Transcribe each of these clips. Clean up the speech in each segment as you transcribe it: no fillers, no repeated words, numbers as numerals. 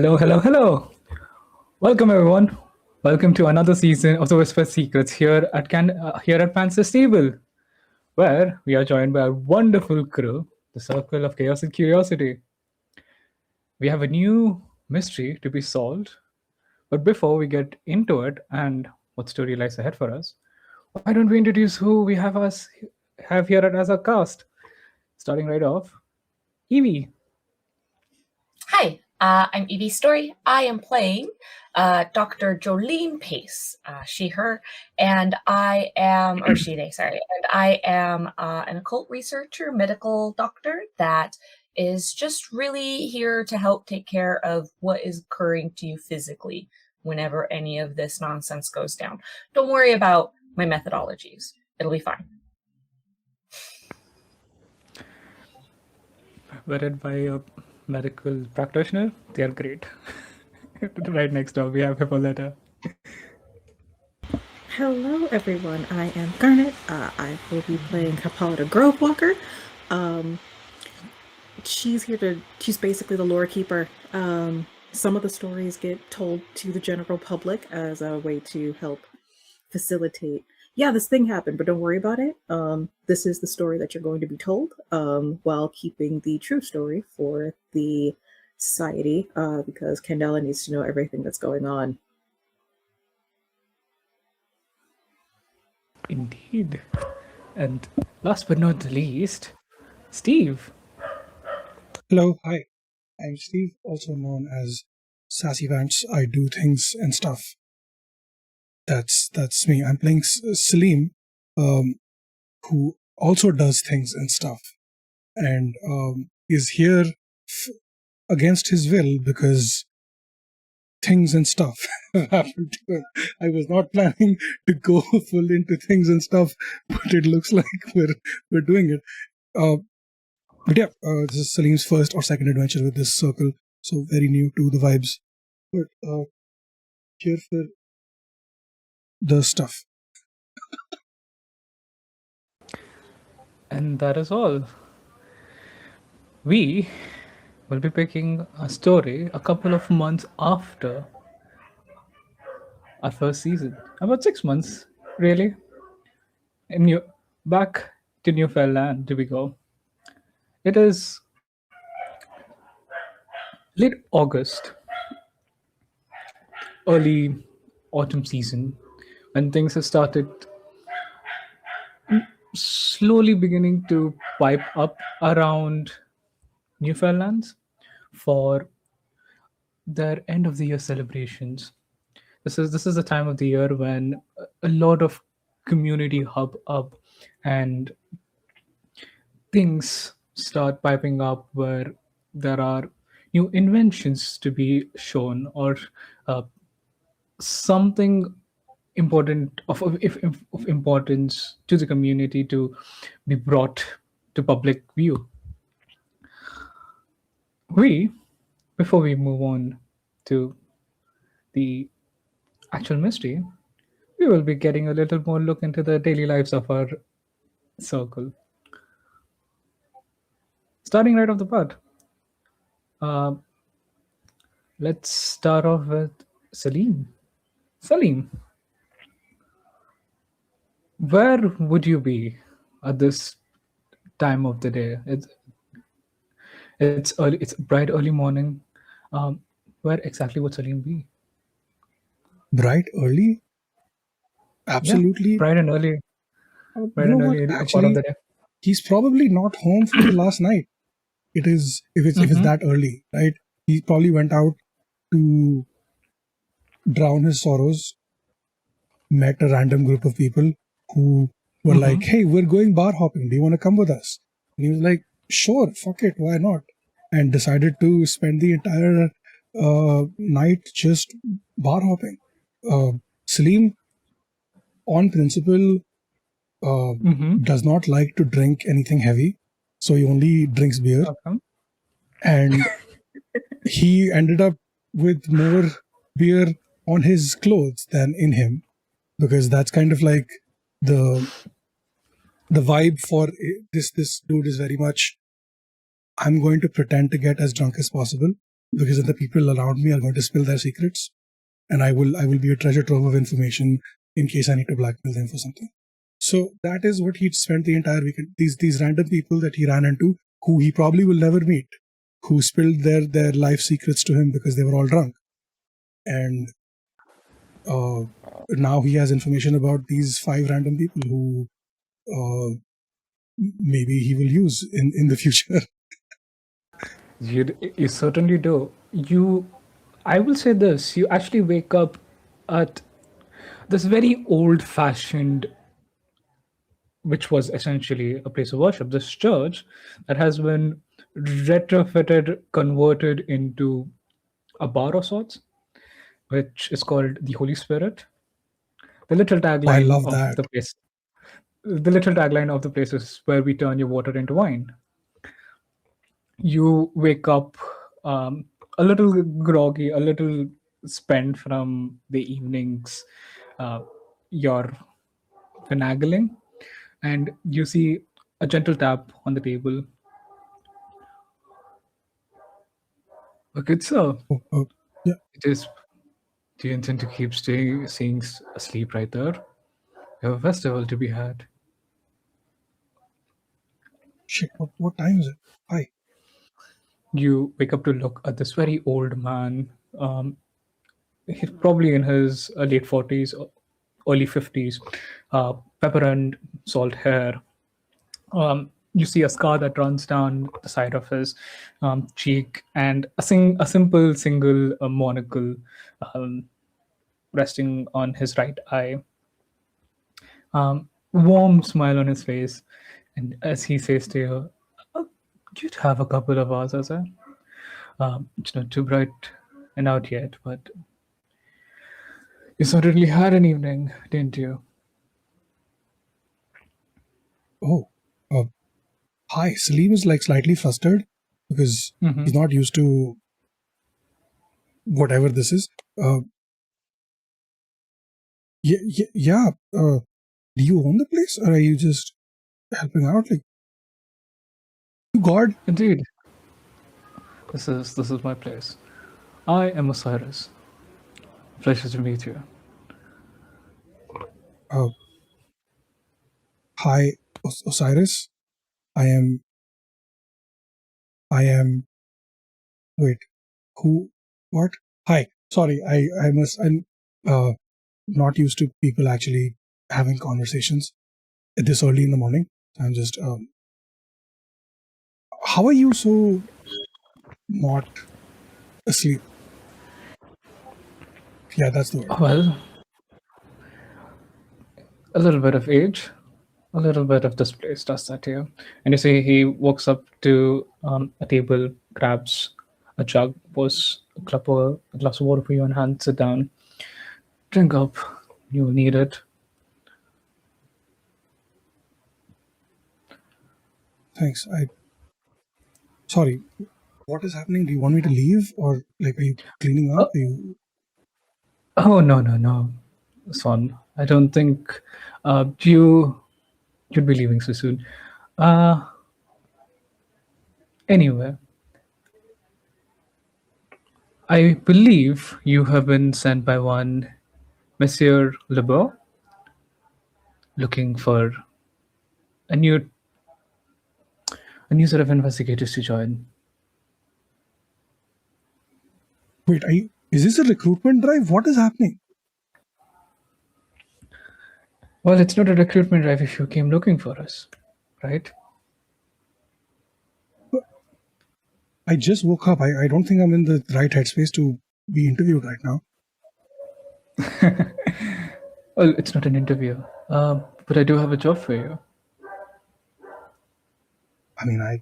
Hello, hello, hello. Welcome, everyone. Welcome to another season of the Whisper Secrets here at Pantsless Table, where we are joined by a wonderful crew, the Circle of Chaos and Curiosity. We have a new mystery to be solved, but before we get into it and what story lies ahead for us, why don't we introduce who we have here as our cast? Starting right off, Evie. Hi, I'm Evie Story. I am playing Dr. Jolene Pace, she, her, and I am, or she, they, sorry, and I am an occult researcher, medical doctor that is just really here to help take care of what is occurring to you physically whenever any of this nonsense goes down. Don't worry about my methodologies. It'll be fine. Vetted by a medical practitioner. They are great. Right next door, we have Hippolyta. Hello, everyone. I am Garnet. I will be playing Hippolyta Grovewalker. She's basically the lore keeper. Some of the stories get told to the general public as a way to help facilitate. Yeah, this thing happened, but don't worry about it. This is the story that you're going to be told, while keeping the true story for the society, because Candela needs to know everything that's going on. Indeed. And last but not the least, Steve. Hello, hi. I'm Steve, also known as Sassy Vance. I do things and stuff. That's me. I'm playing Salim, who also does things and stuff, and is here against his will because things and stuff happened to him. I was not planning to go full into things and stuff, but it looks like we're doing it. But yeah, this is Salim's first or second adventure with this circle, so very new to the vibes. But here for the stuff. And that is all. We will be picking a story a couple of months after our first season. About 6 months, really. Back to Newfoundland we go. It is late August, early autumn season, when things have started slowly beginning to pipe up around Newfoundlands for their end of the year celebrations. This is the time of the year when a lot of community hub up and things start piping up where there are new inventions to be shown or something important of importance to the community to be brought to public view. Before we move on to the actual mystery, we will be getting a little more look into the daily lives of our circle. Starting right off the bat, let's start off with Salim. Salim, where would you be at this time of the day? It's early. It's bright early morning. Where exactly would Salim be? Bright early? Absolutely. Yeah, bright and early. Bright and early part of the day. He's probably not home for the last night. It is if it's that early, right? He probably went out to drown his sorrows, met a random group of people who were like, "Hey, we're going bar hopping. Do you want to come with us?" And he was like, "Sure, fuck it, why not?" And decided to spend the entire night just bar hopping. Salim, on principle, does not like to drink anything heavy, so he only drinks beer. Okay. And he ended up with more beer on his clothes than in him, because that's kind of like the vibe for this dude is very much, I'm going to pretend to get as drunk as possible because then the people around me are going to spill their secrets, and I will be a treasure trove of information in case I need to blackmail them for something. So that is what he'd spent the entire weekend. These random people that he ran into, who he probably will never meet, who spilled their life secrets to him because they were all drunk, and now he has information about these 5 random people who maybe he will use in the future. You certainly do. I will say this: you actually wake up at this very old-fashioned, which was essentially a place of worship, this church that has been retrofitted, converted into a bar of sorts, which is called the Holy Spirit. The little I tagline love of that. the place. The little tagline of the place is where we turn your water into wine. You wake up a little groggy, a little spent from the evenings, your finagling, and you see a gentle tap on the table. Okay, sir. Yeah. It is. Do you intend to keep staying asleep right there? We have a festival to be had. Shit, what time is it? Hi. You wake up to look at this very old man. He's probably in his late 40s, early 50s, pepper and salt hair. You see a scar that runs down the side of his cheek, and a simple single monocle resting on his right eye. Warm smile on his face, and as he says to you, "You'd have a couple of hours, as I. It's not too bright and out yet, but you certainly had an evening, didn't you?" Oh, hi. Salim is like slightly flustered because he's not used to whatever this is. Yeah. Do you own the place, or are you just helping out? Like, you God? Indeed. This is my place. I am Osiris. Pleasure to meet you. Hi, Osiris. I am. Wait. Who? What? Hi. Sorry. I'm not used to people actually having conversations this early in the morning. I'm just. How are you so not asleep? Yeah, that's the word. Well, a little bit of age, a little bit of this place does that here. And you see, he walks up to a table, grabs a jug, pours a glass of water for you, and hands it down. Drink up. You will need it. Thanks. Sorry. What is happening? Do you want me to leave, or like, are you cleaning up? Are you? Oh, no, son. I don't think you'd be leaving so soon. Anyway, I believe you have been sent by one Monsieur Lebeau, looking for a new set of investigators to join. Wait, is this a recruitment drive? What is happening? Well, it's not a recruitment drive if you came looking for us, right? I just woke up. I don't think I'm in the right headspace to be interviewed right now. Well, it's not an interview, but I do have a job for you. I mean, I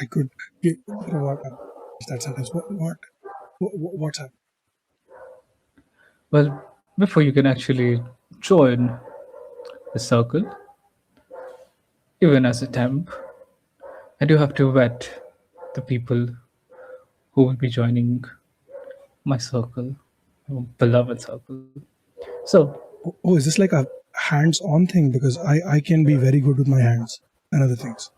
could get that sentence. What's happening? Well, before you can actually join the circle, even as a temp, I do have to vet the people who will be joining my circle, my beloved circle. So, Oh, is this like a hands-on thing? Because I can be very good with my hands and other things.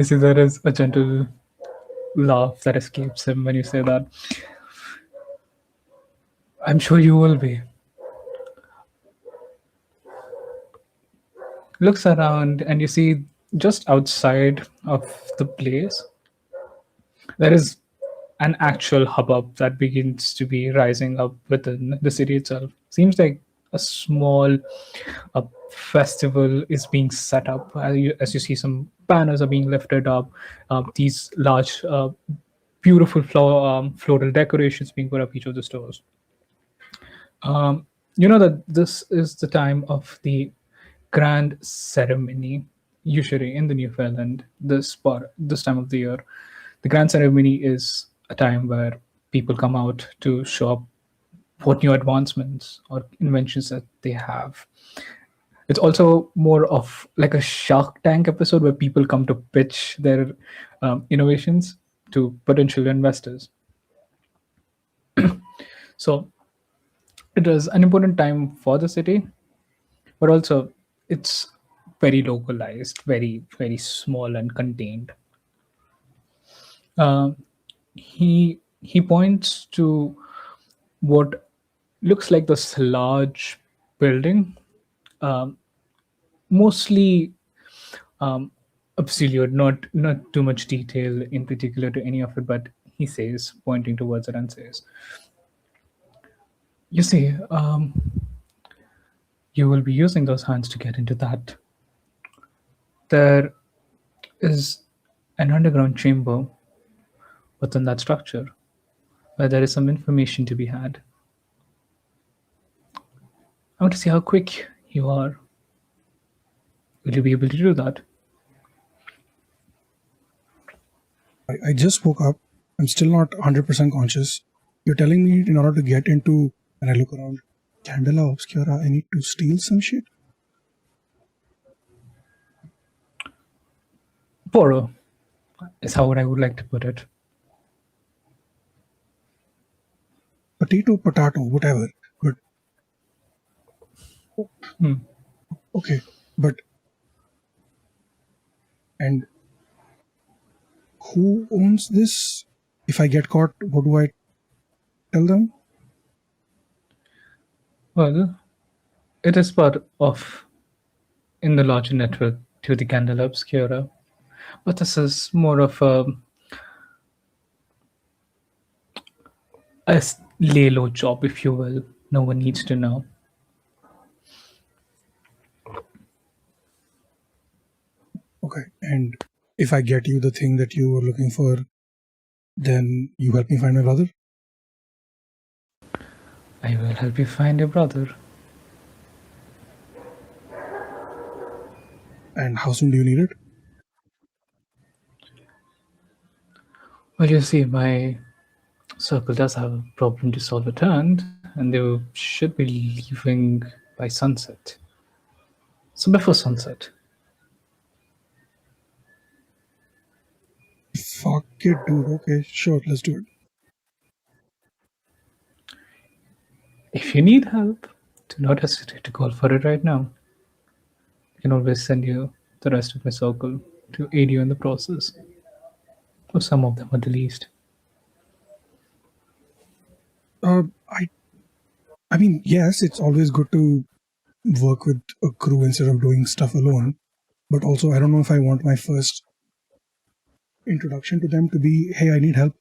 You see, there is a gentle laugh that escapes him when you say that. I'm sure you will be. Looks around and you see just outside of the place, there is an actual hubbub that begins to be rising up within the city itself. Seems like a small festival is being set up. As you see, some banners are being lifted up. These large, beautiful floral decorations being put up each of the stores. You know that this is the time of the grand ceremony. Usually in the Newfoundland, this time of the year, the grand ceremony is a time where people come out to show up what new advancements or inventions that they have. It's also more of like a Shark Tank episode where people come to pitch their innovations to potential investors. So it is an important time for the city, but also it's very localized, very small and contained. Um, he points to what looks like this large building, um, mostly obscure, not too much detail in particular to any of it, but he says, pointing towards it, and says, "You see, you will be using those hands to get into that. There is an underground chamber within that structure where there is some information to be had. I want to see how quick you are. Will you be able to do that?" I just woke up. I'm still not 100% conscious. You're telling me in order to get into, and I look around, Candela Obscura, I need to steal some shit? Borrow is how I would like to put it. Potato, whatever. But okay, but and who owns this? If I get caught, what do I tell them? Well, it is part of in the larger network to the Candela Obscura, but this is more of a lay low job, if you will. No one needs to know. Okay, and if I get you the thing that you were looking for, then you help me find my brother? I will help you find your brother. And how soon do you need it? Well, you see, my circle does have a problem to solve at hand, and they should be leaving by sunset. So before sunset. Fuck it, dude. Okay, sure, let's do it. If you need help, do not hesitate to call for it right now. I can always send you the rest of my circle to aid you in the process. Or some of them at the least. I mean, yes, it's always good to work with a crew instead of doing stuff alone. But also, I don't know if I want my first introduction to them to be, hey, I need help.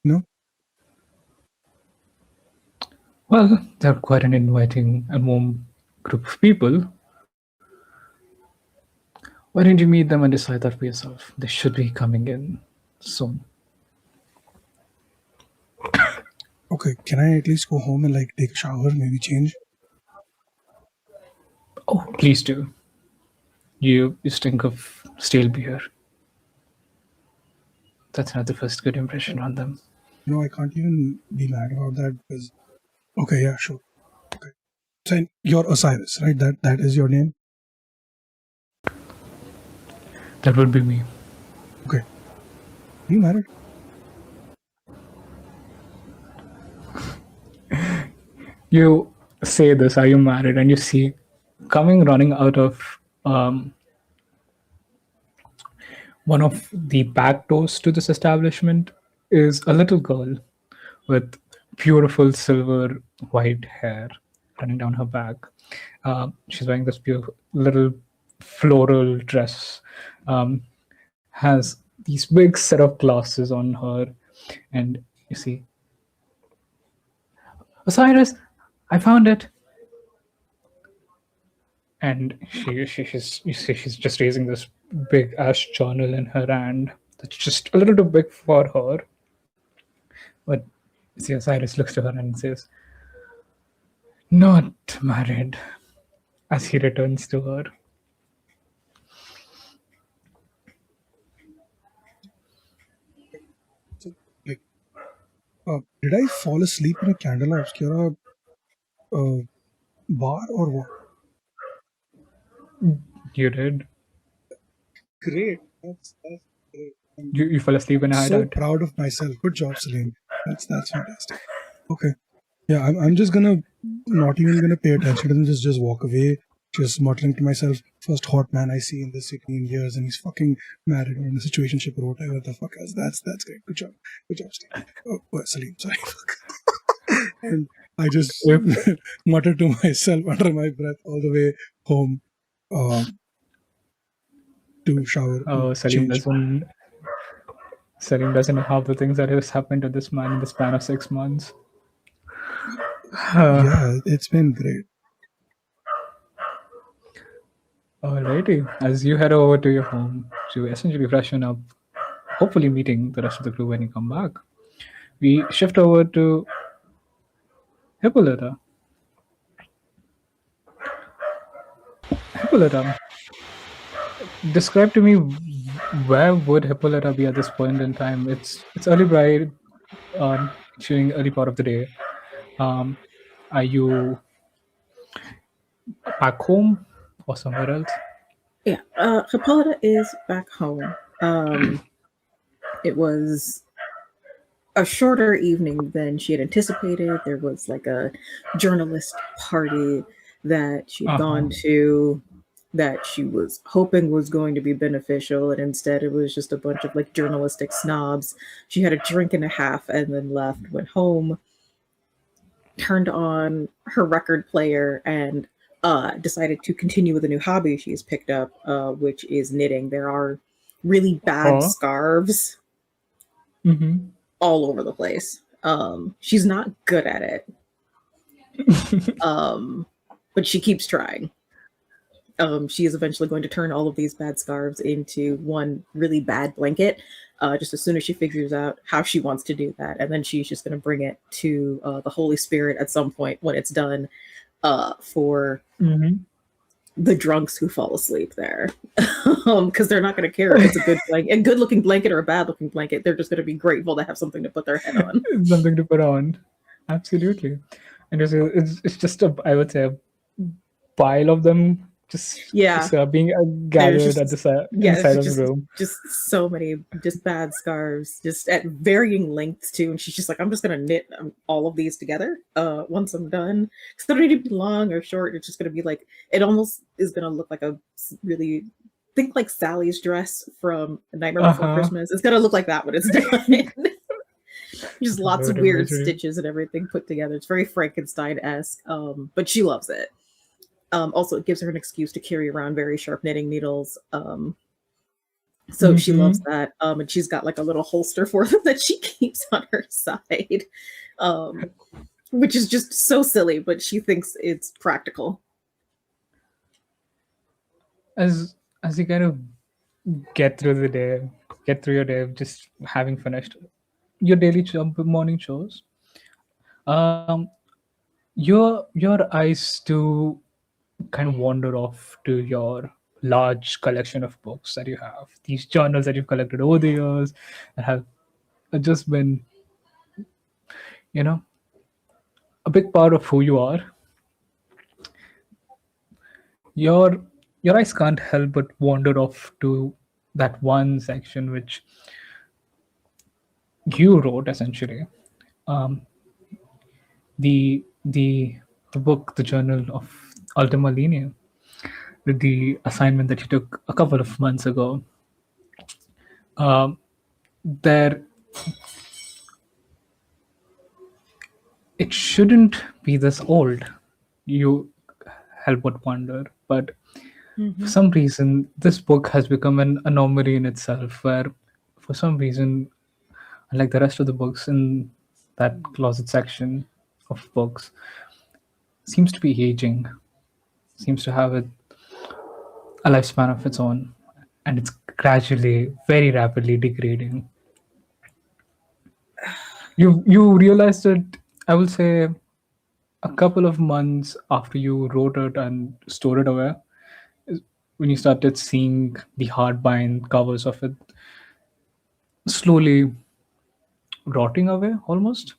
No? Well, they're quite an inviting and warm group of people. Why don't you meet them and decide that for yourself? They should be coming in soon. Okay, can I at least go home and like take a shower, maybe change? Oh, please do. You stink of stale beer. That's not the first good impression on them. No, I can't even be mad about that because. Okay, yeah, sure. Okay. So you're Osiris, right? That is your name? That would be me. Okay. Are you married? You say this, are you married? And you see coming running out of One of the back doors to this establishment is a little girl with beautiful silver white hair running down her back. She's wearing this beautiful little floral dress, has these big set of glasses on her, and you see, Osiris, I found it. And she's just raising this big ass journal in her hand that's just a little too big for her. But see, Osiris looks to her and says, "Not married," as he returns to her. So, like, did I fall asleep in a Candela Obscura bar or what? You did. Great. That's great. I'm You fell asleep in a so hideout. proud of myself. Good job, Celine. That's fantastic. Okay. Yeah, I'm just gonna not even gonna pay attention to them. Just walk away, just muttering to myself. First hot man I see in this city in years, and he's fucking married or in a situationship or whatever the fuck else. That's great. Good job, Steve. Oh, Salim, sorry. And I just mutter to myself under my breath all the way home to shower. Oh, change. Salim doesn't know half the things that has happened to this man in the span of 6 months. Yeah, it's been great. Alrighty, as you head over to your home to essentially freshen up, hopefully meeting the rest of the crew when you come back, we shift over to Hippolyta. Hippolyta, describe to me where would Hippolyta be at this point in time? It's early bright, during early part of the day. Are you back home or somewhere else? Yeah, Hippolyta is back home. It was a shorter evening than she had anticipated. There was like a journalist party that she'd gone to that she was hoping was going to be beneficial, and instead it was just a bunch of like journalistic snobs. She had a drink and a half and then left, went home, turned on her record player, and decided to continue with a new hobby she's picked up, which is knitting. There are really bad scarves all over the place. She's not good at it, but she keeps trying. She is eventually going to turn all of these bad scarves into one really bad blanket, just as soon as she figures out how she wants to do that. And then she's just going to bring it to the Holy Spirit at some point when it's done, for the drunks who fall asleep there. Because they're not going to care if it's a good blanket, a good-looking blanket or a bad-looking blanket. They're just going to be grateful to have something to put their head on. Something to put on. Absolutely. And it's just I would say, a pile of them just being gathered at the side of the room. Just so many just bad scarves, just at varying lengths too. And she's just like, I'm just gonna knit all of these together once I'm done, because they don't need to be long or short. It's just gonna be like, it almost is gonna look like a really, think like Sally's dress from Nightmare Before Christmas. It's gonna look like that when it's done. Just lots of weird stitches and everything put together. It's very Frankenstein-esque, but she loves it. Also, it gives her an excuse to carry around very sharp knitting needles. So she loves that. And she's got like a little holster for them that she keeps on her side, which is just so silly, but she thinks it's practical. As you kind of get through your day, just having finished your daily morning chores, your eyes do kind of wander off to your large collection of books that you have, these journals that you've collected over the years that have just been, a big part of who you are. Your eyes can't help but wander off to that one section which you wrote, essentially. The book, the journal of Ultima Linea, the assignment that you took a couple of months ago. There, it shouldn't be this old. You help but wonder, but for some reason, this book has become an anomaly in itself. Where, for some reason, unlike the rest of the books in that closet section of books, seems to be aging, seems to have a lifespan of its own, and it's gradually, very rapidly degrading. You realized it, I will say, a couple of months after you wrote it and stored it away, is when you started seeing the hardbind covers of it slowly rotting away almost.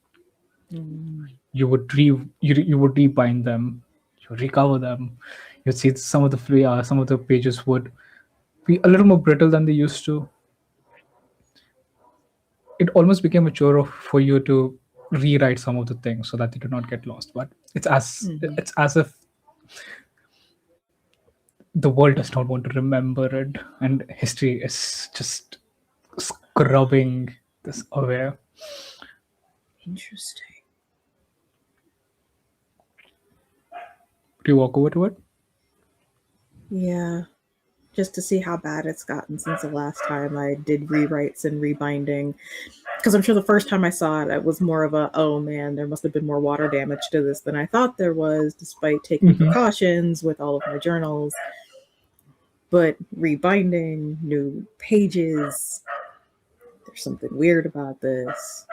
You would you would rebind them, you would recover them. You'd see some of the pages would be a little more brittle than they used to. It almost became a chore for you to rewrite some of the things so that they do not get lost. But it's as if the world does not want to remember it, and history is just scrubbing this away. Interesting. Do you walk over to it? Yeah. Just to see how bad it's gotten since the last time I did rewrites and rebinding. Because I'm sure the first time I saw it, it was more of a, oh man, there must have been more water damage to this than I thought there was, despite taking precautions with all of my journals. But rebinding, new pages, there's something weird about this.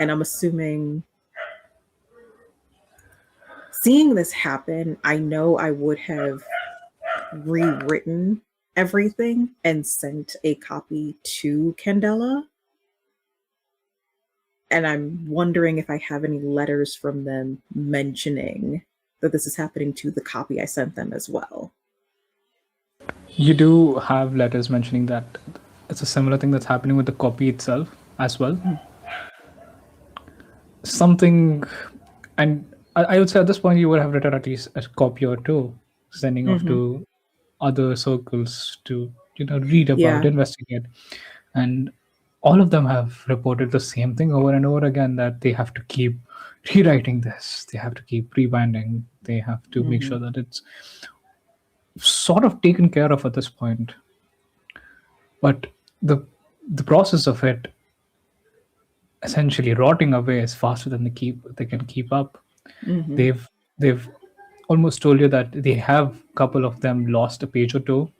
And I'm assuming seeing this happen, I know I would have rewritten everything and sent a copy to Candela. And I'm wondering if I have any letters from them mentioning that this is happening to the copy I sent them as well. You do have letters mentioning that it's a similar thing that's happening with the copy itself as well. Something, and I would say at this point you would have written at least a copy or two, sending off to other circles to read about, investigate, and all of them have reported the same thing over and over again, that they have to keep rewriting this, they have to keep rebinding, they have to make sure that it's sort of taken care of at this point. But the process of it essentially rotting away is faster than they can keep up. They've almost told you that they have a couple of them lost a page or two,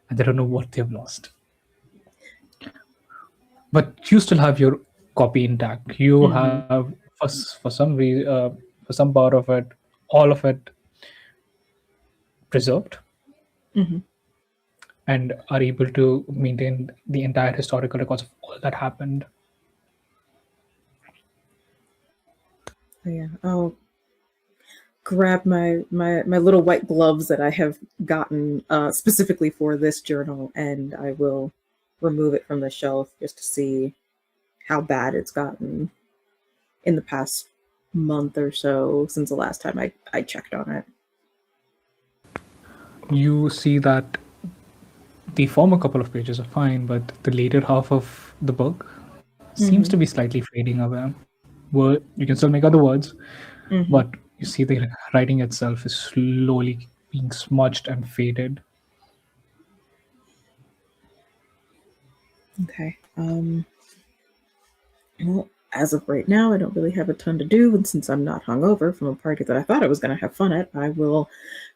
and they don't know what they've lost. But you still have your copy intact. You have for some reason, for some part of it, all of it preserved, and are able to maintain the entire historical records of all that happened. Yeah, I'll grab my little white gloves that I have gotten specifically for this journal, and I will remove it from the shelf just to see how bad it's gotten in the past month or so since the last time I checked on it. You see that the former couple of pages are fine, but the later half of the book seems to be slightly fading away. You can still make out the words, but you see the writing itself is slowly being smudged and faded. Okay. Well, as of right now, I don't really have a ton to do, and since I'm not hungover from a party that I thought I was going to have fun at, I will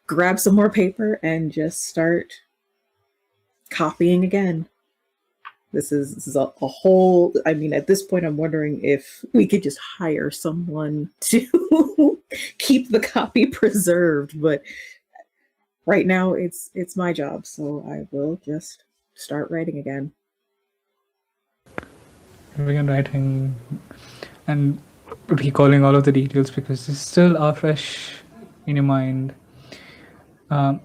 grab some more paper and just start copying again. This is a whole, I mean, at this point, I'm wondering if we could just hire someone to keep the copy preserved, but right now it's my job, so I will just start writing again. Begin writing and recalling all of the details because they still are fresh in your mind. And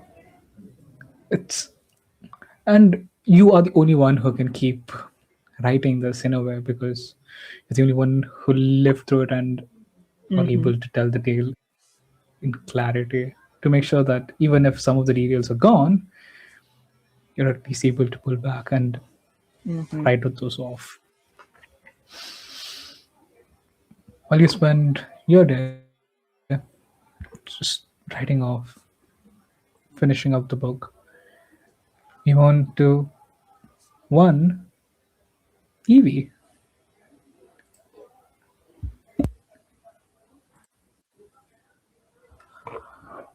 you are the only one who can keep writing this in a way, because you're the only one who lived through it and are able to tell the tale in clarity, to make sure that even if some of the details are gone, you're at least able to pull back and Mhm. write those off. While you spend your day just writing off, finishing up the book, you want to one Evie.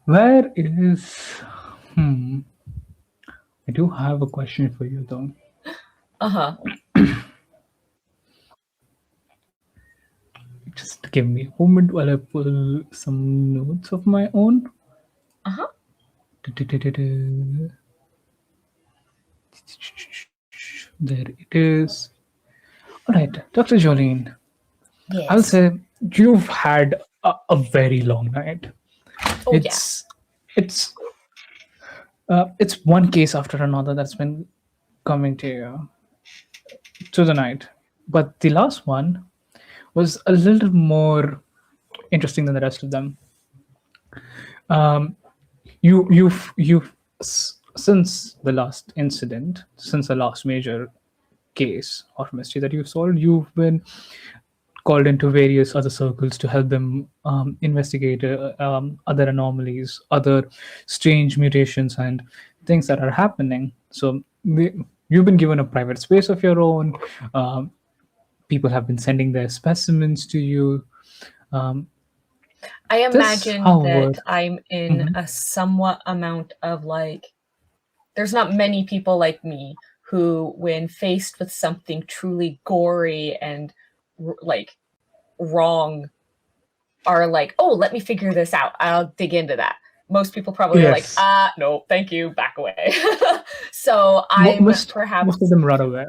Where is hmm? I do have a question for you though. Uh-huh. Just give me a moment while I pull some notes of my own. Uh-huh. Du-du-du-du-du. There it is. All right, Dr. Jolene. I'll Yes. say you've had a very long night. Oh yeah. It's one case after another that's been coming to you to the night, but the last one was a little more interesting than the rest of them. Um, since the last incident, since the last major case or mystery that you've solved, you've been called into various other circles to help them investigate other anomalies, other strange mutations, and things that are happening. So you've been given a private space of your own. Um, People have been sending their specimens to you. Um, I this, imagine however, that I'm in mhm, a somewhat amount of like, there's not many people like me who, when faced with something truly gory and like wrong, are like, oh, let me figure this out. I'll dig into that. Most people probably are like, yes, no, thank you, back away. So I'm most of perhaps, them run away.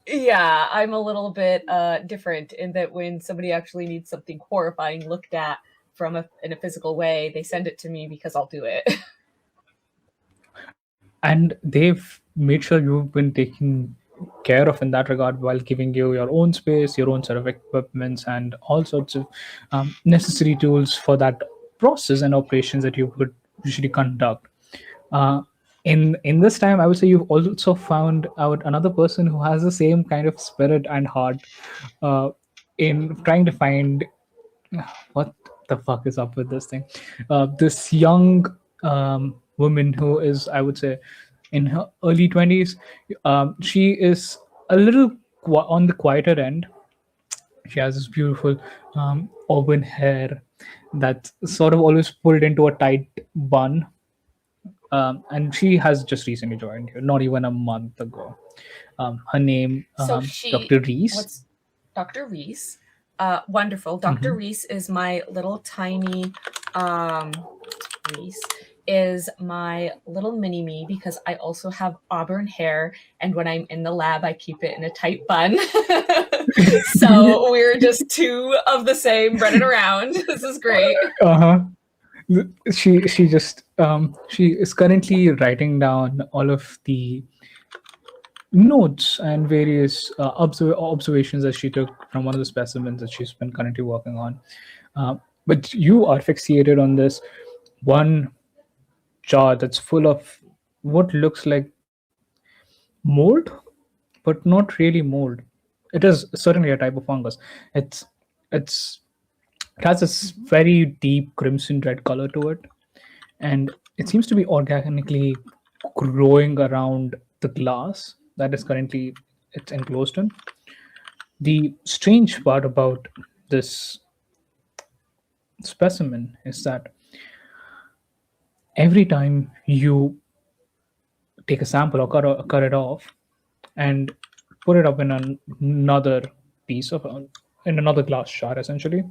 yeah, I'm a little bit different in that when somebody actually needs something horrifying looked at from in a physical way, they send it to me because I'll do it. And they've made sure you've been taken care of in that regard while giving you your own space, your own set of equipments, and all sorts of necessary tools for that process and operations that you would usually conduct. uh, in this time, I would say you've also found out another person who has the same kind of spirit and heart uh, in trying to find what the fuck is up with this thing. This young woman who is, I would say, in her early 20s. She is a little on the quieter end. She has this beautiful auburn hair that's sort of always pulled into a tight bun. And she has just recently joined here, not even a month ago. Her name, So Dr. Reese. what's Dr. Reese? Wonderful. Dr. Mhm. Reese is my little tiny, um, Reese is my little mini me because I also have auburn hair. And when I'm in the lab, I keep it in a tight bun. So we're just two of the same running around. This is great. Uh-huh. She is currently writing down all of the notes and various observations that she took from one of the specimens that she's been currently working on. Uh, but you are fixated on this one jar that's full of what looks like mold, but not really mold. It is certainly a type of fungus. It's it's it has this very deep crimson red color to it, and it seems to be organically growing around the glass that is currently it's enclosed in. The strange part about this specimen is that every time you take a sample or cut it off and put it up in another piece of in another glass jar, essentially,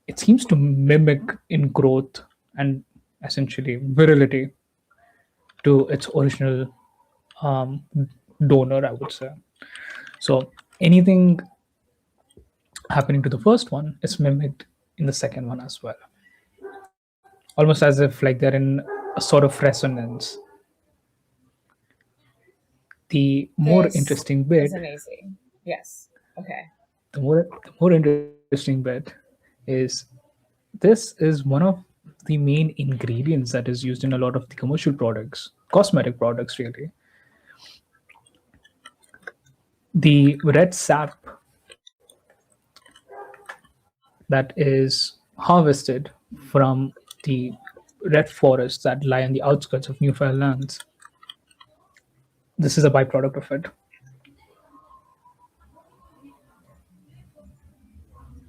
it seems to mimic in growth and essentially virility to its original um, donor, I would say. So anything happening to the first one is mimicked in the second one as well, almost as if like they're in a sort of resonance. The more This interesting is bit, amazing. Yes. Okay. the more interesting bit is this is one of the main ingredients that is used in a lot of the commercial products cosmetic products, really. The red sap that is harvested from the red forests that lie on the outskirts of Fairelands. This is a byproduct of it.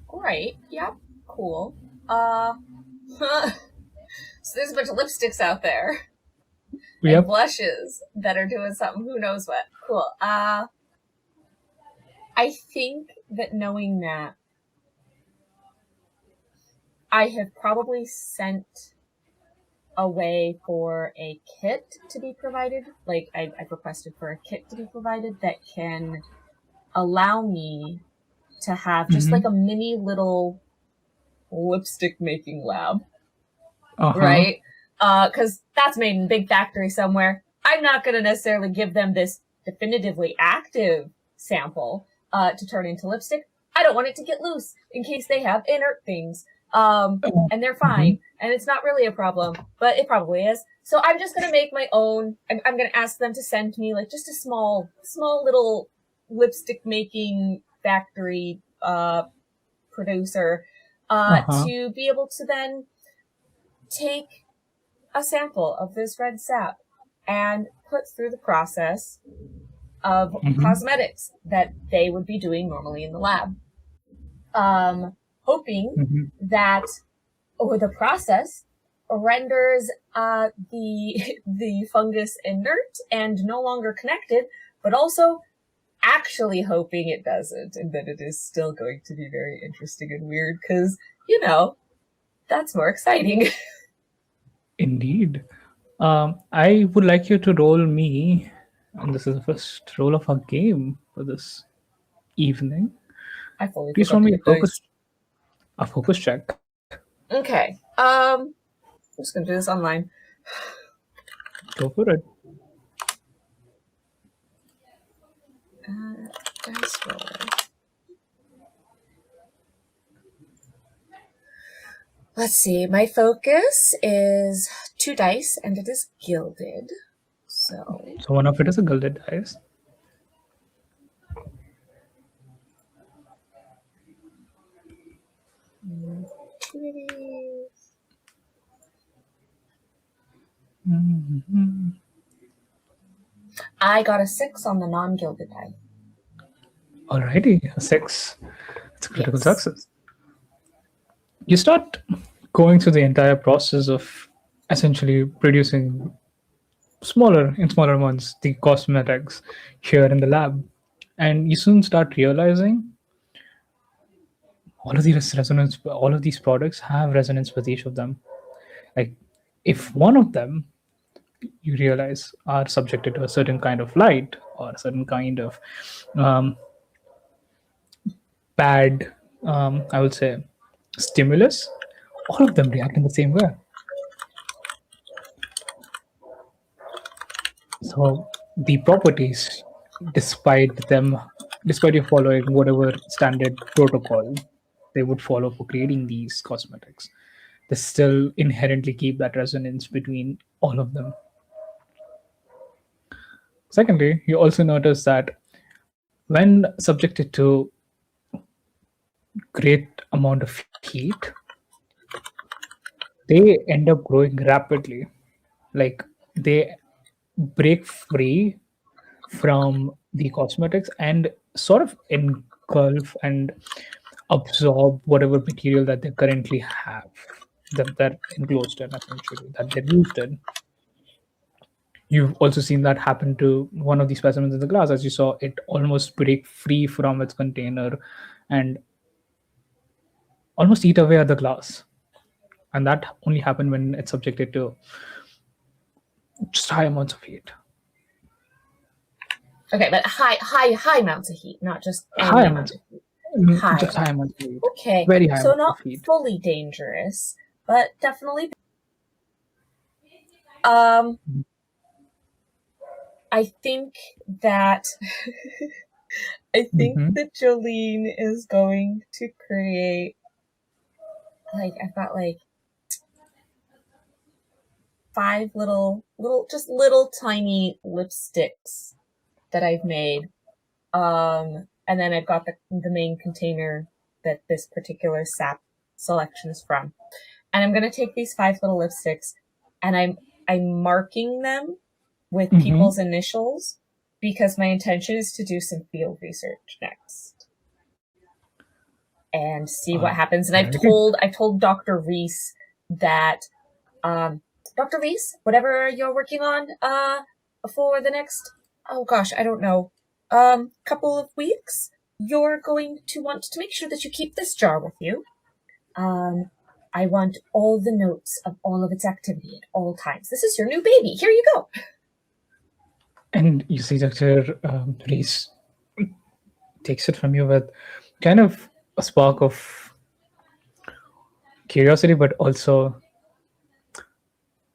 Great. Yep. Cool. So there's a bunch of lipsticks out there. And Yep. blushes that are doing something. Who knows what? Cool. I think that knowing that, I have probably sent a way for a kit to be provided. Like, I've requested for a kit to be provided that can allow me to have just like a mini little lipstick making lab. Right? Because that's made in a big factory somewhere. I'm not going to necessarily give them this definitively active sample to turn into lipstick. I don't want it to get loose in case they have inert things. And they're fine. And it's not really a problem, but it probably is. So I'm just going to make my own. I'm going to ask them to send me like just a small little lipstick making factory producer to be able to then take a sample of this red sap and put through the process of cosmetics that they would be doing normally in the lab. Hoping that the process renders the fungus inert and no longer connected, but also actually hoping it doesn't, and that it is still going to be very interesting and weird, because, that's more exciting. Indeed. I would like you to roll me, and this is the first roll of our game for this evening. I fully Please roll me a focus check. Okay. I'm just gonna do this online. Go for it. Dice roller. Let's see. My focus is 2 dice, and it is gilded. So one of it is a gilded dice. I got a 6 on the non-gilded die. Alrighty, a 6. It's a critical Yes. success. You start going through the entire process of essentially producing smaller amounts the cosmetics here in the lab, and you soon start realizing all of these products have resonance with each of them. Like, if one of them you realize are subjected to a certain kind of light or a certain kind of bad, I would say, stimulus, all of them react in the same way. So the properties, despite you following whatever standard protocol they would follow for creating these cosmetics, they still inherently keep that resonance between all of them. Secondly, you also notice that when subjected to great amount of heat, they end up growing rapidly. Like, they break free from the cosmetics and sort of engulf and absorb whatever material that they currently have, that they're enclosed in, essentially, that they're used in. You've also seen that happen to one of these specimens in the glass. As you saw, it almost break free from its container and almost eat away at the glass. And that only happened when it's subjected to just high amounts of heat. Okay, but high amounts of heat, not just High any amounts amount of heat. Just high amounts of heat. Okay, Very high so amounts not of heat. fully dangerous, but definitely. I think that that Jolene is going to create, like, I've got like 5 little tiny lipsticks that I've made. And then I've got the main container that this particular sap selection is from. And I'm going to take these 5 little lipsticks and I'm marking them with people's initials because my intention is to do some field research next and see what happens. And I've told Dr. Reese that Dr. Reese, whatever you're working on for the next, oh gosh, I don't know, couple of weeks, you're going to want to make sure that you keep this jar with you. I want all the notes of all of its activity at all times. This is your new baby. Here you go. And you see Dr. Reese takes it from you with kind of a spark of curiosity, but also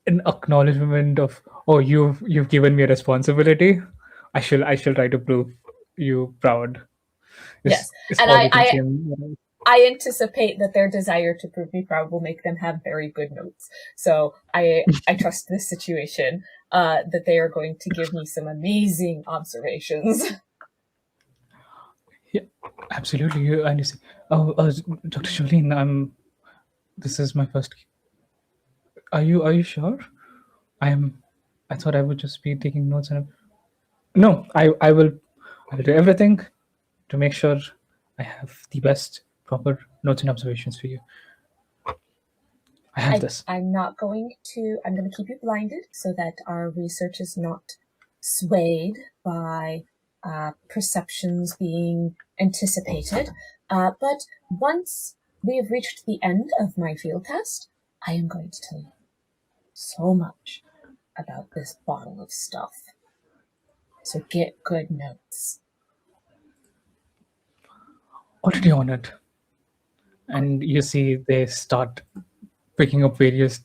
an acknowledgement of, oh, you've given me a responsibility. I shall try to prove you proud. Yes, and I anticipate that their desire to prove me proud will make them have very good notes. So I trust this situation that they are going to give me some amazing observations. Yeah, absolutely. And you see, Dr. Jolene, this is my first. Are you sure? I thought I would just be taking notes and. No, I will do everything to make sure I have the best proper notes and observations for you. I have this. I'm going to keep you blinded so that our research is not swayed by perceptions being anticipated. But once we have reached the end of my field test, I am going to tell you so much about this bottle of stuff. So get good notes. Already on it. And you see they start picking up various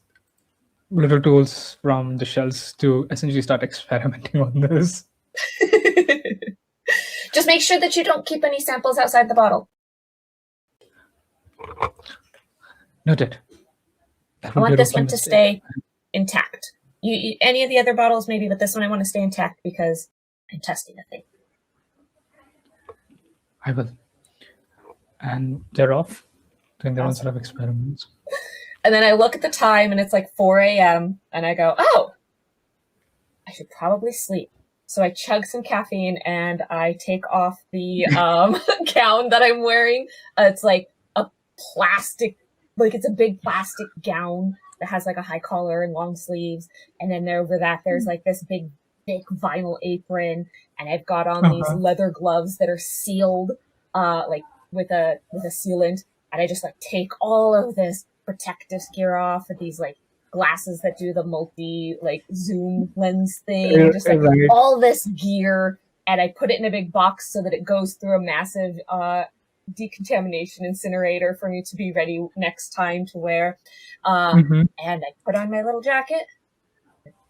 little tools from the shelves to essentially start experimenting on this. Just make sure that you don't keep any samples outside the bottle. Noted. I want this one to stay intact. You any of the other bottles maybe, but this one I want to stay intact because I'm testing a thing. I will. And they're off doing their own sort of experiments. And then I look at the time and it's like 4 a.m. and I go, oh, I should probably sleep. So I chug some caffeine and I take off the gown that I'm wearing. It's like a plastic, like it's a big plastic gown that has like a high collar and long sleeves. And then over that, there's like this big vinyl apron. And I've got on these leather gloves that are sealed, like with a sealant. And I just like take all of this protective gear off with these like glasses that do the multi like zoom lens thing, just like all this gear, and I put it in a big box so that it goes through a massive decontamination incinerator for me to be ready next time to wear. And I put on my little jacket,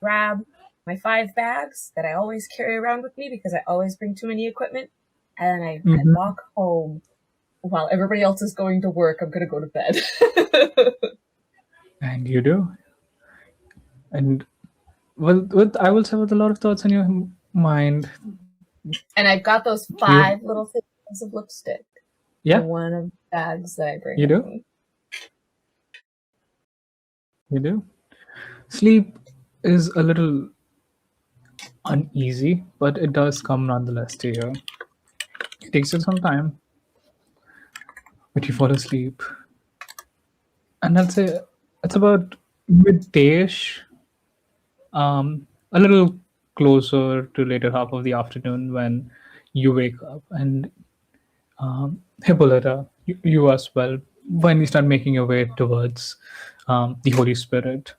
grab my 5 bags that I always carry around with me because I always bring too many equipment, and I walk home. While everybody else is going to work, I'm going to go to bed. And you do. And I will say with a lot of thoughts in your mind. And I've got those 5 little things of lipstick. Yeah. In one of the bags that I bring. You do? Me. You do. Sleep is a little uneasy, but it does come nonetheless to you. It takes you some time, but you fall asleep. And I'll say it's about midday-ish, a little closer to later half of the afternoon when you wake up. And Hippolyta, you as well, when you start making your way towards the Holy Spirit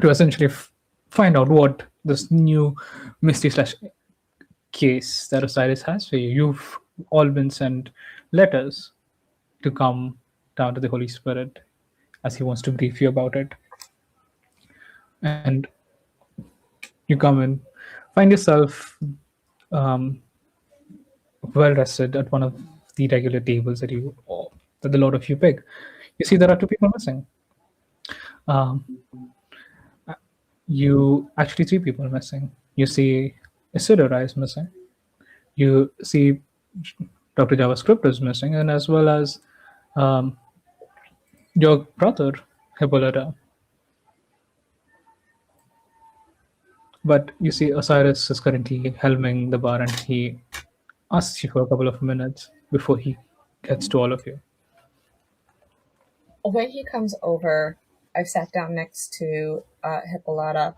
to essentially find out what this new mystery / case that Osiris has for you. You've all been sent letters to come down to the Holy Spirit as he wants to brief you about it. And you come in, find yourself well rested at one of the regular tables that the lot of you pick. You see there are 2 people missing. you actually see people missing. You see Isidora is missing. You see Dr. JavaScript is missing, and as well as um, your brother, Hippolyta. But you see, Osiris is currently helming the bar, and he asks you for a couple of minutes before he gets to all of you. When he comes over, I've sat down next to Hippolyta,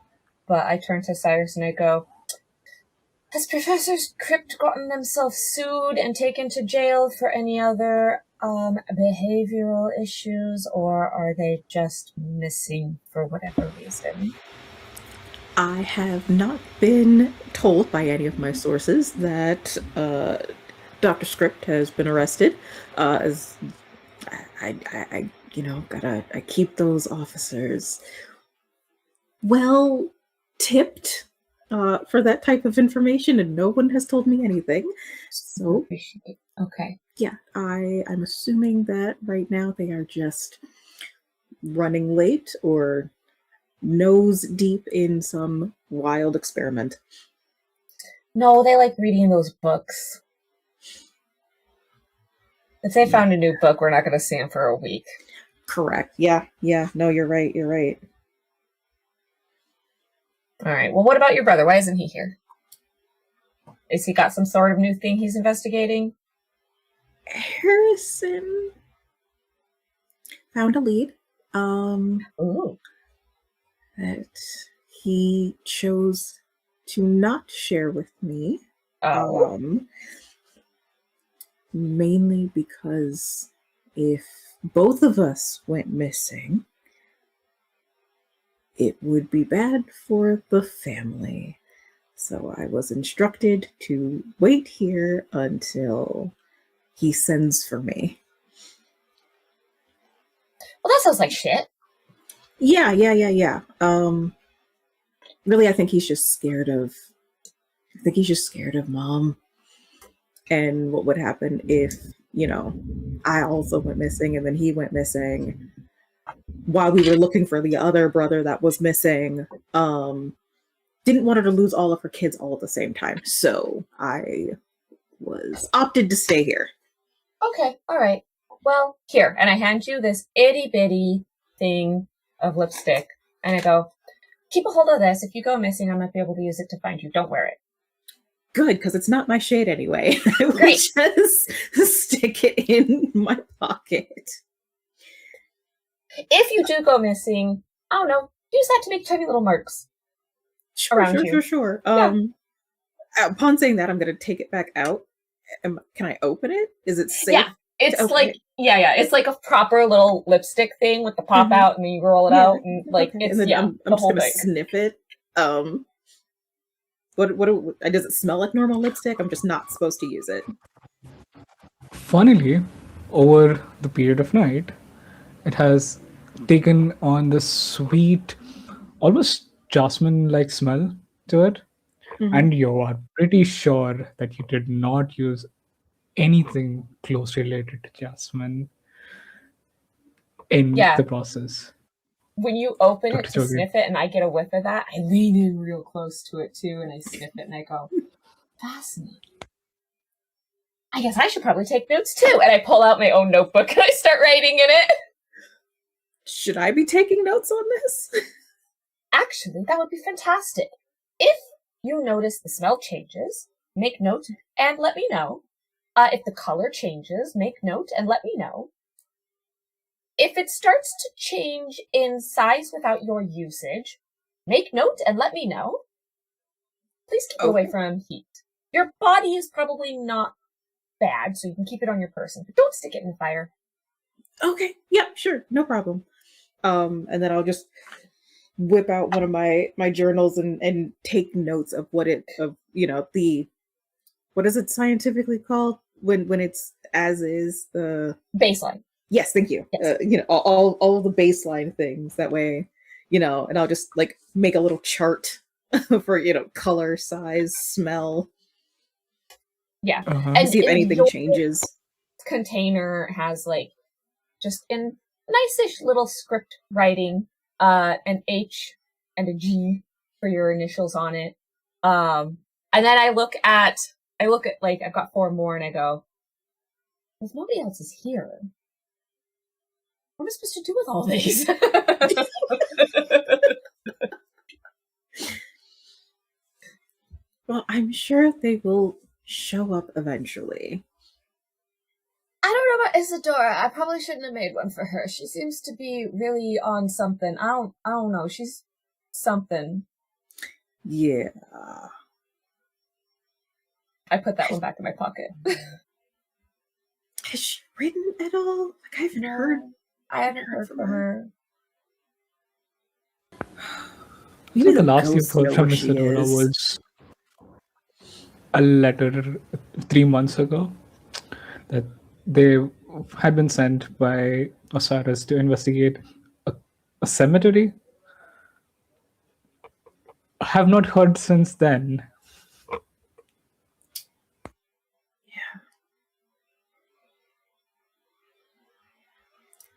but I turn to Cyrus and I go, has Professor Crypt gotten themselves sued and taken to jail for any other behavioral issues, or are they just missing for whatever reason? I have not been told by any of my sources that Dr. Script has been arrested. As I I keep those officers well tipped for that type of information, and no one has told me anything. So Appreciate. Okay. yeah, I'm assuming that right now they are just running late or nose deep in some wild experiment. No, they like reading those books. If they found a new book, we're not going to see them for a week. Correct. Yeah. No, you're right. You're right. All right. Well, what about your brother? Why isn't he here? Is he got some sort of new thing he's investigating? Harrison found a lead. Ooh. That he chose to not share with me. Oh. Mainly because if both of us went missing, it would be bad for the family. So I was instructed to wait here until he sends for me. Well, that sounds like shit. Yeah. Really, I think he's just scared of Mom. And what would happen if, I also went missing and then he went missing while we were looking for the other brother that was missing. Didn't want her to lose all of her kids all at the same time. So I was opted to stay here. Okay, all right. Well, here, and I hand you this itty bitty thing of lipstick, and I go, keep a hold of this. If you go missing, I might be able to use it to find you. Don't wear it. Good, because it's not my shade anyway. I will Great. just stick it in my pocket. If you do go missing, I don't know, use that to make tiny little marks. Sure. Yeah. Upon saying that, I'm going to take it back out. Can I open it? Is it safe? Yeah, it's Okay. like it's like a proper little lipstick thing with the pop out, and then you roll it out, and like Okay. it's and then I'm the just whole gonna thing. sniff it. What does it smell like normal lipstick? I'm just not supposed to use it. Funnily, over the period of night, it has taken on this sweet, almost jasmine-like smell to it. And you are pretty sure that you did not use anything closely related to jasmine in Yeah. the process. When you open it Dr. to Jogi. sniff it, and I get a whiff of that, I lean in real close to it too, and I sniff it, and I go, fascinating. I guess I should probably take notes too. And I pull out my own notebook and I start writing in it. Should I be taking notes on this? Actually, that would be fantastic. If you notice the smell changes, make note and let me know. If the color changes, make note and let me know. If it starts to change in size without your usage, make note and let me know. Please keep it away from heat. Your body is probably not bad, so you can keep it on your person, but don't stick it in the fire. Okay, yeah, sure, no problem. And then I'll just whip out one of my journals and take notes of what is it scientifically called when it's as is the baseline. Yes, thank you. Yes. All the baseline things that way, and I'll just like make a little chart for color, size, smell. Yeah. And see if anything changes. Container has like just in nice-ish little script writing, an H and a G for your initials on it. And then I look at like I've got 4 more, and I go, if nobody else is here, what am I supposed to do with all these? Well, I'm sure they will show up eventually. I don't know about Isadora. I probably shouldn't have made one for her. She seems to be really on something. I don't know. She's something. Yeah. I put that one back in my pocket. Has she written at all? Like, I haven't heard. I haven't heard from her. Maybe So the last you ghosts heard know from where she Isadora is. was a letter 3 months ago that they had been sent by Osiris to investigate a cemetery. I have not heard since then.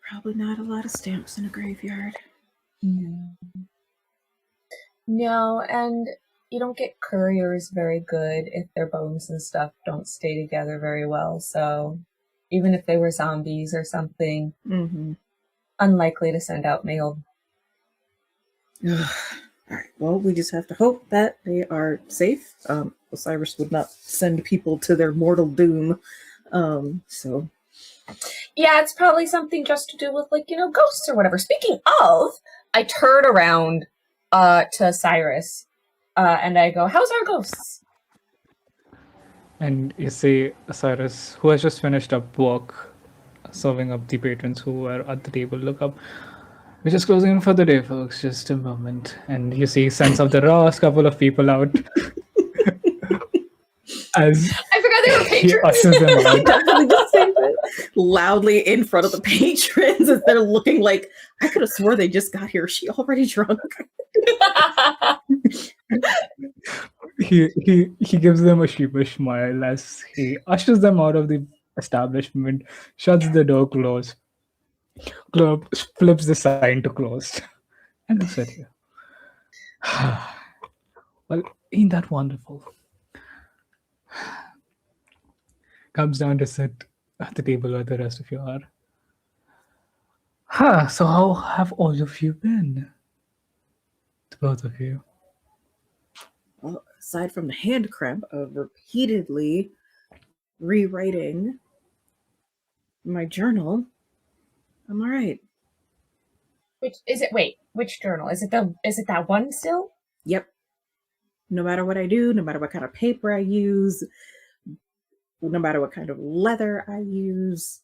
Probably not a lot of stamps in a graveyard. No, and you don't get couriers very good if their bones and stuff don't stay together very well. So even if they were zombies or something, unlikely to send out mail. All right. Well, we just have to hope that they are safe. Osiris would not send people to their mortal doom. So. Yeah, it's probably something just to do with, like, ghosts or whatever. Speaking of, I turn around to Osiris and I go, how's our ghosts? And you see Osiris, who has just finished up work, serving up the patrons who are at the table, look up. We're just closing in for the day, folks. Just a moment. And you see sense of the last couple of people out. As I forgot they were he patrons. ushers them out. Definitely just say that loudly in front of the patrons as they're looking like, I could have swore they just got here. Is she already drunk? He gives them a sheepish smile as he ushers them out of the establishment, shuts the door closed, flips the sign to closed, and looks at you. Well, ain't that wonderful? Comes down to sit at the table where the rest of you are. So how have all of you been? The both of you. Well, aside from the hand cramp of repeatedly rewriting my journal, I'm all right. Which journal? Is it that one still? Yep. No matter what I do, no matter what kind of paper I use, no matter what kind of leather I use,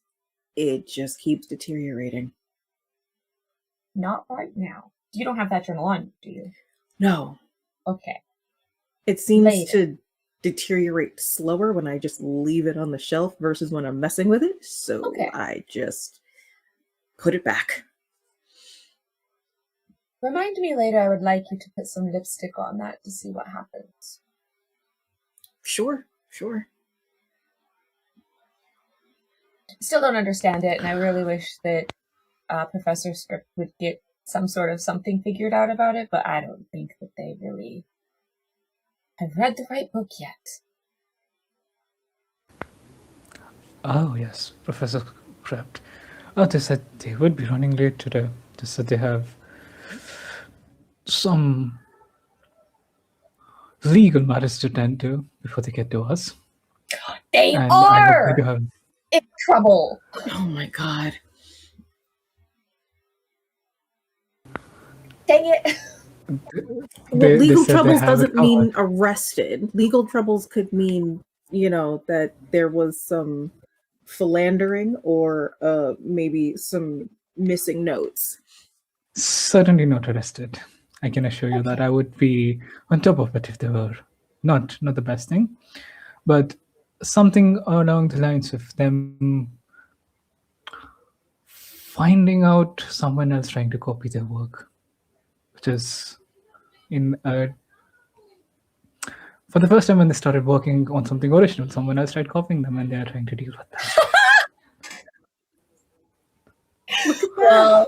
it just keeps deteriorating. Not right now. You don't have that journal on, do you? No. Okay. It seems Later. to deteriorate slower when I just leave it on the shelf versus when I'm messing with it. So Okay. I just put it back. Remind me later, I would like you to put some lipstick on that to see what happens. Sure. Still don't understand it, and I really wish that Professor Script would get some sort of something figured out about it, but I don't think that they really have read the right book yet. Oh, yes, Professor Crypt. Oh, they said they would be running late today. They said they have some legal matters to tend to before they get to us. They And are I hope we do have... in trouble. Oh my god. Dang it. Well, legal said they troubles have it doesn't mean covered. arrested. Legal troubles could mean, that there was some philandering or maybe some missing notes. Certainly not arrested. I can assure you that I would be on top of it if they were. Not the best thing, but something along the lines of them finding out someone else trying to copy their work, which is for the first time when they started working on something original, someone else tried copying them, and they are trying to deal with that. Well,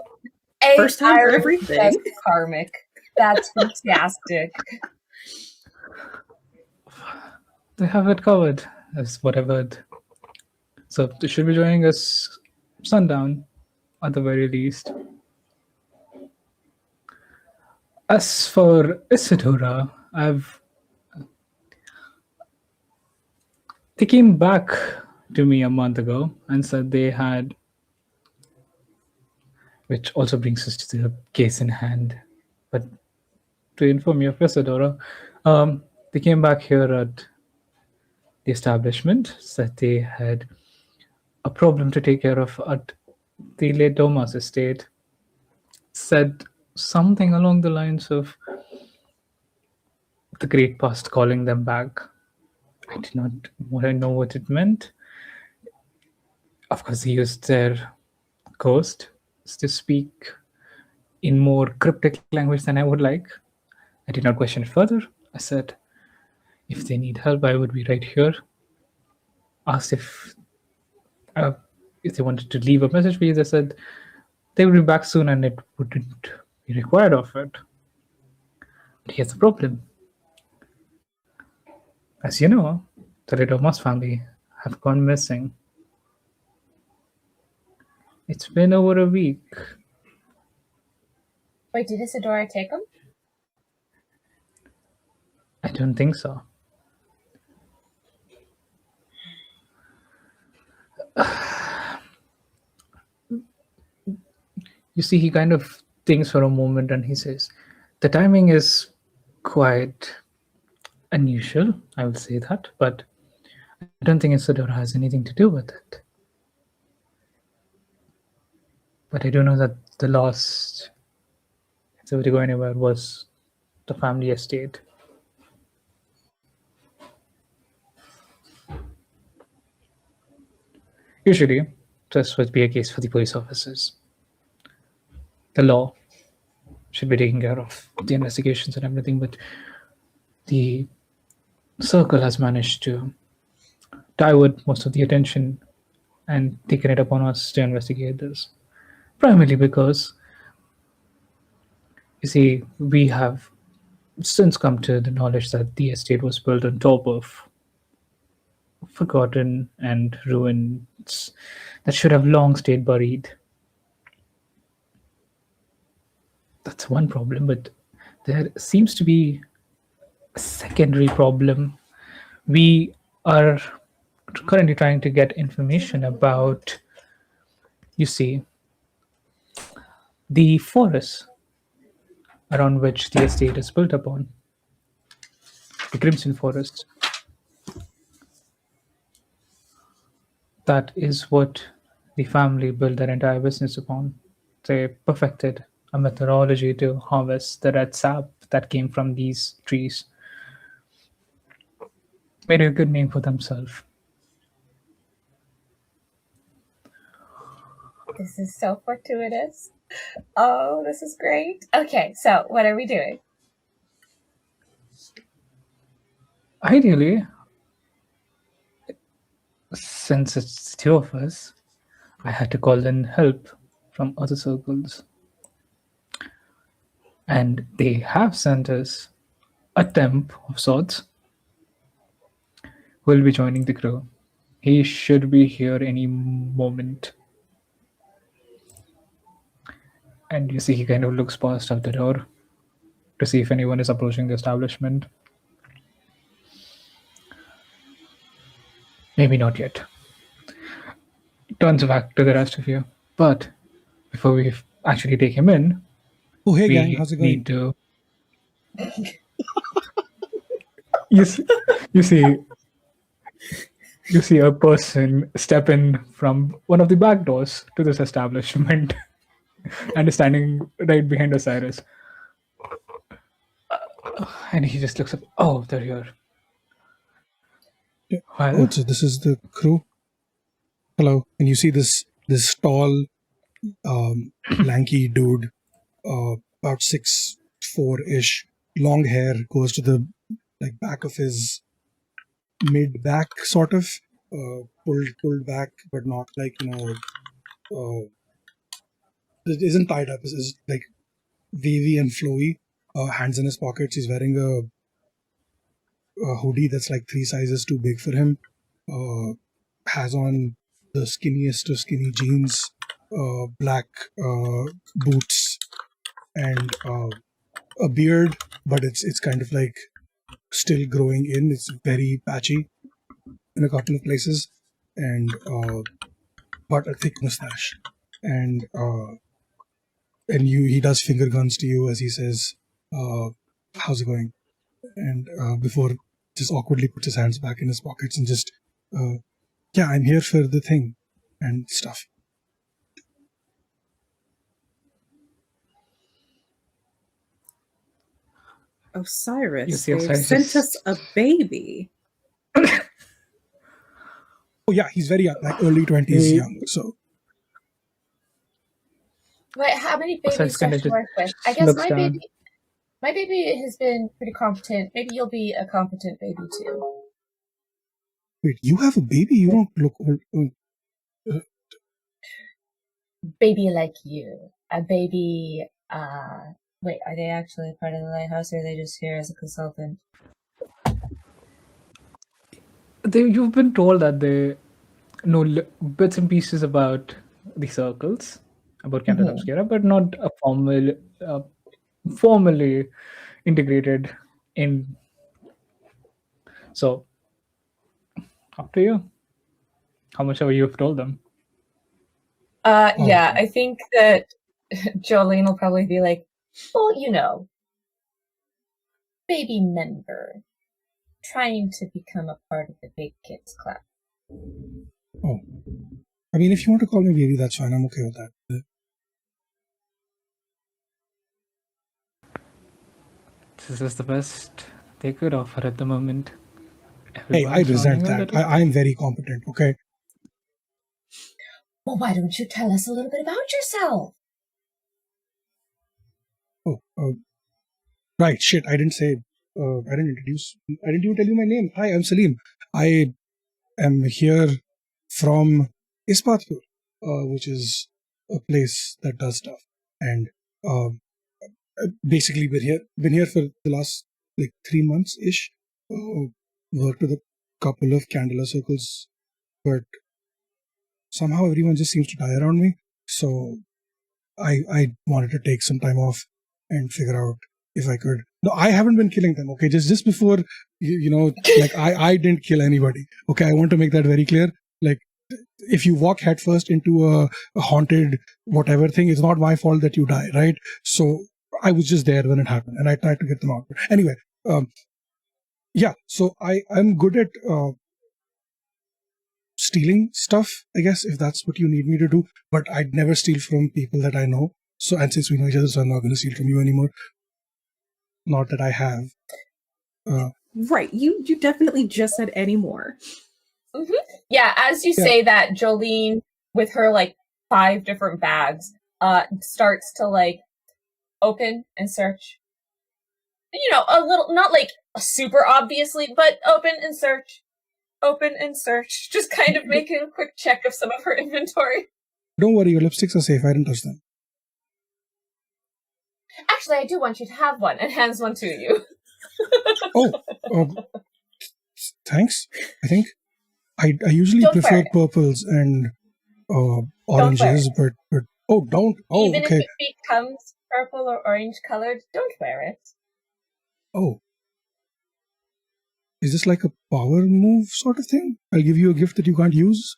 First time for everything. That's karmic. That's fantastic. They have it covered, as what I've heard. So they should be joining us sundown, at the very least. As for Isadora, they came back to me a month ago and said they had, which also brings us to the case in hand. But to inform you of Isadora, they came back here at the establishment, said they had a problem to take care of at the late Doma's estate, said something along the lines of the great past calling them back. I did not want to know what it meant. Of course, he used their ghost to speak in more cryptic language than I would like. I did not question it further. I said, if they need help, I would be right here. Asked if they wanted to leave a message for you. They said they would be back soon and it wouldn't be required of it. But here's the problem. As you know, the Redomas family have gone missing. It's been over a week. Wait, did Isadora take him? I don't think so. You see, he kind of thinks for a moment and he says, the timing is quite unusual, I will say that, but I don't think Isadora has anything to do with it. But I do know that the last, if they were to go anywhere, was the family estate. Usually, this would be a case for the police officers. The law should be taking care of the investigations and everything, but the circle has managed to divert most of the attention and taken it upon us to investigate this. Primarily because, you see, we have since come to the knowledge that the estate was built on top of forgotten and ruins that should have long stayed buried. That's one problem, but there seems to be a secondary problem. We are currently trying to get information about, you see, the forest around which the estate is built upon, the Crimson Forest. That is what the family built their entire business upon. They perfected a methodology to harvest the red sap that came from these trees. Made a good name for themselves. This is so fortuitous. Oh, this is great. Okay, so what are we doing? Ideally, since it's two of us, I had to call in help from other circles. And they have sent us a temp of sorts who will be joining the crew. He should be here any moment. And you see, he kind of looks past out the door to see if anyone is approaching the establishment. Maybe not yet. Turns back to the rest of you. But before we actually take him in, Oh, hey, we gang, how's it going? need to. You see a person step in from one of the back doors to this establishment and is standing right behind Osiris. And he just looks up. Oh, they're here. Yeah. Well, Oh, so this is the crew. Hello. And you see this tall, lanky dude, about 6'4" long hair, goes to the back of his mid back, sort of pulled back, but not it isn't tied up. It's like wavy and flowy. hands in his pockets. He's wearing a hoodie that's like 3 sizes too big for him. Has on the skinniest of skinny jeans, black boots, and a beard, but it's kind of like still growing in. It's very patchy in a couple of places, and but a thick mustache, and he does finger guns to you as he says, "How's it going?" And before just awkwardly puts his hands back in his pockets and just, "Yeah, I'm here for the thing," and stuff. Osiris, You see they've Osiris sent just- us a baby. Oh yeah, he's very young, like early 20s young. So Wait, how many So it's babies kinda does she just work with? I guess looks down. my baby has been pretty competent. Maybe you'll be a competent baby too. wait, you have a baby? You don't look old. Baby like you. A baby, wait, are they actually part of the lighthouse or are they just here as a consultant? You've been told that they know bits and pieces about the circles, about Candela Obscura, but not a formally integrated in. So, up to you. How much ever you've told them. Yeah, I think that Jolene will probably be like, well, you know, baby member trying to become a part of the big kids club. Oh, I mean, if you want to call me baby, that's fine. I'm okay with that. This is the best they could offer at the moment. Hey, I Everyone's resent running a that. little. I'm very competent. Okay. Well, why don't you tell us a little bit about yourself? Oh, right. Shit, I didn't say. I didn't introduce. I didn't even tell you my name. Hi, I'm Salim. I am here from Ispatpur, which is a place that does stuff, and basically been here for the last like 3 months ish. Worked with a couple of Candela circles, but somehow everyone just seems to die around me. So I wanted to take some time off and figure out if I could. No, I haven't been killing them. Okay, just before you know, like I didn't kill anybody. Okay, I want to make that very clear. Like, if you walk headfirst into a haunted whatever thing, it's not my fault that you die, right? So I was just there when it happened, and I tried to get them out. But anyway, yeah. So I'm good at stealing stuff, I guess, if that's what you need me to do. But I'd never steal from people that I know. So, and since we know each other, so I'm not going to steal from you anymore. Not that I have. Right. You definitely just said anymore. Mm-hmm. Yeah, as you say that, Jolene, with her like 5 different bags, starts to like open and search. You know, a little, not like super obviously, but open and search. Open and search. Just kind of making a quick check of some of her inventory. Don't worry, your lipsticks are safe. I didn't touch them. Actually, I do want you to have one, and hands one to you. Oh, thanks. I think I usually Don't prefer wear it. purples and oranges, but oh, don't. Oh, Even okay. if it becomes purple or orange colored, don't wear it. Oh, is this like a power move sort of thing? I'll give you a gift that you can't use.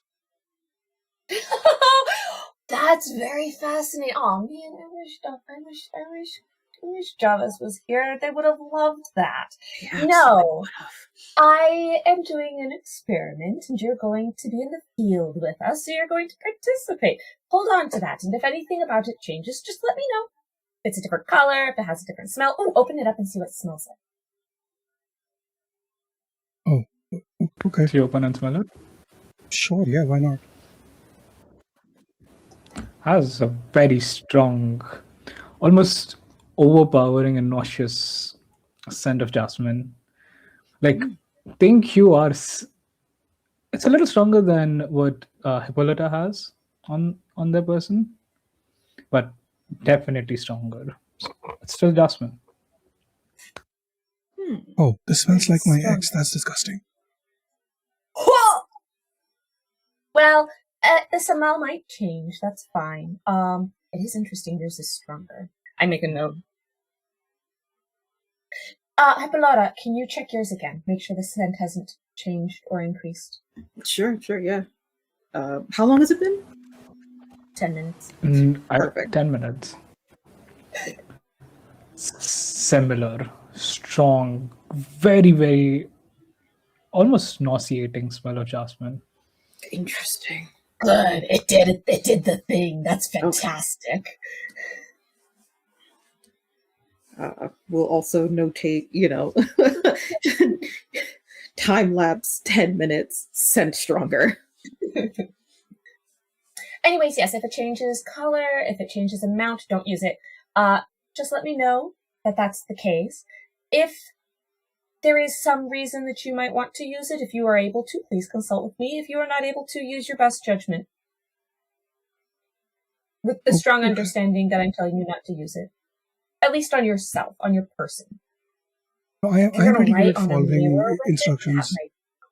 That's very fascinating. Oh man, I wish Javas was here. They would have loved that. Yeah, No, I am doing an experiment, and you're going to be in the field with us, so you're going to participate. Hold on to that, and if anything about it changes, just let me know. If it's a different color, if it has a different smell. Oh, open it up and see what it smells like. Oh, okay. Do you open and smell it? Sure, yeah, why not? Has a very strong, almost overpowering and nauseous scent of jasmine. Like, think you are. It's a little stronger than what Hippolyta has on their person, but definitely stronger. It's still jasmine. Oh, this smells like my Strong. ex. That's disgusting. Whoa! Well, the smell might change. That's fine. It is interesting. Yours is stronger. I make a note. Hippolyta, can you check yours again? Make sure the scent hasn't changed or increased. Sure, yeah. How long has it been? 10 minutes. Perfect. 10 minutes. Similar, strong, very, very, almost nauseating smell of jasmine. Interesting. Good. It did the thing. That's fantastic. We'll also notate, time lapse 10 minutes, scent stronger. Anyways, yes, if it changes color, if it changes amount, don't use it. Just let me know that that's the case. If there is some reason that you might want to use it, if you are able to, please consult with me. If you are not able to, use your best judgment. With the strong understanding that I'm telling you not to use it. At least on yourself, on your person. I am pretty good at following instructions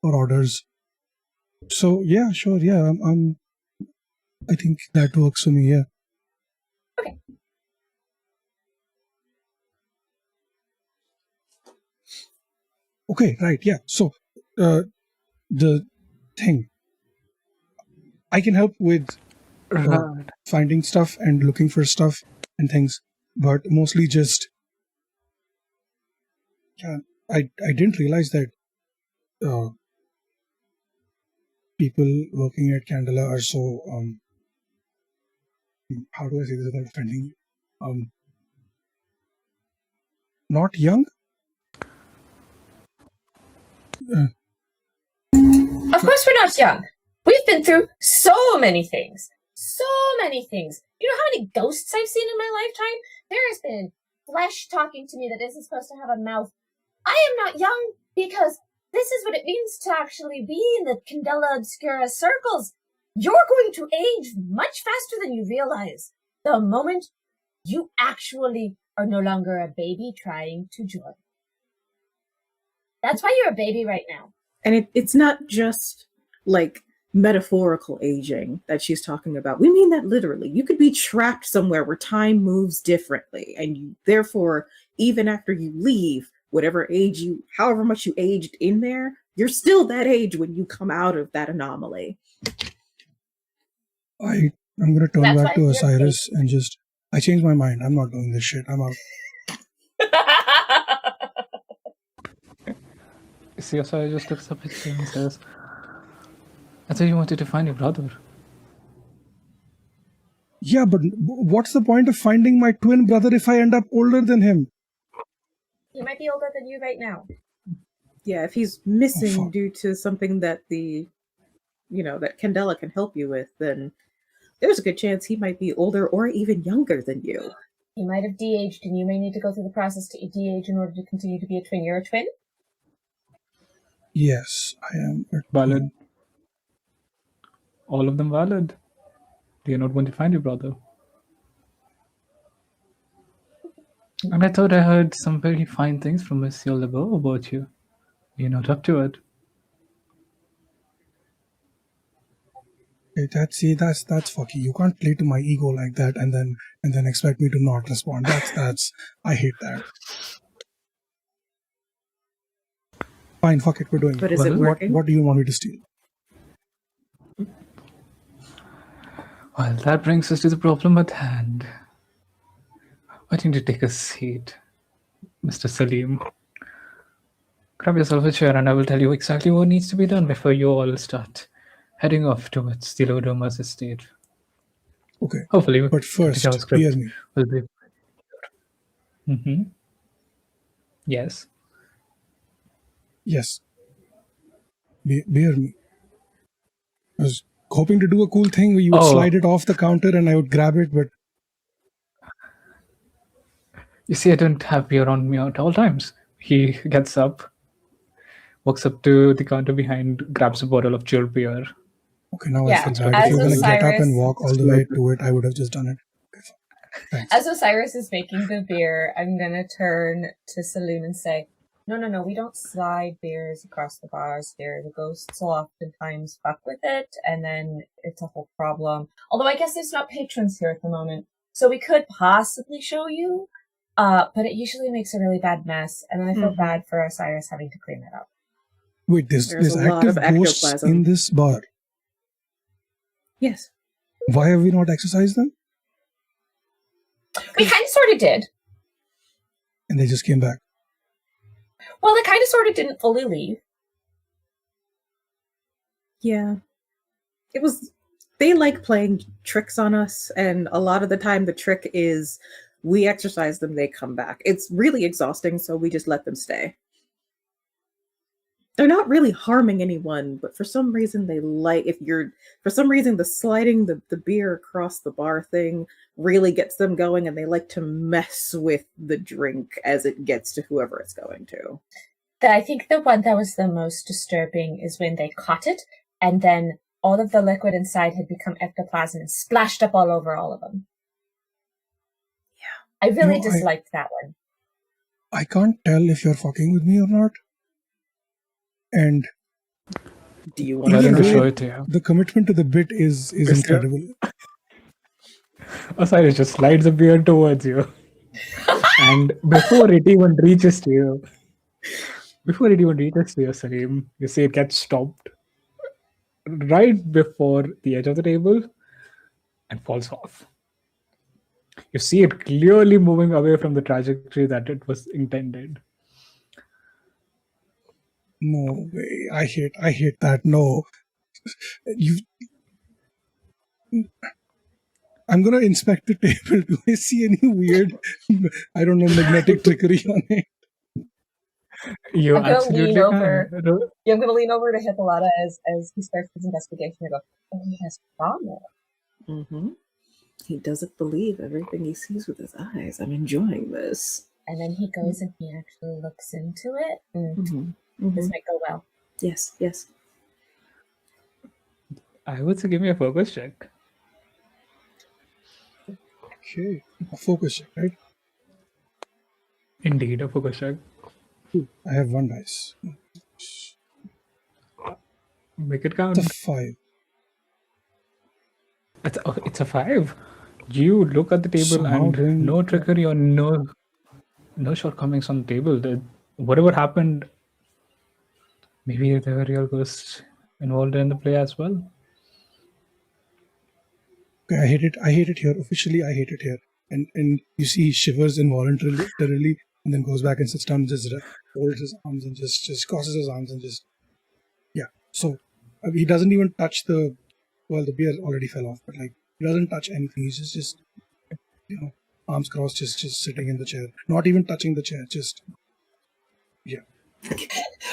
or orders. So yeah, sure, yeah. I think that works for me. Yeah. Okay. Okay, right, yeah. So, the thing, I can help with finding stuff and looking for stuff and things, but mostly just, I didn't realize that people working at Candela are so, how do I say this without offending you? Not young? Of course we're not young. We've been through so many things. So many things. You know how many ghosts I've seen in my lifetime? There has been flesh talking to me that isn't supposed to have a mouth. I am not young because this is what it means to actually be in the Candela Obscura circles. You're going to age much faster than you realize. The moment you actually are no longer a baby trying to join. That's why you're a baby right now. And it's not just like metaphorical aging that she's talking about. We mean that literally. You could be trapped somewhere where time moves differently, and you therefore, even after you leave, whatever age you, however much you aged in there, you're still that age when you come out of that anomaly. I'm gonna turn back to Osiris and just, I changed my mind. I'm not doing this shit. I'm out. See, Osiris just looks up at you and says, I thought you wanted to find your brother. Yeah, but what's the point of finding my twin brother if I end up older than him? He might be older than you right now. Yeah, if he's missing due to something that that Candela can help you with, then there's a good chance he might be older or even younger than you. He might have de-aged, and you may need to go through the process to de-age in order to continue to be a twin. You're a twin? Yes, I am. Valid. All of them valid. They are not going to find your brother. And I thought I heard some very fine things from Monsieur Lebeau about you. You're not up to it. That's fucky. You can't play to my ego like that and then expect me to not respond. That's I hate that. Fine, fuck it, we're doing it. But is it working? What do you want me to steal? Well, that brings us to the problem at hand. Why don't you take a seat, Mr. Salim? Grab yourself a chair and I will tell you exactly what needs to be done before you all start heading off towards the Lodoma's estate. Okay. Hopefully, but first, hear me. Will be... Mm-hmm. Yes. Yes. Bear me. I was hoping to do a cool thing where you would slide it off the counter and I would grab it, but... You see, I don't have beer on me at all times. He gets up, walks up to the counter behind, grabs a bottle of chilled beer. Okay, now I feel bad. If you're going to get up and walk all the way to it, I would have just done it. Okay, thanks. As Osiris is making the beer, I'm going to turn to Saloon and say, No. We don't slide beers across the bars here. The ghosts will oftentimes fuck with it, and then it's a whole problem. Although I guess there's not patrons here at the moment, so we could possibly show you. But it usually makes a really bad mess, and then I feel bad for Osiris having to clean it up. Wait, there's a lot active of ghosts ectoplasm. in this bar. Yes. Why have we not exercised them? We kind of sort of did. And they just came back. Well, they kind of sort of didn't fully leave. Yeah. It was, they like playing tricks on us, and a lot of the time the trick is we exercise them, they come back. It's really exhausting, so we just let them stay. They're not really harming anyone, but for some reason they like, for some reason the sliding the beer across the bar thing really gets them going, and they like to mess with the drink as it gets to whoever it's going to. I think the one that was the most disturbing is when they caught it, and then all of the liquid inside had become ectoplasm and splashed up all over all of them. Yeah. I really disliked that one. I can't tell if you're fucking with me or not. And do you want to to show it to you? The commitment to the bit is incredible. Osiris just slides a beer towards you. And before it even reaches to you, Salim, you see it gets stopped right before the edge of the table and falls off. You see it clearly moving away from the trajectory that it was intended. No way. I hate that. No. I'm gonna inspect the table. Do I see any weird, I don't know, magnetic trickery on it? You I'm gonna absolutely lean over. can. Yeah, I'm gonna lean over to Hippolyta as he starts his investigation. I go, oh, he has trauma. Mm-hmm. He doesn't believe everything he sees with his eyes. I'm enjoying this. And then he goes and he actually looks into it. And this might go well. Yes. I would say give me a focus check. Okay. A focus check, right? Indeed, a focus check. I have 1 dice. Make it count. It's a 5. It's a 5. You look at the table and no trickery or no shortcomings on the table. Whatever happened, maybe there were real ghosts involved in the play as well. Okay, I hate it here. Officially, I hate it here. And you see he shivers involuntarily and then goes back and sits down and just folds his arms and just crosses his arms and just, yeah. So he doesn't even touch the beer already fell off, but like he doesn't touch anything. He's just arms crossed, just sitting in the chair, not even touching the chair, just, yeah.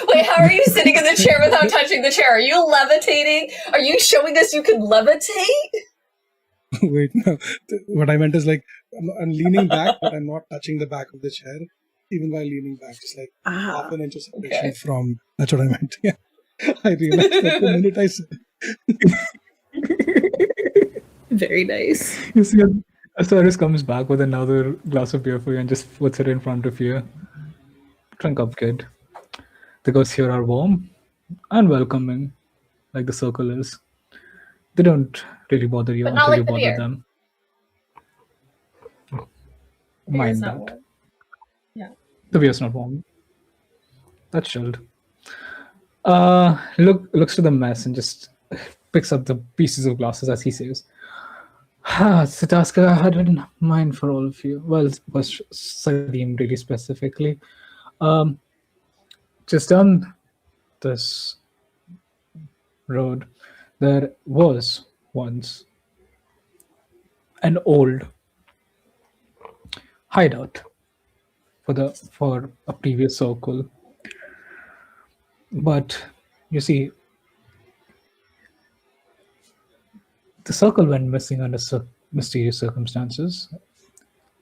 Wait, how are you sitting in the chair without touching the chair? Are you levitating? Are you showing us you can levitate? Wait, no. What I meant is like I'm leaning back, but I'm not touching the back of the chair, even while leaning back, just like half an inch of separation from. That's what I meant. Yeah, I realized that the minute I said. Very nice. You see, Osiris comes back with another glass of beer for you and just puts it in front of you. Drink up, kid. The ghosts here are warm and welcoming, like the circle is. They don't really bother you until you bother them. Mind that. Yeah. The beer's not warm. That's chilled. Looks to the mess and just picks up the pieces of glasses as he says, it's a task I had in mind for all of you. Well, it was Salim really specifically. Just down this road, there was once an old hideout for a previous circle. But you see, the circle went missing under mysterious circumstances.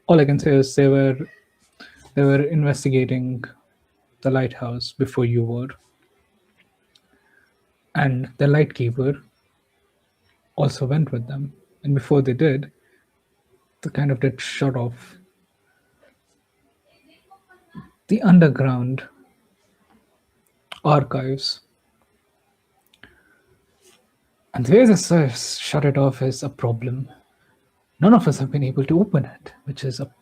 All I can say is they were investigating the lighthouse before you were, and the Lightkeeper also went with them. And before they did, they kind of did shut off the underground archives. And the way the sirs shut it off is a problem. None of us have been able to open it, which is a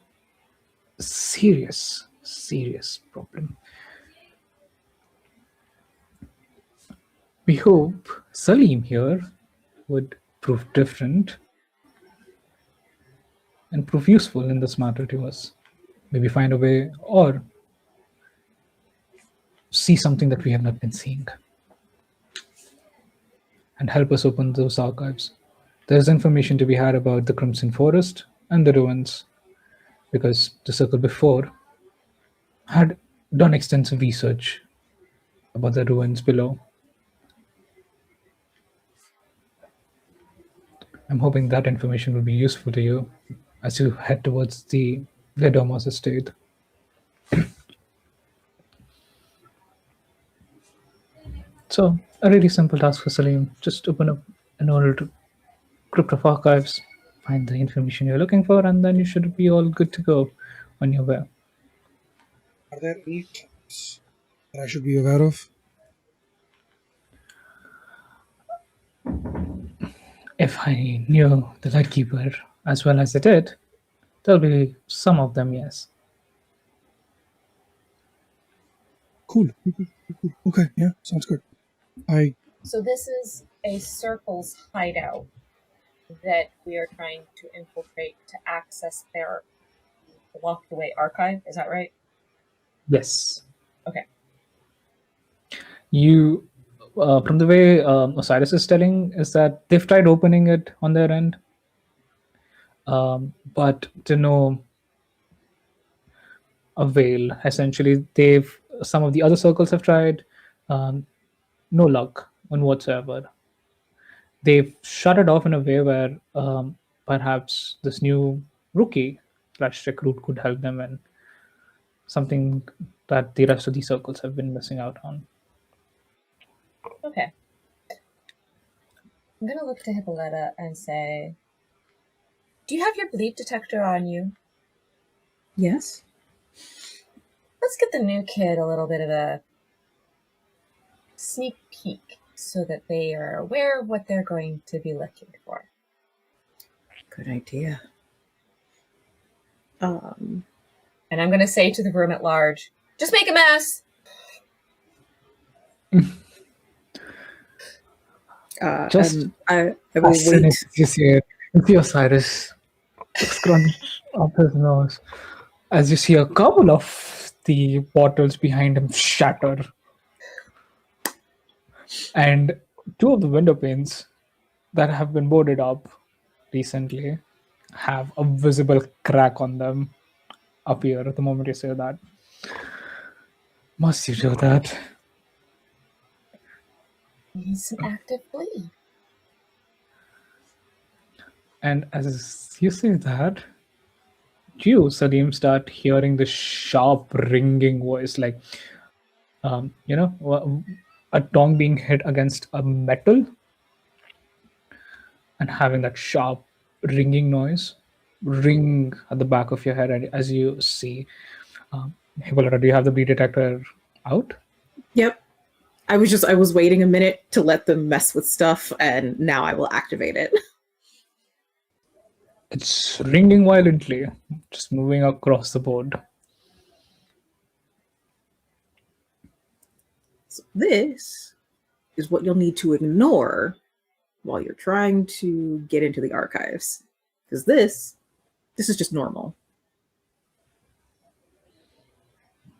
serious, serious problem. We hope Salim here would prove different and prove useful in this matter to us. Maybe find a way or see something that we have not been seeing and help us open those archives. There's information to be had about the Crimson Forest and the ruins because the circle before had done extensive research about the ruins below. I'm hoping that information will be useful to you as you head towards the Ledomos estate. So, a really simple task for Salim. Just open up an old crypt of archives, find the information you're looking for, and then you should be all good to go on your way. Are there any traps that I should be aware of? If I knew the Lightkeeper as well as I did, there'll be some of them, yes. Cool. Okay, yeah, sounds good. So this is a circle's hideout that we are trying to infiltrate to access their locked away archive. Is that right? Yes. Okay. You, from the way Osiris is telling, is that they've tried opening it on their end, but to no avail. Essentially, some of the other circles have tried, no luck on whatsoever. They've shut it off in a way where perhaps this new rookie / recruit could help them in something that the rest of the circles have been missing out on. Okay. I'm gonna look to Hippolyta and say, do you have your bleed detector on you? Yes. Let's get the new kid a little bit of a sneak peek so that they are aware of what they're going to be looking for. Good idea. And I'm going to say to the room at large, just make a mess. Just I will as soon wait. as you see Osiris scrunch up his nose as you see a couple of the bottles behind him shatter, and two of the window panes that have been boarded up recently have a visible crack on them appear the moment you say that. Must you do that? It's an active bleed. And as you say that, you, Salim, start hearing the sharp ringing voice, like, a tongue being hit against a metal and having that sharp ringing noise ring at the back of your head. And as you see, Hippolyta, do you have the bleed detector out? Yep. I was waiting a minute to let them mess with stuff, and now I will activate it. It's ringing violently, just moving across the board. So this is what you'll need to ignore while you're trying to get into the archives. Because this is just normal.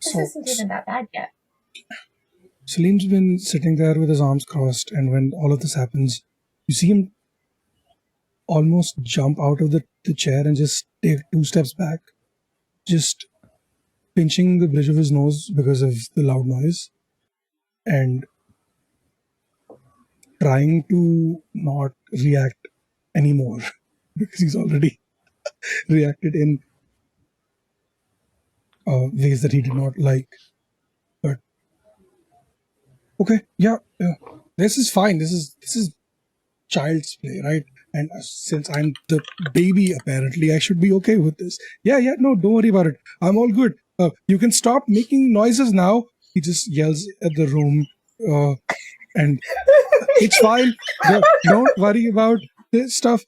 This So isn't even that bad yet. Salim's been sitting there with his arms crossed, and when all of this happens, you see him almost jump out of the chair and just take 2 steps back, just pinching the bridge of his nose because of the loud noise, and trying to not react anymore because he's already reacted in ways that he did not like. But okay, yeah, this is fine. This is child's play, right? And since I'm the baby, apparently I should be okay with this. Yeah, no, don't worry about it. I'm all good. You can stop making noises now. he just yells at the room, and it's fine. Don't worry about this stuff.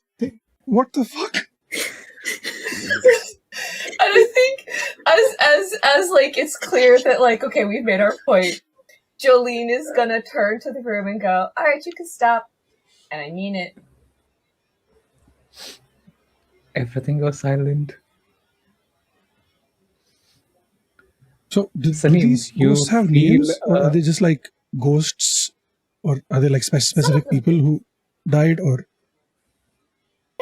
What the fuck? And I think as like it's clear that like, okay, we've made our point, Jolene is gonna turn to the room and go, all right, you can stop. And I mean it. Everything goes silent. So do Salim, these you ghosts have feel, names, or are they just like ghosts, or are they like specific people who died, or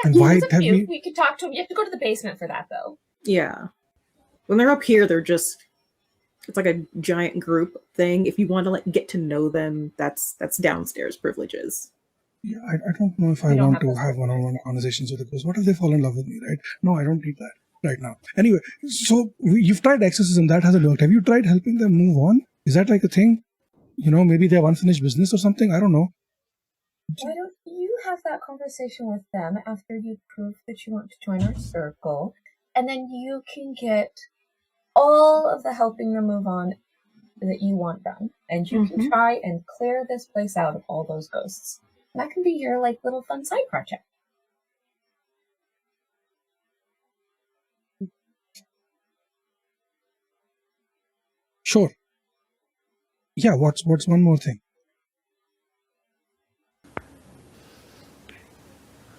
and why There's a have few. We could talk to him. You have to go to the basement for that, though. Yeah. When they're up here, they're just, it's like a giant group thing. If you want to like get to know them, that's downstairs privileges. Yeah, I don't know if I want to have one-on-one conversations with the ghosts. What if they fall in love with me, right? No, I don't need that right now. Anyway, so you've tried exorcism, that hasn't worked. Have you tried helping them move on? Is that like a thing? You know, maybe they have unfinished business or something? I don't know. Why don't you have that conversation with them after you prove that you want to join our circle, and then you can get all of the helping them move on that you want done, and you can try and clear this place out of all those ghosts. And that can be your like little fun side project. Sure. Yeah, what's one more thing?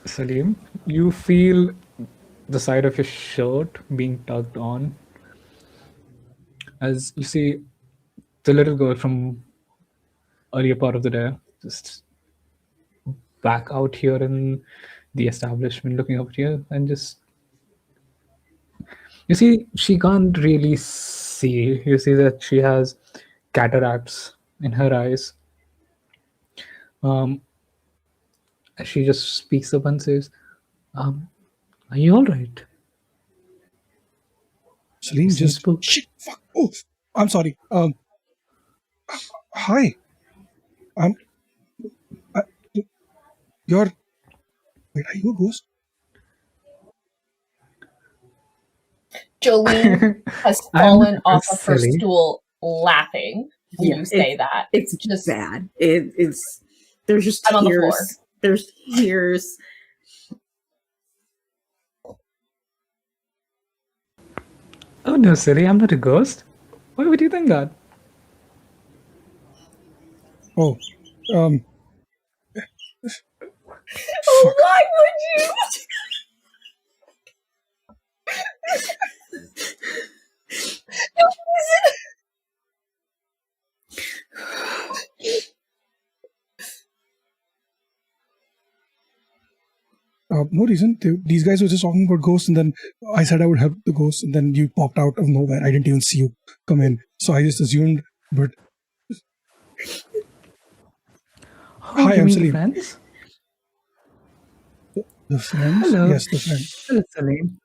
Salim, you feel the side of your shirt being tugged on as you see the little girl from earlier part of the day just back out here in the establishment looking up at you, and just you see she can't really see. You see that she has cataracts in her eyes. She just speaks up and says, are you all right? Salim just spoke. Shit, fuck. Oh, I'm sorry. Hi. You're. Wait, are you a ghost? Jolene has fallen off of her silly. stool laughing when you say that. It's just bad. It's there's just I'm on the floor. tears. There's tears. Oh no, silly, I'm not a ghost. Why would you think that? Oh, Oh, why would you? No, no reason. These guys were just talking about ghosts, and then I said I would help the ghosts, and then you popped out of nowhere. I didn't even see you come in, so I just assumed. But hi, I'm Salim. Friends? The friends? Hello. Yes, the friends. Hello, Salim.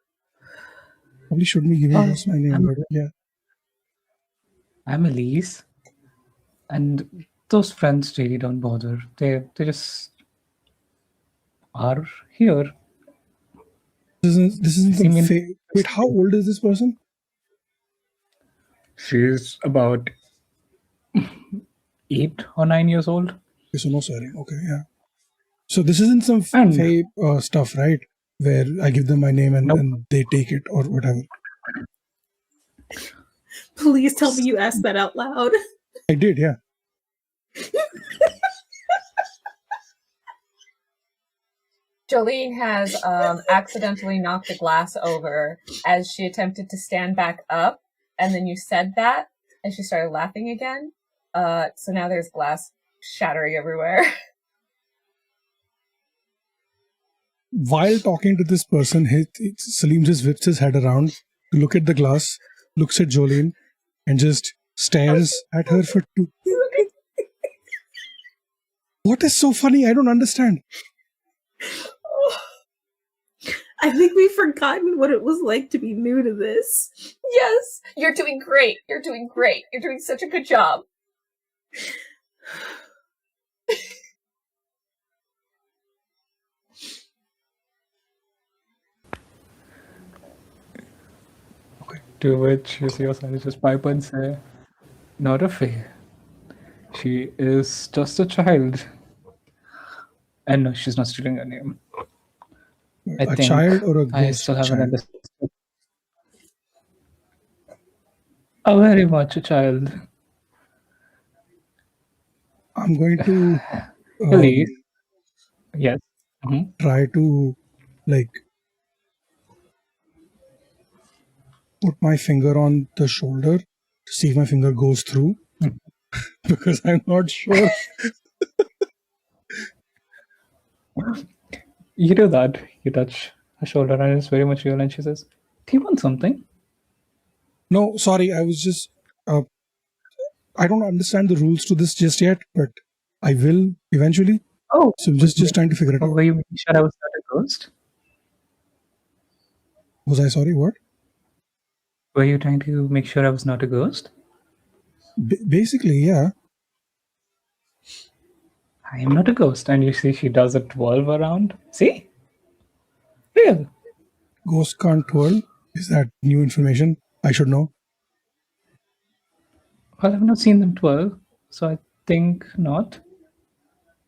Probably shouldn't be giving us my name, but yeah. I'm Elise, and those friends really don't bother. They just are here. This isn't the wait, how old is this person? She's about 8 or 9 years old. Okay, so no swearing. Okay, yeah. So this isn't some fey stuff, right? Where I give them my name and they take it or whatever. Please tell me you asked that out loud. I did, yeah. Jolene has accidentally knocked a glass over as she attempted to stand back up, and then you said that, and she started laughing again. So now there's glass shattering everywhere. While talking to this person, Salim just whips his head around to look at the glass, looks at Jolene, and just stares at her for 2. What is so funny? I don't understand. I think we've forgotten what it was like to be new to this. Yes, you're doing great. You're doing great. You're doing such a good job. Okay. To which you see Osiris just pipe and say, not a fae. She is just a child. And no, she's not stealing your name. I A think child or a I ghost still haven't child? understood. Oh, very much a child. I'm going to Elise, yes. Mhm. try to like put my finger on the shoulder to see if my finger goes through because I'm not sure. You do that. You touch her shoulder and it's very much real. And she says, do you want something? No, sorry, I was just I don't understand the rules to this just yet, but I will eventually. Oh, So I'm just trying to figure it out. were you making sure I was not a ghost? Was I sorry? What? Were you trying to make sure I was not a ghost? Basically, yeah. I am not a ghost. And you see she does a 12 around. See? Real. Ghost can't twirl. Is that new information I should know? Well, I've not seen them 12, so I think not.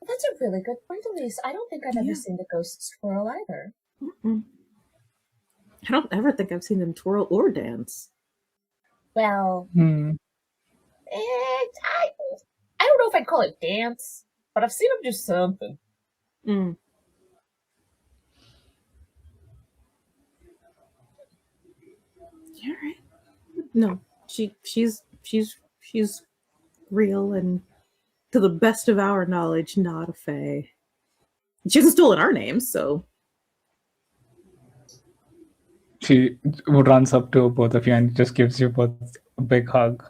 That's a really good point, Elise. I don't think I've ever Yeah. seen the ghosts twirl either. Mm-mm. I don't ever think I've seen them twirl or dance. Well, Hmm. I don't know if I'd call it dance, but I've seen them do something. Mm. Yeah, right. No, she's real and, to the best of our knowledge, not a fae. She hasn't stolen our names, so She runs up to both of you and just gives you both a big hug.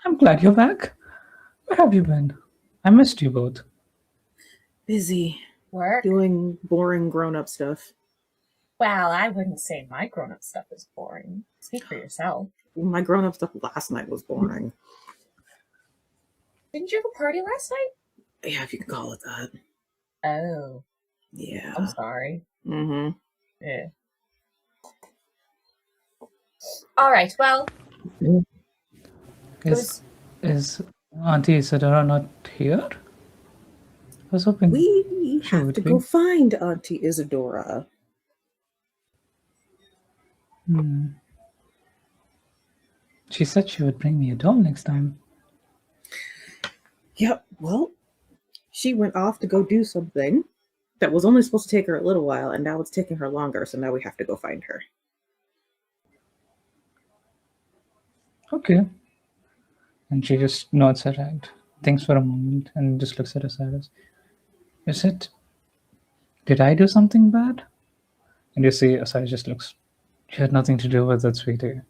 I'm glad you're back. Where have you been? I missed you both. busy Work? doing boring grown-up stuff. Well, I wouldn't say my grown-up stuff is boring. Speak for yourself. My grown-up stuff last night was boring. Didn't you have a party last night? Yeah, if you can call it that. Oh, Yeah. I'm sorry. Mm-hmm. Yeah. All right. Well, Is Auntie Isadora not here? I was hoping We she have would to be. go find Auntie Isadora. She said she would bring me a doll next time. Yep, well, she went off to go do something that was only supposed to take her a little while, and now it's taking her longer, so now we have to go find her. Okay. And she just nods her head, thinks for a moment, and just looks at Osiris. Is it? Did I do something bad? And you see Osiris just looks. She had nothing to do with it, sweetie.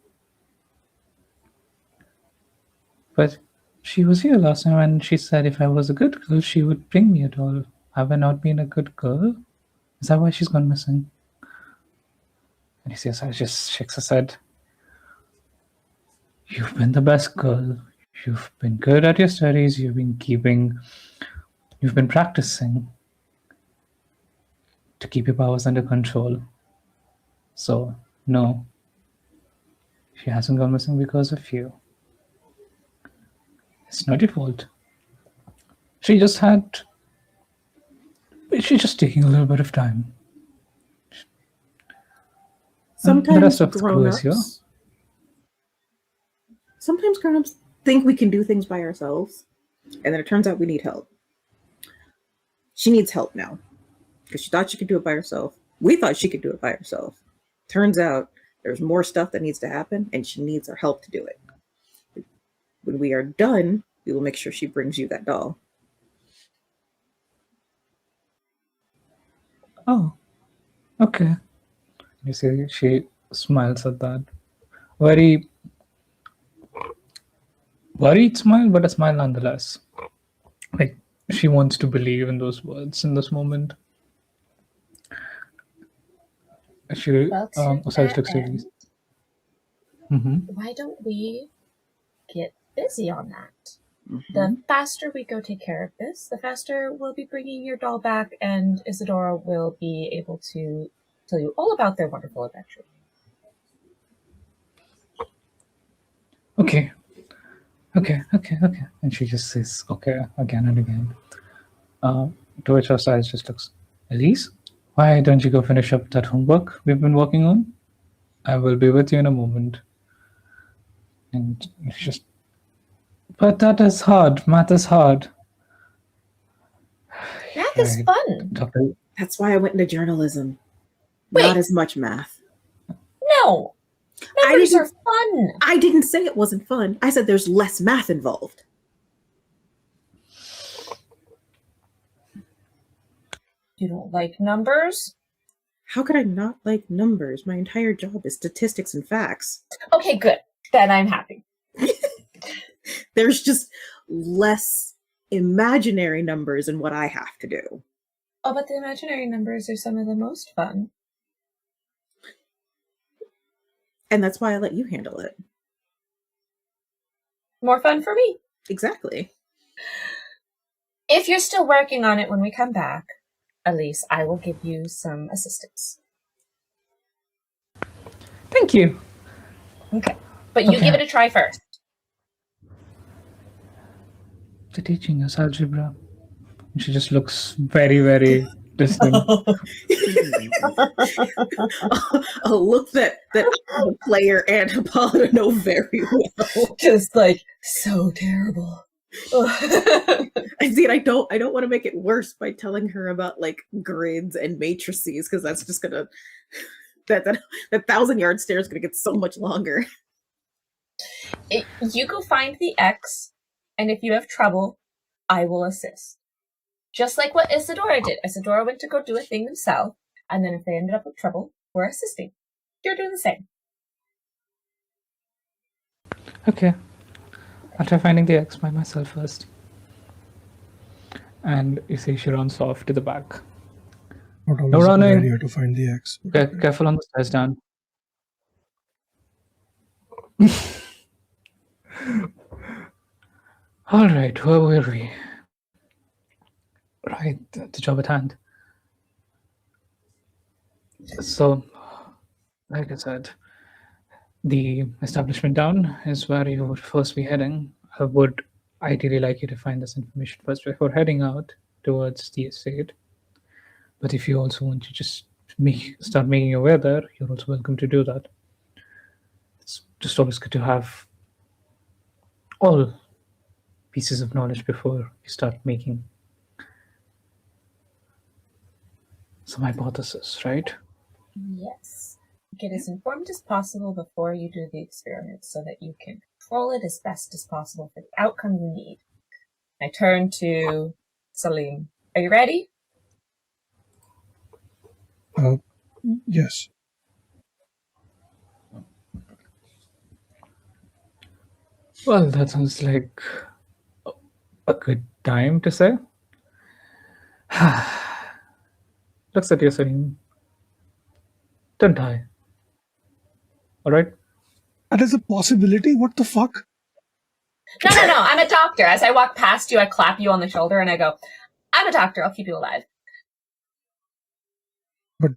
But she was here last time and she said if I was a good girl, she would bring me a doll. Have I not been a good girl? Is that why she's gone missing? And you see Osiris just shakes his head. You've been the best girl. You've been good at your studies. You've been practicing to keep your powers under control. So, no, she hasn't gone missing because of you. It's not your fault. She's just taking a little bit of time. Sometimes the rest of the crew is here. Sometimes grown-ups think we can do things by ourselves, and then it turns out we need help. She needs help now, because she thought she could do it by herself. We thought she could do it by herself. Turns out there's more stuff that needs to happen, and she needs our help to do it. When we are done, we will make sure she brings you that doll. Oh, okay. You see, she smiles at that. Very worried smile, but a smile nonetheless. Like, she wants to believe in those words in this moment. She, well, to Osiris that looks at end, Elise. Mm-hmm. why don't we get busy on that? Mm-hmm. The faster we go take care of this, the faster we'll be bringing your doll back, and Isadora will be able to tell you all about their wonderful adventure. Okay. And she just says, okay, again and again. To which Osiris just looks, Elise, why don't you go finish up that homework we've been working on? I will be with you in a moment. And it's just, but that is hard. Math is hard. Math is Right. fun. Doctor, That's why I went into journalism. Wait. Not as much math. No. Numbers are fun. I didn't say it wasn't fun. I said there's less math involved. You don't like numbers? How could I not like numbers? My entire job is statistics and facts. Okay, good. Then I'm happy. There's just less imaginary numbers in what I have to do. Oh, but the imaginary numbers are some of the most fun. And that's why I let you handle it. More fun for me. Exactly. If you're still working on it when we come back, Elise, I will give you some assistance. thank you. Okay. But you Okay. give it a try first. The teaching us algebra. And she just looks very, very distant. A look that the player and Apollo know very well. Just like so terrible. I see. I don't want to make it worse by telling her about like grids and matrices, because that's just gonna that 1,000-yard stare is gonna get so much longer. You go find the X, and if you have trouble, I will assist. Just like what Isadora did. Isadora went to go do a thing himself, and then if they ended up with trouble, we're assisting. You're doing the same. Okay. I'll try finding the X by myself first. And you see she runs off to the back. Not always No a good running. idea to find the X. Careful on the stairs, Dan. All right, where were we? Right, the job at hand. So, like I said, the establishment down is where you would first be heading. I would ideally like you to find this information first before heading out towards the estate. But if you also want to just start making your way there, you're also welcome to do that. It's just always good to have all pieces of knowledge before you start making some hypothesis, right? Yes. Get as informed as possible before you do the experiment so that you can control it as best as possible for the outcome you need. I turn to Salim. Are you ready? Yes. Well, that sounds like a good time to say. Looks at you, Salim. Don't die. All right? That is a possibility? What the fuck? No. I'm a doctor. As I walk past you, I clap you on the shoulder and I go, I'm a doctor. I'll keep you alive. But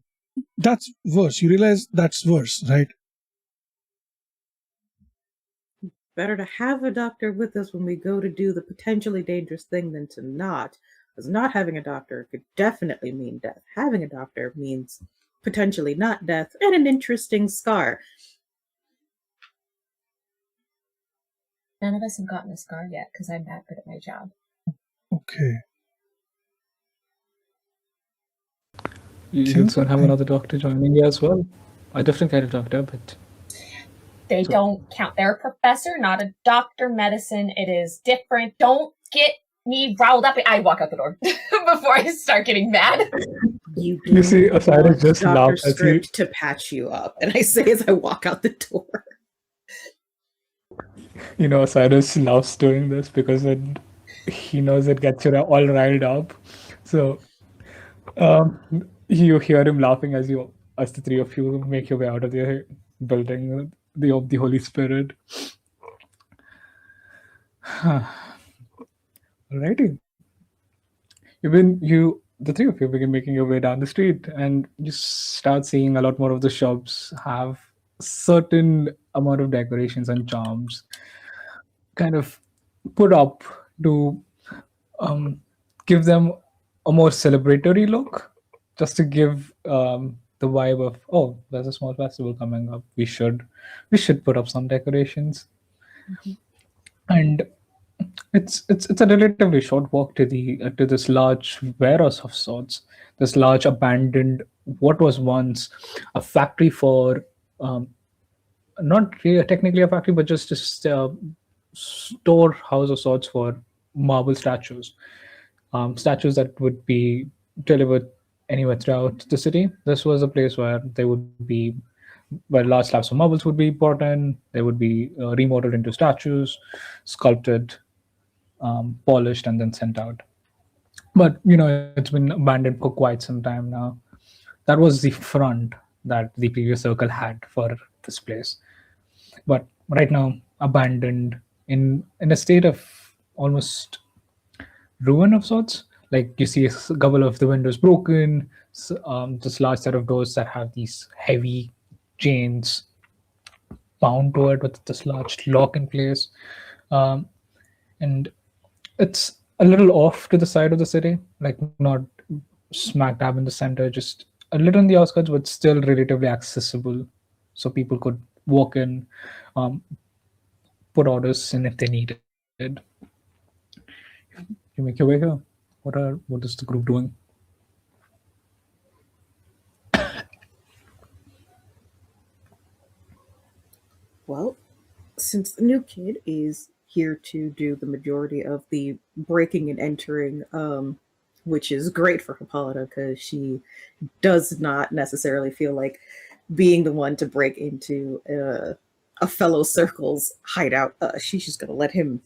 that's worse. You realize that's worse, right? Better to have a doctor with us when we go to do the potentially dangerous thing than to not. Because not having a doctor could definitely mean death. Having a doctor means potentially not death and an interesting scar. None of us have gotten a scar yet because I'm that good at my job. Okay. You'll soon have another doctor joining you as well. A different kind of doctor, but They don't count. They're a professor, not a doctor. Medicine, it is different. Don't get me riled up. I walk out the door before I start getting mad. you see Osiris just Dr. laugh at you. Script to patch you up. And I say as I walk out the door. You know, Osiris loves doing this because he knows it gets you all riled up. So you hear him laughing as the three of you make your way out of the building, the Holy Spirit. Alrighty. The three of you begin making your way down the street, and you start seeing a lot more of the shops have certain amount of decorations and charms kind of put up to um, give them a more celebratory look, just to give the vibe of, oh, there's a small festival coming up. We should put up some decorations. Mhm. And it's a relatively short walk to this large warehouse of sorts, this large abandoned, what was once a factory for, um, not really technically a factory, but just a storehouse of sorts for marble statues, statues that would be delivered anywhere throughout the city. This was a place where they would be, where large slabs of marbles would be brought in. They would be remodeled into statues, sculpted, polished, and then sent out. But it's been abandoned for quite some time now. That was the front that the previous circle had for this place, but right now abandoned, in a state of almost ruin of sorts. Like, you see a couple of the windows broken, this large set of doors that have these heavy chains bound to it with this large lock in place. Um, and it's a little off to the side of the city, like not smack dab in the center, just a little on the outskirts, but still relatively accessible, so people could walk in, um, put orders in if they needed. You make your way here. What is the group doing? Well, since the new kid is here to do the majority of the breaking and entering, which is great for Hippolyta because she does not necessarily feel like being the one to break into a fellow circle's hideout. She's just going to let him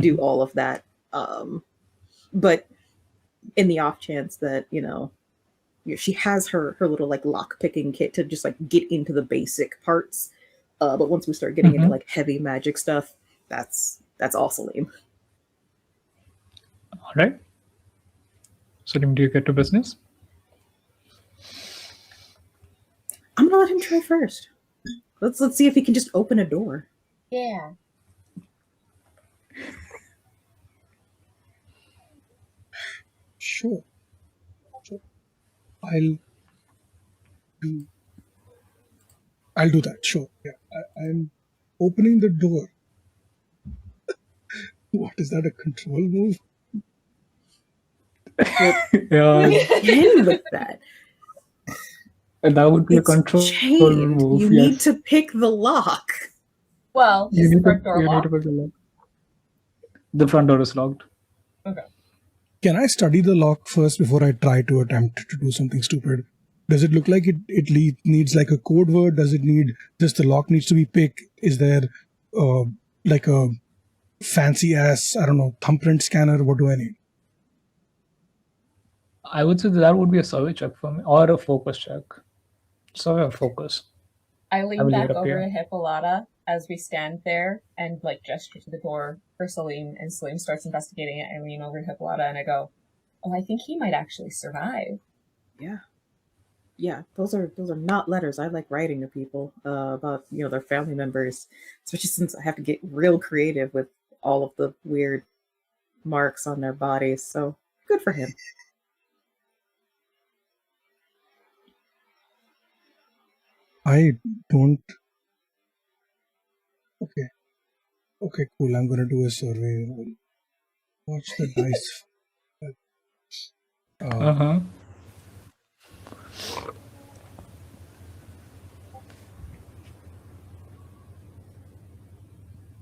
do all of that. But in the off chance that, she has her little like lock picking kit to just like get into the basic parts. But once we start getting into Mhm. like heavy magic stuff, that's all Salim. All right. Salim, do you get to business? I'm gonna let him try first. Let's see if he can just open a door. Yeah. Sure. I'll do I'll do that. Sure. Yeah. I'm opening the door. What is that? A control move? Yeah, Again with that. that would be a It's control chained. move. You Yes. need to pick the lock. Well, You is the need to front door you need to locked? pick the lock. The front door is locked. Okay. Can I study the lock first before I try to attempt to do something stupid? Does it look like it needs like a code word? Does it need just the lock needs to be picked? Is there like a fancy ass, I don't know, thumbprint scanner? What do I need? I would say that would be a survey check for me, or a focus check. Survey or focus. I I lean will leave it back up over here. to Hippolyta as we stand there and like gesture to the door for Salim, and Salim starts investigating it. I lean over to Hippolyta and I go, "Oh, I think he might actually survive." Yeah, those are not letters. I like writing to people about their family members, especially since I have to get real creative with all of the weird marks on their bodies. So good for him. I don't. Okay. Okay, cool. I'm gonna do a survey roll. Watch the dice. Uh huh.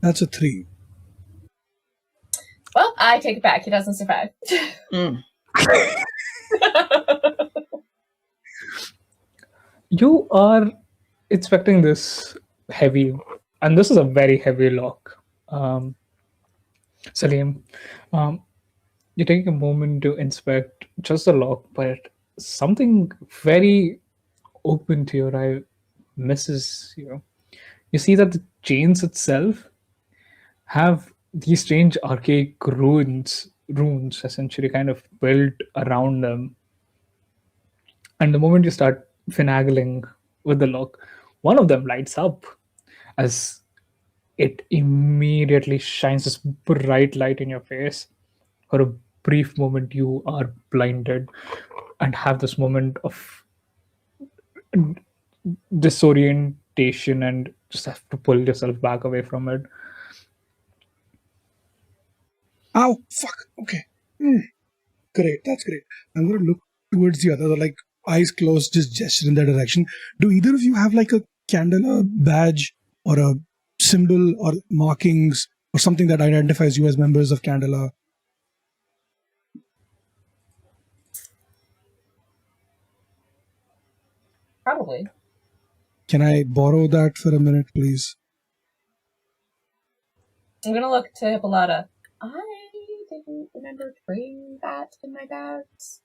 That's a 3. Well, I take it back. He doesn't survive. Mm. You are expecting this heavy, and this is a very heavy lock. Salim, um, you take a moment to inspect just the lock, but something very open to your eye misses you. You see that the chains itself have these strange archaic runes essentially kind of built around them. And the moment you start finagling with the lock, One of them lights up as it immediately shines this bright light in your face. For a brief moment, you are blinded and have this moment of disorientation and just have to pull yourself back away from it. Ow! Fuck! Okay. Great, that's great. I'm gonna look towards the other, like eyes closed, just gesture in that direction. Do either of you have like a Candela badge or a symbol or markings or something that identifies you as members of Candela? Probably. Can I borrow that for a minute, please? I'm gonna look to Hippolyta. I didn't remember to bring that in my bags.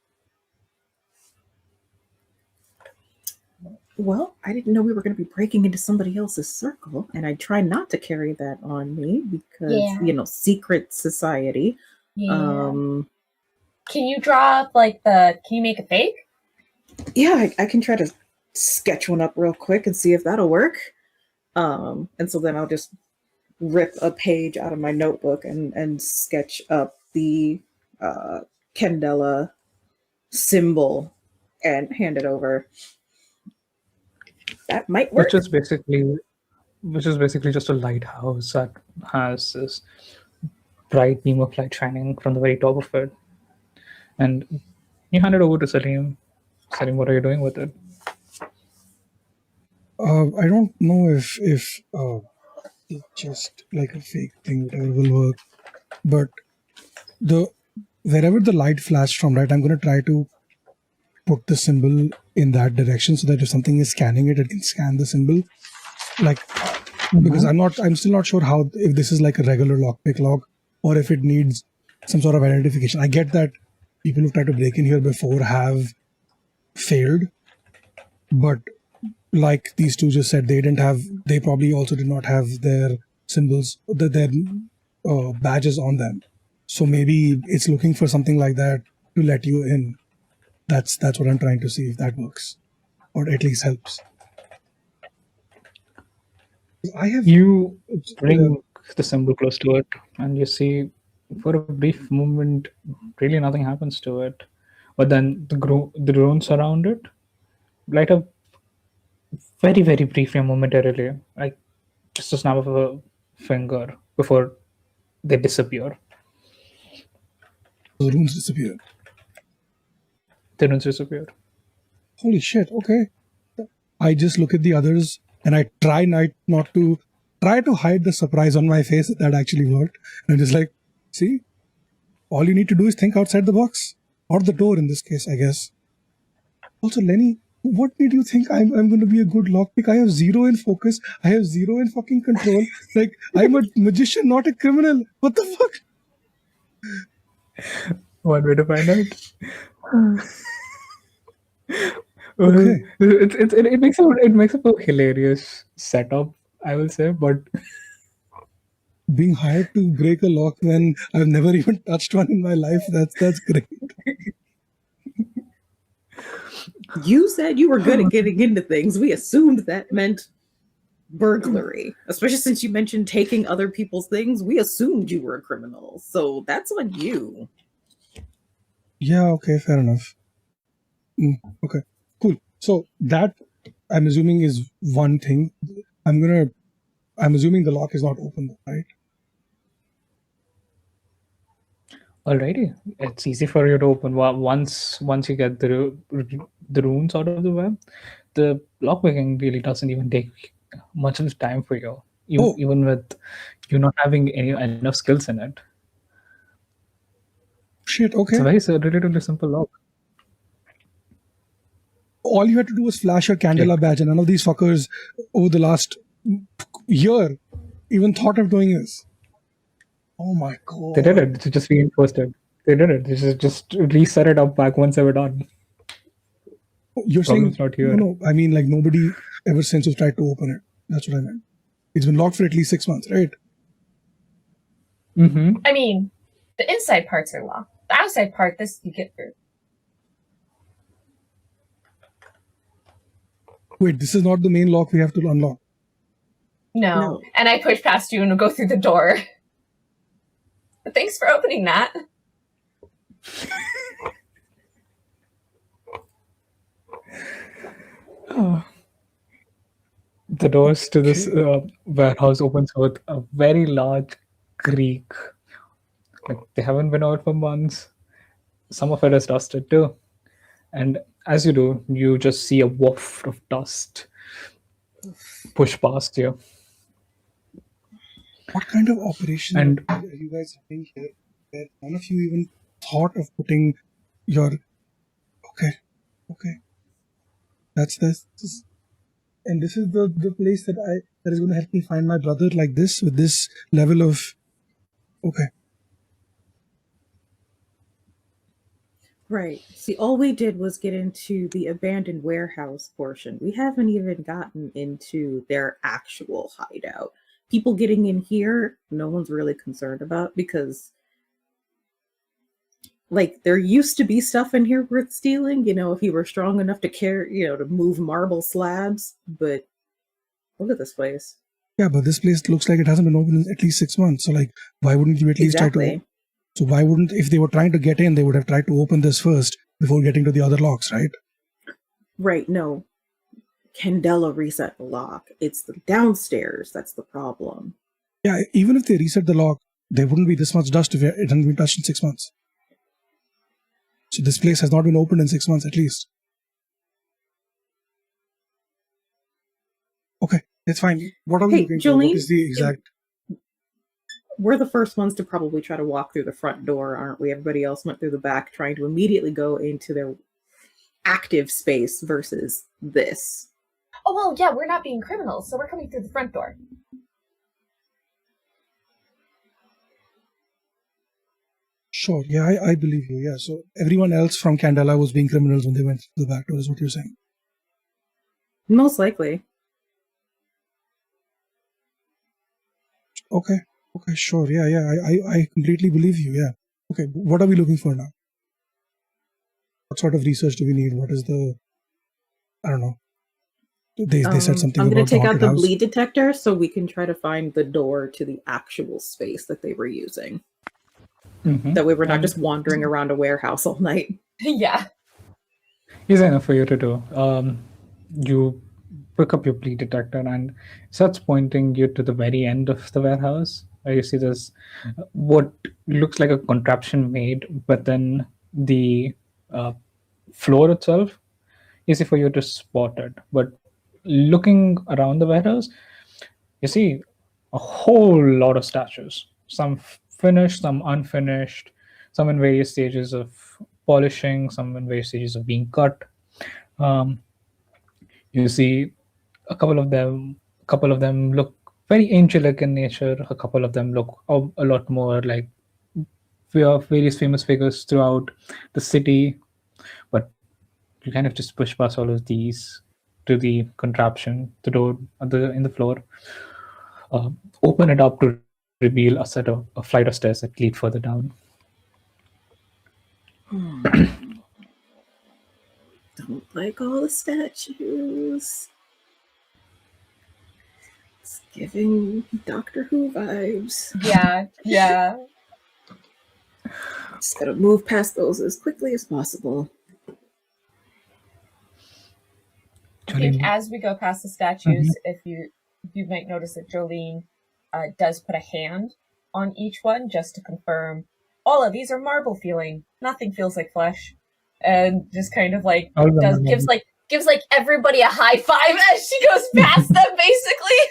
Well, I didn't know we were going to be breaking into somebody else's circle, and I try not to carry that on me because, secret society. Yeah. Can you draw up can you make a fake? Yeah, I can try to sketch one up real quick and see if that'll work. And so then I'll just rip a page out of my notebook and sketch up the Candela symbol and hand it over. That might work. Which is basically just a lighthouse that has this bright beam of light shining from the very top of it. And you hand it over to Salim. Salim, what are you doing with it? I don't know if it's just like a fake thing, whatever will work. But wherever the light flashed from, right, I'm gonna try to put the symbol in that direction so that if something is scanning it, it can scan the symbol. Because I'm still not sure how, if this is like a regular lockpick lock or if it needs some sort of identification. I get that people who've tried to break in here before have failed, but like these two just said, they probably also did not have their symbols, their badges on them. So maybe it's looking for something like that to let you in. That's what I'm trying to see if that works, or at least helps. You bring the symbol close to it, and you see, for a brief moment, really nothing happens to it. But then the drones around it light up very, very briefly, momentarily, like just a snap of a finger before they disappear. The runes disappear. The runes disappear. Holy shit, okay. I just look at the others and I try not to hide the surprise on my face that actually worked. And just like, see, all you need to do is think outside the box. Or the door in this case, I guess. Also, Lenny, what made you think I'm going to be a good lockpick? I have 0 in focus. I have 0 in fucking control. Like, I'm a magician, not a criminal. What the fuck? One way to find out. Okay. It makes up a hilarious setup, I will say, but being hired to break a lock when I've never even touched one in my life, that's great. You said you were good at getting into things. We assumed that meant burglary, especially since you mentioned taking other people's things. We assumed you were a criminal, so that's on you. Yeah, okay, fair enough. Okay, cool. So that, I'm assuming, is one thing. I'm assuming the lock is not open, right? alrighty, it's easy for you to open. Once you get the runes out of the way, the lockpicking really doesn't even take much of time for you. Even with you not having enough skills in it. Shit, okay. It's a relatively simple lock. All you had to do was flash a Candela badge, and none of these fuckers over the last year even thought of doing this. Oh my god. They did it. They just reinforced it. They did it. They just reset it up back once they were done. You're Problem's saying not here. No, I mean, like, nobody ever since has tried to open it. That's what I meant. It's been locked for at least 6 months, right? Mm-hmm. I mean, the inside parts are locked. The outside part, this you get through. Wait, this is not the main lock we have to unlock. No. No. And I push past you and go through the door. But thanks for opening that. The doors to this warehouse opens with a very large creak. Like they haven't been out for months. Some of it is dusted too. And as you do, you just see a waft of dust push past you. What kind of operation And- are you guys having here? Where none of you even thought of putting your. Okay. That's this. And this is the place that is going to help me find my brother like this, with this level of. Okay. Right. See, all we did was get into the abandoned warehouse portion. We haven't even gotten into their actual hideout. People getting in here, no one's really concerned about, because like there used to be stuff in here worth stealing, if you were strong enough to carry, to move marble slabs. But look at this place. Yeah, but this place looks like it hasn't been open in at least 6 months. So, like, why wouldn't you at least try to? So why wouldn't, if they were trying to get in, they would have tried to open this first before getting to the other locks, right? Right, no. Candela reset the lock. It's the downstairs that's the problem. Yeah, even if they reset the lock, there wouldn't be this much dust if it hadn't been touched in 6 months. So this place has not been opened in 6 months at least. Okay, it's fine. What are we Hey, looking for? What Jolene, is the exact... We're the first ones to probably try to walk through the front door, aren't we? Everybody else went through the back, trying to immediately go into their active space versus this. Oh, well, yeah, we're not being criminals, so we're coming through the front door. Sure, yeah, I believe you, yeah. So everyone else from Candela was being criminals when they went to the back door, is what you're saying? Most likely. Okay, sure, yeah, I completely believe you, yeah. Okay, what are we looking for now? What sort of research do we need? What is the... I don't know. They said something I'm about going to take the out haunted the house. bleed detector so we can try to find the door to the actual space that they were using. Mhm. That way we're not And just wandering around a warehouse all night. Yeah. easy enough for you to do. You pick up your bleed detector and it starts pointing you to the very end of the warehouse, where you see this what looks like a contraption made, but then the floor itself, easy for you to spot it. But looking around the warehouse, you see a whole lot of statues, some finished, some unfinished, some in various stages of polishing, some in various stages of being cut. You see a couple of them look very angelic in nature. A couple of them look a lot more like various famous figures throughout the city. But you kind of just push past all of these to the contraption, the door in the floor, open it up to reveal a flight of stairs that lead further down. Don't like all the statues. It's giving Doctor Who vibes. Yeah. Just gotta move past those as quickly as possible. I think Jolene. as we go past the statues, if you might notice that Jolene does put a hand on each one just to confirm all of these are marble feeling. Nothing feels like flesh. And just kind of like All of them are gives marble. like everybody a high five as she goes past them, basically.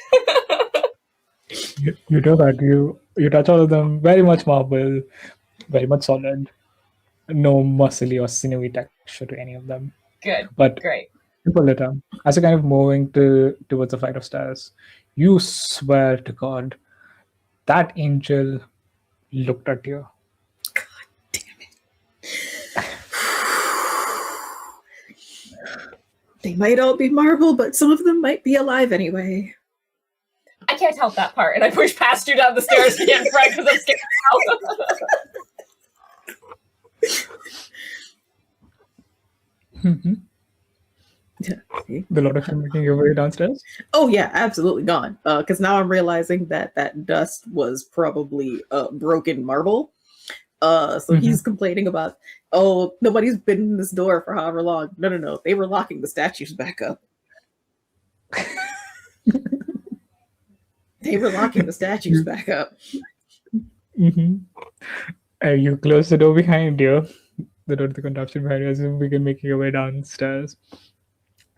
You do that. You touch all of them. Very much marble, very much solid. No muscly or sinewy texture to any of them. Good. But Great. you pull it up. As you're kind of moving towards the flight of stairs, you swear to God, that angel looked at you. They might all be marble, but some of them might be alive anyway. I can't help that part, and I push past you down the stairs to get in front because I'm scared now. The lot of you making your way downstairs? Oh yeah, absolutely gone. Because now I'm realizing that that dust was probably broken marble. So he's complaining about, oh, nobody's been in this door for however long. No. They were locking the statues back up. They were locking the statues back up. You close the door behind you, the door to the contraption behind you, as you begin making your way downstairs.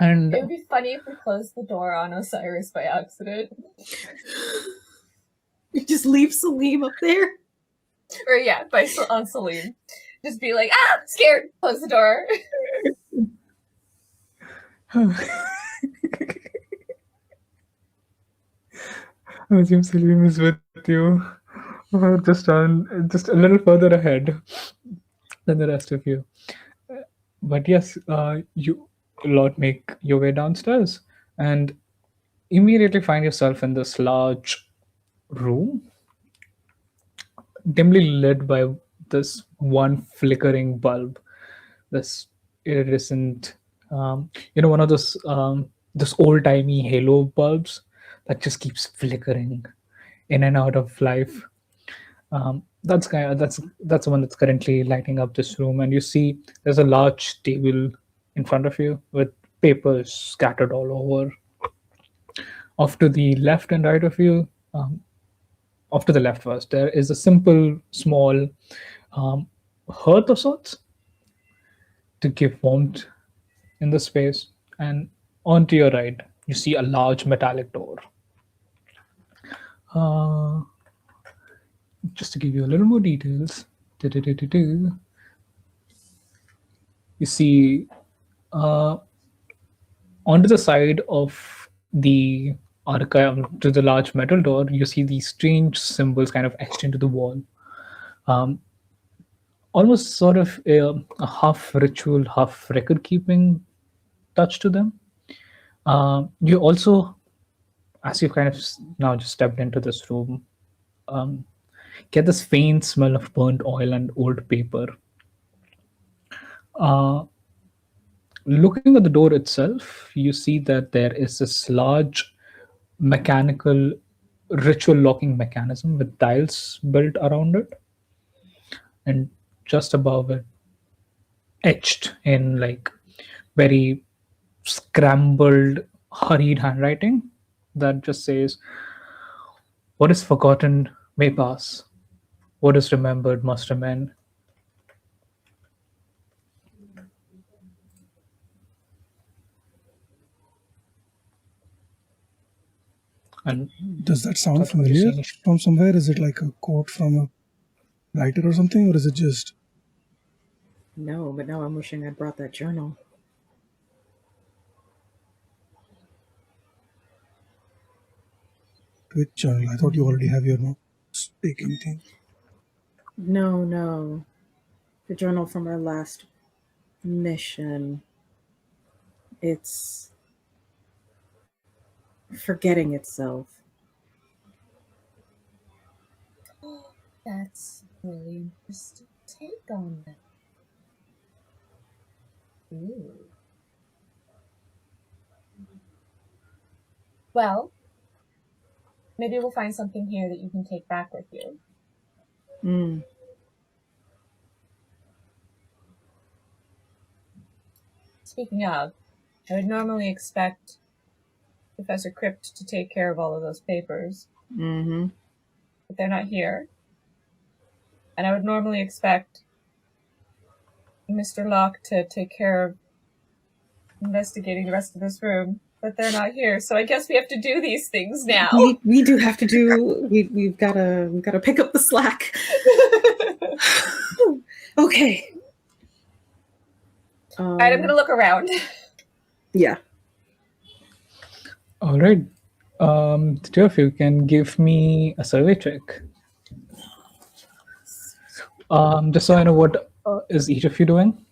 And It would be funny if we closed the door on Osiris by accident. You just leave Salim up there. Or yeah, on Salim. Just be like, scared, close the door. I assume Salim is with you, just a little further ahead than the rest of you. But yes, you lot make your way downstairs and immediately find yourself in this large room, dimly lit by this one flickering bulb, this iridescent, one of those old timey halo bulbs that just keeps flickering in and out of life. That's the one that's currently lighting up this room, and you see there's a large table in front of you with papers scattered all over. Off to the left and right of you, off to the left first, there is a simple, small hearth of sorts to give warmth in the space. And on to your right, you see a large metallic door. Just to give you a little more details, you see onto the side of the archive, to the large metal door, you see these strange symbols kind of etched into the wall. Almost sort of a half ritual, half record keeping touch to them. You also, as you've kind of now just stepped into this room, get this faint smell of burnt oil and old paper. Looking at the door itself, you see that there is this large mechanical ritual locking mechanism with dials built around it. And just above it, etched in like very scrambled, hurried handwriting that just says, "What is forgotten may pass. What is remembered must remain." And Does that sound that's what you familiar see. from somewhere? Is it like a quote from a writer or something, or is it just No, but now I'm wishing I'd brought that journal. which journal? I thought you already have your notes taking thing. No. The journal from our last mission. It's forgetting itself. That's a really interesting take on that. Ooh. Well, maybe we'll find something here that you can take back with you. Speaking of, I would normally expect Professor Crypt to take care of all of those papers. But they're not here. And I would normally expect Mr. Locke to take care of investigating the rest of this room, but they're not here. So I guess we have to do these things now. We do have to do. We've gotta pick up the slack. Okay. All right, I'm gonna look around. Yeah. All right. The two of you can give me a survey check. Just so I know what is each of you doing,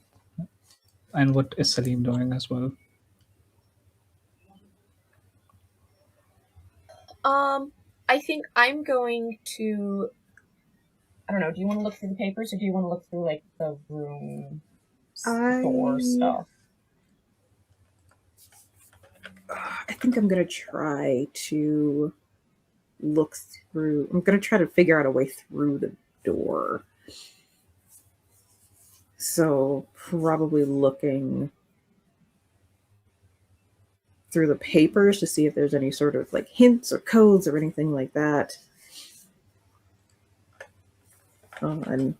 and what is Salim doing as well. I think I'm going to. I don't know. Do you want to look through the papers, or do you want to look through like the room door stuff? I think I'm gonna try to look through. I'm gonna try to figure out a way through the door. So probably looking through the papers to see if there's any sort of like hints or codes or anything like that on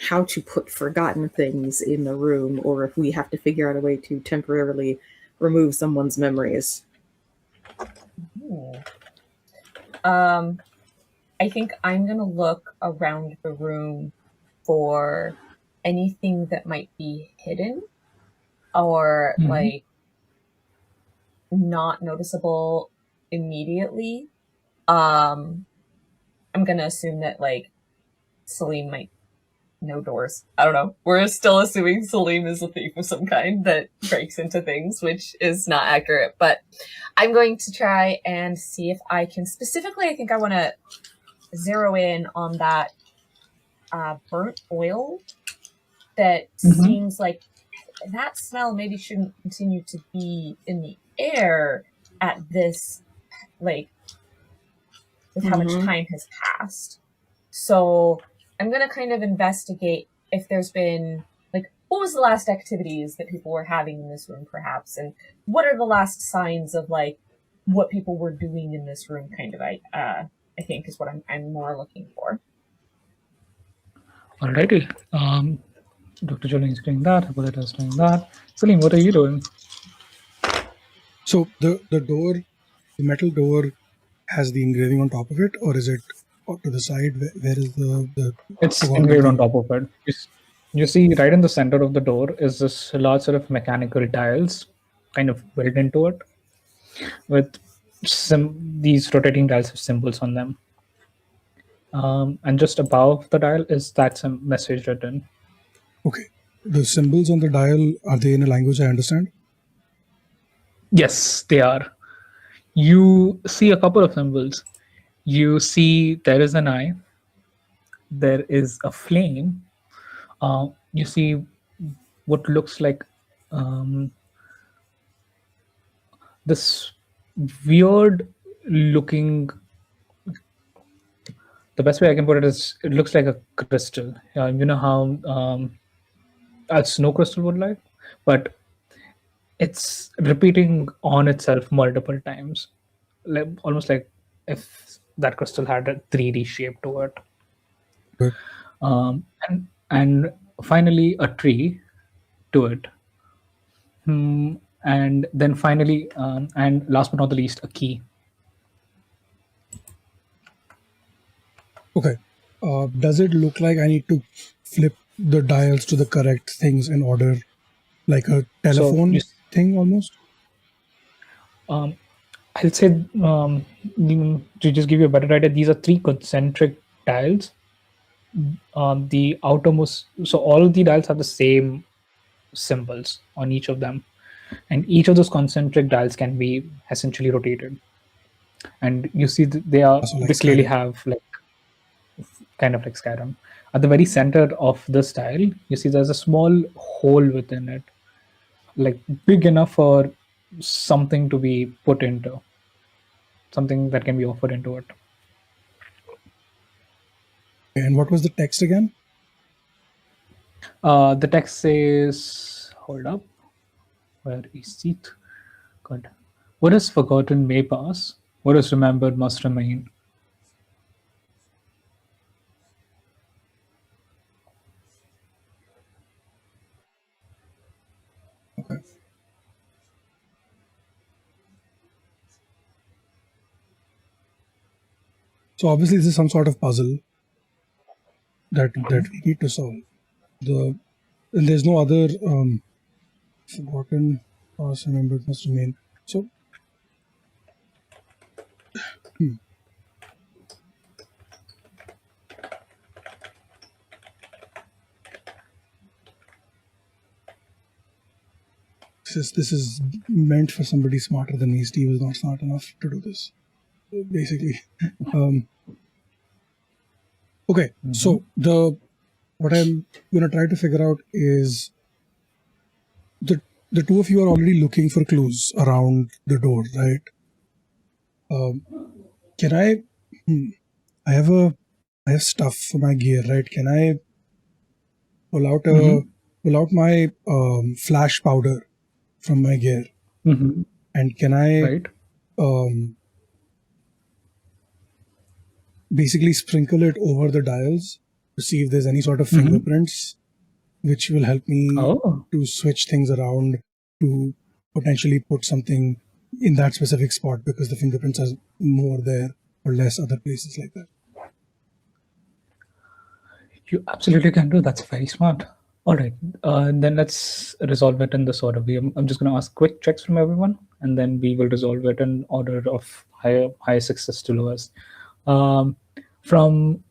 how to put forgotten things in the room, or if we have to figure out a way to temporarily remove someone's memories. I think I'm going to look around the room for anything that might be hidden or like not noticeable immediately. I'm going to assume that like Salim might know doors. I don't know. We're still assuming Salim is a thief of some kind that breaks into things, which is not accurate. But I'm going to try and see if I can specifically, I think I want to zero in on that burnt oil that seems like that smell maybe shouldn't continue to be in the air at this, like, with how much time has passed. So I'm going to kind of investigate if there's been, like, what was the last activities that people were having in this room, perhaps, and what are the last signs of, like, what people were doing in this room, kind of, I think is what I'm more looking for. Alrighty. Dr. Jolene is doing that. Hippolyta is doing that. Salim, what are you doing? So the door, the metal door, has the engraving on top of it, or is it to the side? Where is the It's engraved on top of it. You see, right in the center of the door is this large sort of mechanical tiles kind of built into it with these rotating tiles with symbols on them. And just above the dial is that some message written. Okay. The symbols on the dial, are they in a language I understand? Yes, they are. You see a couple of symbols. You see there is an eye. There is a flame. You see what looks like this weird looking, the best way I can put it is it looks like a crystal. You know how a snow crystal would like, but it's repeating on itself multiple times, like almost like if that crystal had a 3D shape to it. Good. And finally a tree to it. And then finally, and last but not the least, a key. Okay. Does it look like I need to flip the dials to the correct things in order, like a telephone thing almost? I'll say to just give you a better idea, these are 3 concentric dials. The outermost, so all of the dials have the same symbols on each of them, and each of those concentric dials can be essentially rotated. And you see that they clearly have like kind of like Skyrim. At the very center of this tile, you see there's a small hole within it, like big enough for something to be put into, something that can be offered into it. And what was the text again? The text says, hold up, where is it? God. What is forgotten may pass, what is remembered must remain. Okay. So obviously this is some sort of puzzle that we need to solve. And there's no other forgotten past remembered must remain. So this is meant for somebody smarter than me. Steve is not smart enough to do this, basically. Okay, so what I'm going to try to figure out is the the two of you are already looking for clues around the door, right? Can I? I have stuff for my gear, right? Can I pull out my flash powder from my gear, and can I Right. basically sprinkle it over the dials to see if there's any sort of fingerprints, which will help me Oh, to switch things around to potentially put something in that specific spot because the fingerprints are more there or less other places like that. you absolutely can do. That's very smart. All right, then let's resolve it in this order. I'm just going to ask quick checks from everyone, and then we will resolve it in order of higher success to lowest. From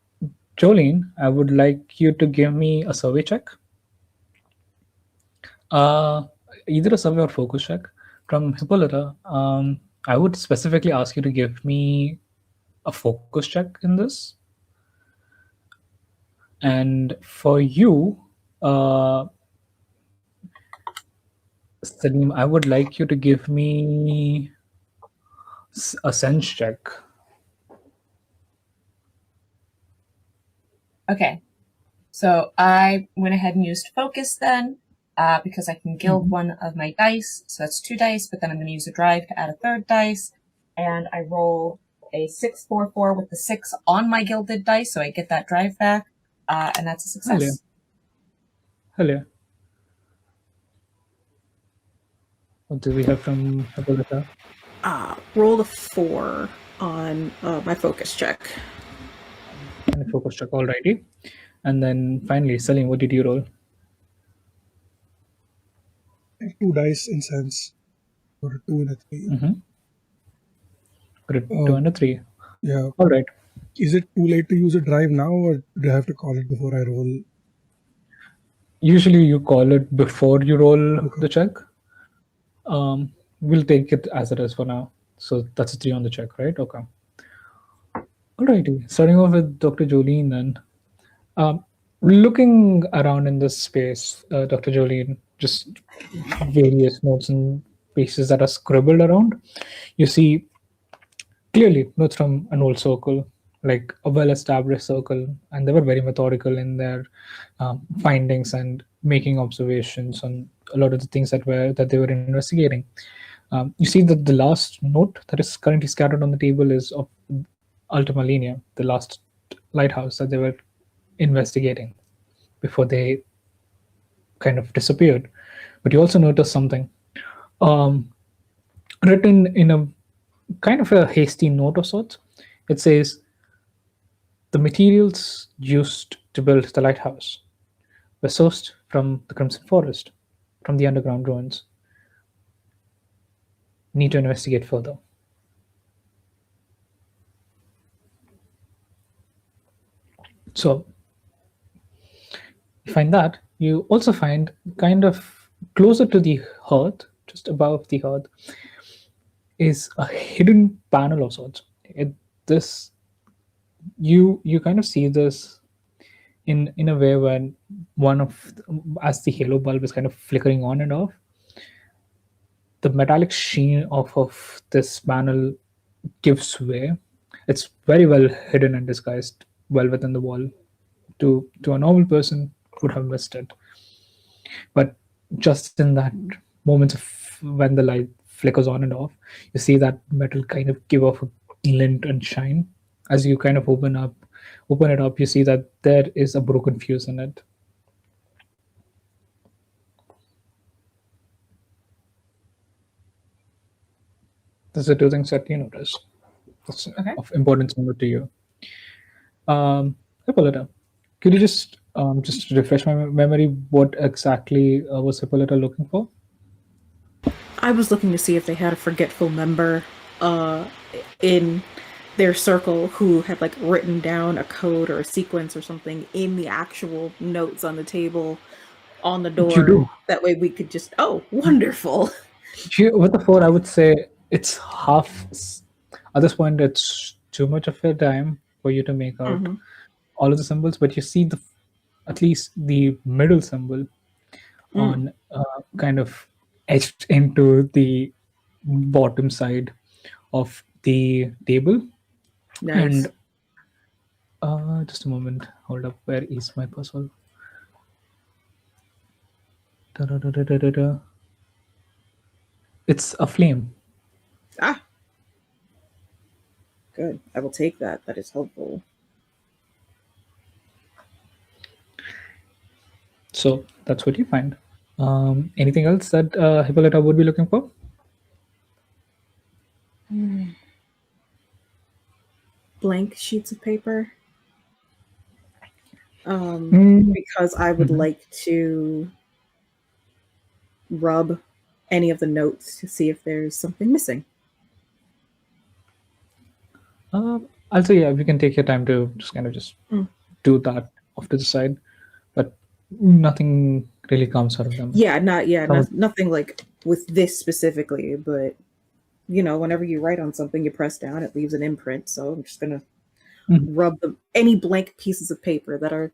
Jolene, I would like you to give me a survey check. Either a survey or focus check. From Hippolyta, I would specifically ask you to give me a focus check in this. And for you, Salim, I would like you to give me a sense check. Okay. So I went ahead and used focus then, because I can gild one of my dice. So that's 2 dice, but then I'm going to use a drive to add a third dice. And I roll a 6-4-4 with the 6 on my gilded dice, so I get that drive back. And that's a success. Hell yeah. What do we have from Hippolyta? Roll a 4 on my focus check. And a focus check, alrighty. And then finally, Salim, what did you roll? I have 2 dice in sense, or a 2 and a 3. Got a 2 and a 3. Yeah. All right. Is it too late to use a drive now, or do I have to call it before I roll? Usually you call it before you roll the check. We'll take it as it is for now. So that's a 3 on the check, right? Okay. Alrighty. Starting off with Dr. Jolene then. Looking around in this space, Dr. Jolene, just various notes and pieces that are scribbled around. You see clearly notes from an old circle, like a well-established circle, and they were very methodical in their findings and making observations on a lot of the things that they were investigating. You see that the last note that is currently scattered on the table is of Ultima Linea, the last lighthouse that they were investigating before they kind of disappeared. But you also notice something written in a kind of a hasty note of sorts. It says, the materials used to build the lighthouse were sourced from the Crimson Forest, from the underground ruins. Need to investigate further. So you find that. You also find kind of closer to the hearth, just above the hearth, is a hidden panel of sorts. This you kind of see this in a way when as the halo bulb is kind of flickering on and off, the metallic sheen of this panel gives way. It's very well hidden and disguised well within the wall. To a normal person would have missed it, but just in that moment of when the light flickers on and off, you see that metal kind of give off a glint and shine. As you kind of open it up, you see that there is a broken fuse in it. Those are 2 things that you notice. That's of importance to you. Hippolyta, could you just refresh my memory? What exactly was Hippolyta looking for? I was looking to see if they had a forgetful member in their circle who had like written down a code or a sequence or something in the actual notes on the table on the door. You do. That way we could just, oh, wonderful. With the 4, I would say it's half. At this point, it's too much of a time for you to make out all of the symbols, but you see at least the middle symbol on kind of etched into the bottom side of the table. Nice. And just a moment. Hold up. Where is my puzzle? Da-da-da-da-da-da. It's a flame. Ah. Good. I will take that. That is helpful. So that's what you find. Anything else that Hippolyta would be looking for? Blank sheets of paper. Mm. Because I would Mhm. like to rub any of the notes to see if there's something missing. Also, yeah, we can take your time to just kind of just do that off to the side, but nothing really comes out of them. Yeah, Some of- nothing like with this specifically, but whenever you write on something, you press down, it leaves an imprint. So I'm just gonna rub any blank pieces of paper that are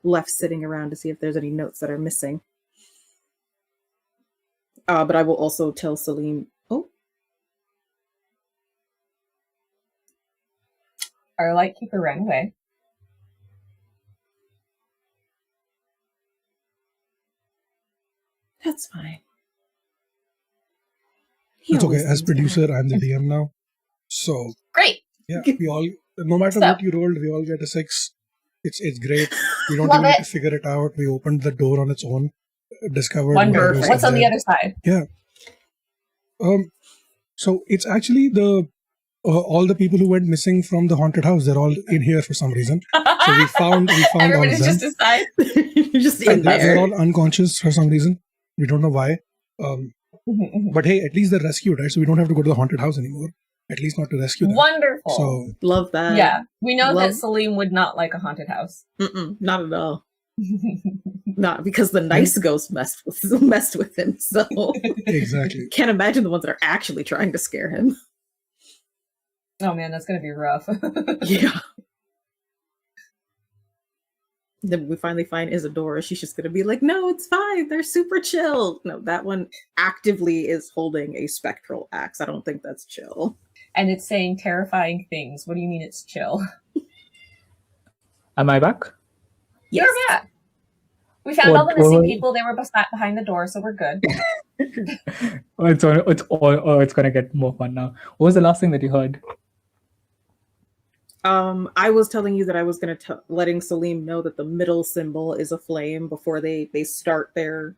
left sitting around to see if there's any notes that are missing. But I will also tell Salim. Oh, Our Lightkeeper ran away. that's fine. It's okay. As producer, I'm the DM now. So Great. yeah, we all, no matter So- what you rolled, we all get a 6. It's great. We don't Love even need it. to figure it out. We opened the door on its own, discovered Wonderful. whatever's What's in on the there. other side? So it's actually the all the people who went missing from the haunted house. They're all in here for some reason. So we found all of Everybody's them. just aside. You're just And in they're there. all unconscious for some reason. We don't know why. But hey, at least they're rescued, right? So we don't have to go to the haunted house anymore. At least not to rescue them. Wonderful. So Love that. Yeah, we know that love- Salim would not like a haunted house. Not at all. Not because the nice ghost messed with him. So exactly. can't imagine the ones that are actually trying to scare him. Oh man, that's gonna be rough. Yeah. Then we finally find Isadora. She's just gonna be like, "No, it's fine. They're super chill." No, that one actively is holding a spectral axe. I don't think that's chill. And it's saying terrifying things. What do you mean it's chill? Am I back? You're back. We found all the What missing was- people. They were behind the door, so we're good. It's gonna get more fun now. What was the last thing that you heard? I was telling you that I was going to letting Salim know that the middle symbol is a flame before they start their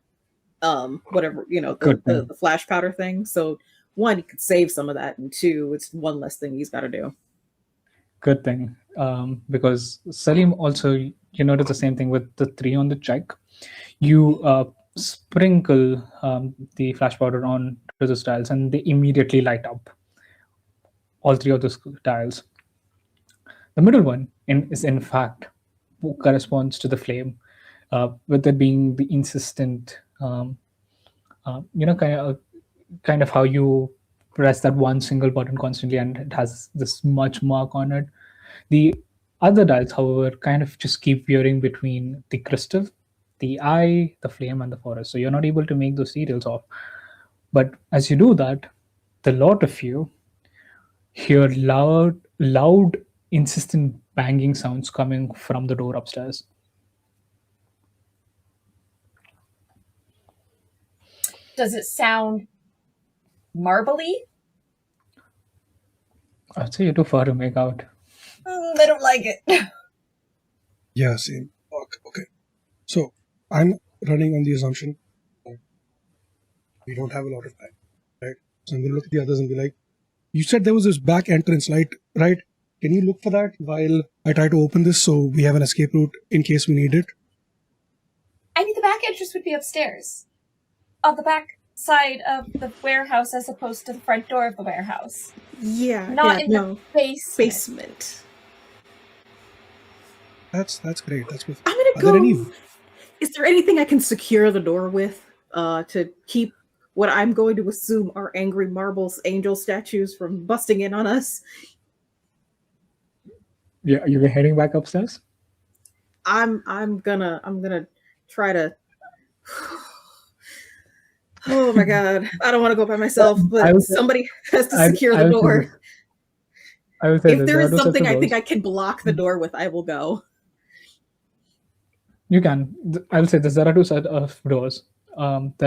whatever the flash powder thing. So one, he could save some of that, and two, it's one less thing he's got to do. Good thing, because Salim also, you notice the same thing with the 3 on the check. You sprinkle the flash powder on to the tiles, and they immediately light up. All 3 of those tiles. The middle one is in fact corresponds to the flame, with it being the insistent, kind of how you press that one single button constantly and it has this smudge mark on it. The other dials, however, kind of just keep veering between the crystal, the eye, the flame, and the forest. So you're not able to make those details off. But as you do that, the lot of you hear loud, insistent banging sounds coming from the door upstairs. Does it sound marbly? I'd say you're too far to make out. I don't like it. Yeah, same. Okay. So I'm running on the assumption that we don't have a lot of time, right? So I'm going to look at the others and be like, you said there was this back entrance light, right? Can you look for that while I try to open this so we have an escape route in case we need it? I mean, the back entrance would be upstairs. On the back side of the warehouse as opposed to the front door of the warehouse. Yeah, Not in the basement. That's great. That's good. I'm gonna Are go. there any- Is there anything I can secure the door with to keep what I'm going to assume are angry marbles angel statues from busting in on us? Yeah, you're heading back upstairs? I'm gonna try to Oh my god. I don't want to go by myself, I but will, somebody has to I, secure I the will say door. this. I will say If this. there There are is two sets something of I think doors. I can block the door with, I will go. You can. I'll say this. There are two sets of doors. That's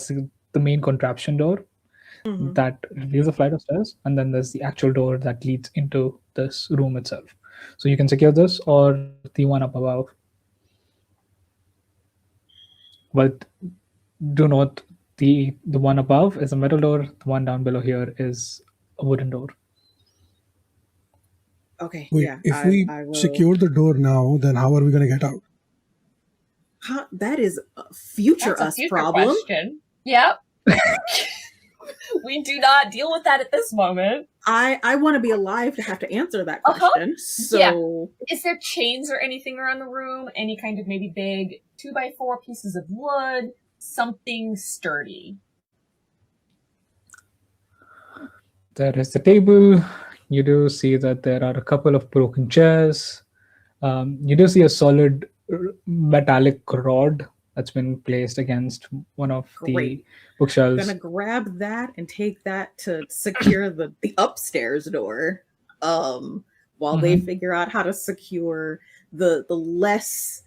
the main contraption door Hmm. that reveals a flight of stairs, and then there's the actual door that leads into this room itself. So you can secure this or the one up above. But do note the one above is a metal door. The one down below here is a wooden door. Okay, Wait, yeah, if we I will. secure the door now, then how are we going to get out? Huh, that is a future That's a us future problem. question. Yep. We do not deal with that at this moment. I want to be alive to have to answer that Uh-huh. question. So Is there chains or anything around the room? Any kind of maybe big 2x4 pieces of wood? Something sturdy. There is the table. You do see that there are a couple of broken chairs. You do see a solid metallic rod that's been placed against one of the great. bookshelves. Gonna grab that and take that to secure the upstairs door. While they figure out how to secure the less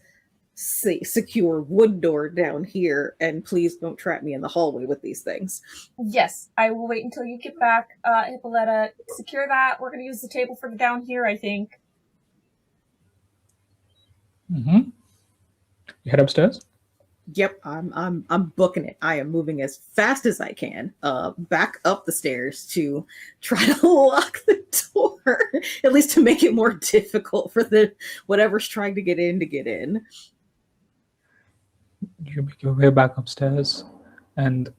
secure wood door down here, and please don't trap me in the hallway with these things. Yes, I will wait until you get back, Hippolyta. Secure that. We're going to use the table for the down here, I think. You head upstairs. Yep, I'm booking it. I am moving as fast as I can, back up the stairs to try to lock the door, at least to make it more difficult for the whatever's trying to get in to get in. You make your way back upstairs, and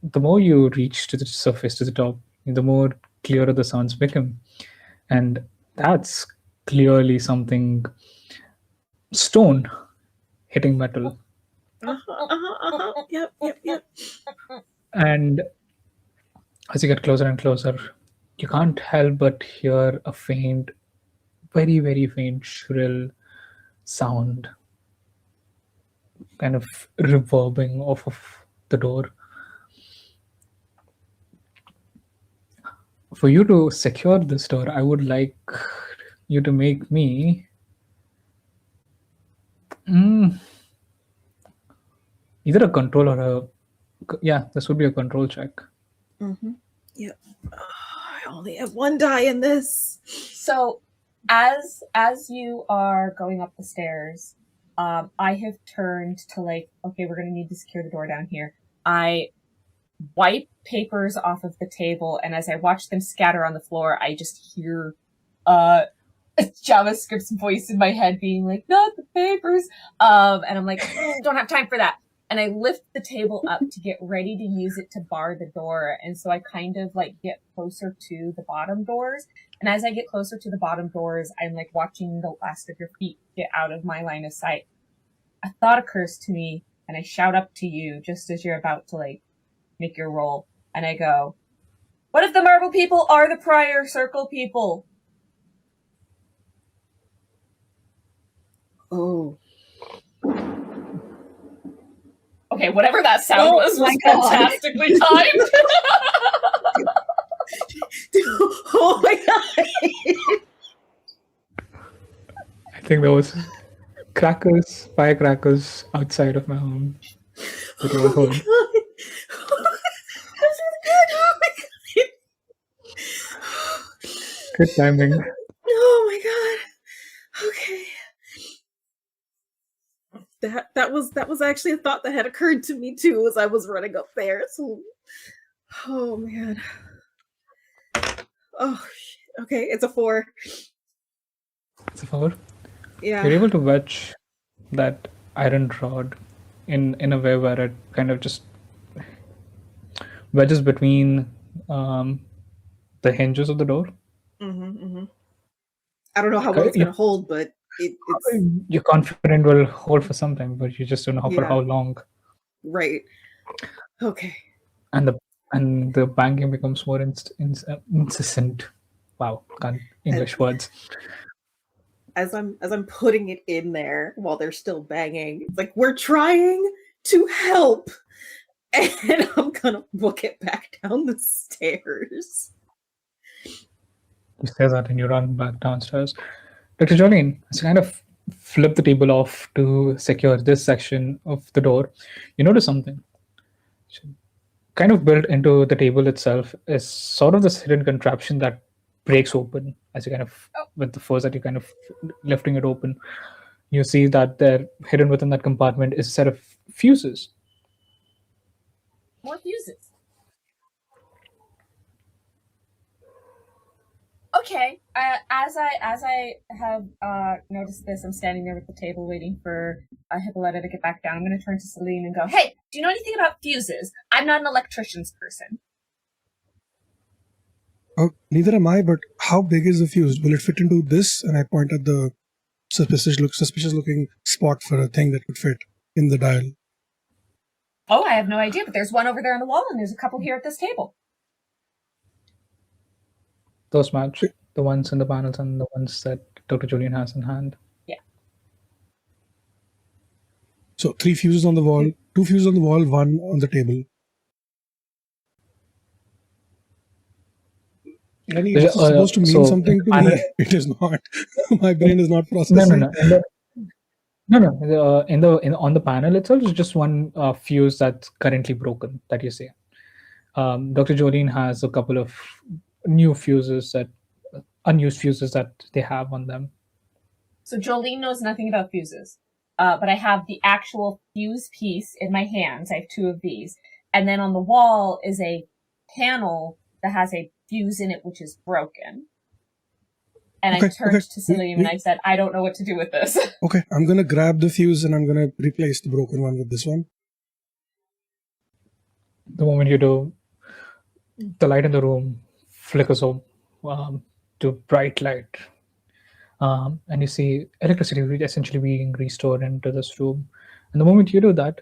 the more you reach to the surface, to the top, the more clearer the sounds become. And that's clearly something stone hitting metal. Yep. And as you get closer and closer, you can't help but hear a faint, very, very faint, shrill sound kind of reverbing off of the door. For you to secure this door, I would like you to make me either a control or this would be a control check. Yep. I only have one die in this. So, as you are going up the stairs, I have turned to like, okay, we're going to need to secure the door down here. I wipe papers off of the table, and as I watch them scatter on the floor, I just hear JavaScript's voice in my head being like, not the papers. And I'm like, don't have time for that. And I lift the table up to get ready to use it to bar the door. And so I kind of like get closer to the bottom doors. And as I get closer to the bottom doors, I'm like watching the last of your feet get out of my line of sight. A thought occurs to me, and I shout up to you just as you're about to like make your roll. And I go, what if the marble people are the prior circle people? Oh. Okay, whatever that sound was fantastically timed. Oh my god. I think there was firecrackers outside of my home. That you were Oh my holding. god. That's really good. Oh my god. Good timing. Oh my god. Okay. That was actually a thought that had occurred to me too as I was running up there. So, oh man. Oh shit. Okay, it's a 4. It's a 4. Yeah. You're able to wedge that iron rod in a way where it kind of just wedges between the hinges of the door. I don't know how well it's gonna hold, but it's you're confident will hold for some time, but you just don't know for how long. Right. Okay. And the banging becomes more incessant. Wow, can't English words. As I'm putting it in there while they're still banging, it's like, we're trying to help. And I'm gonna book it back down the stairs. You say that and you run back downstairs. Dr. Jolene, as you kind of flip the table off to secure this section of the door, you notice something. Kind of built into the table itself is sort of this hidden contraption that breaks open as you kind of, with the force that you kind of lifting it open. You see that there, hidden within that compartment, is a set of fuses. More fuses. Okay. As I have noticed this, I'm standing there with the table waiting for Hippolyta to get back down. I'm going to turn to Celine and go, "Hey, do you know anything about fuses? I'm not an electrician's person." Oh, neither am I, but how big is the fuse? Will it fit into this? And I point at the suspicious looking spot for a thing that could fit in the dial. Oh, I have no idea, but there's one over there on the wall, and there's a couple here at this table. Those match the ones in the panels and the ones that Dr. Julian has in hand. Yeah. So 3 fuses on the wall, 2 fuses on the wall, 1 on the table. Lenny, this is supposed to mean something to me. It is not. My brain is not processing. On the panel itself is just one fuse that's currently broken that you see. Dr. Jolene has a couple of new fuses, that unused fuses that they have on them. So Jolene knows nothing about fuses, but I have the actual fuse piece in my hands. I have 2 of these, and then on the wall is a panel that has a fuse in it which is broken. And I turned to Celine and I said, "I don't know what to do with this." Okay, I'm gonna grab the fuse and I'm gonna replace the broken one with this one. The moment you do, the light in the room flickers up to bright light, and you see electricity essentially being restored into this room. And the moment you do that,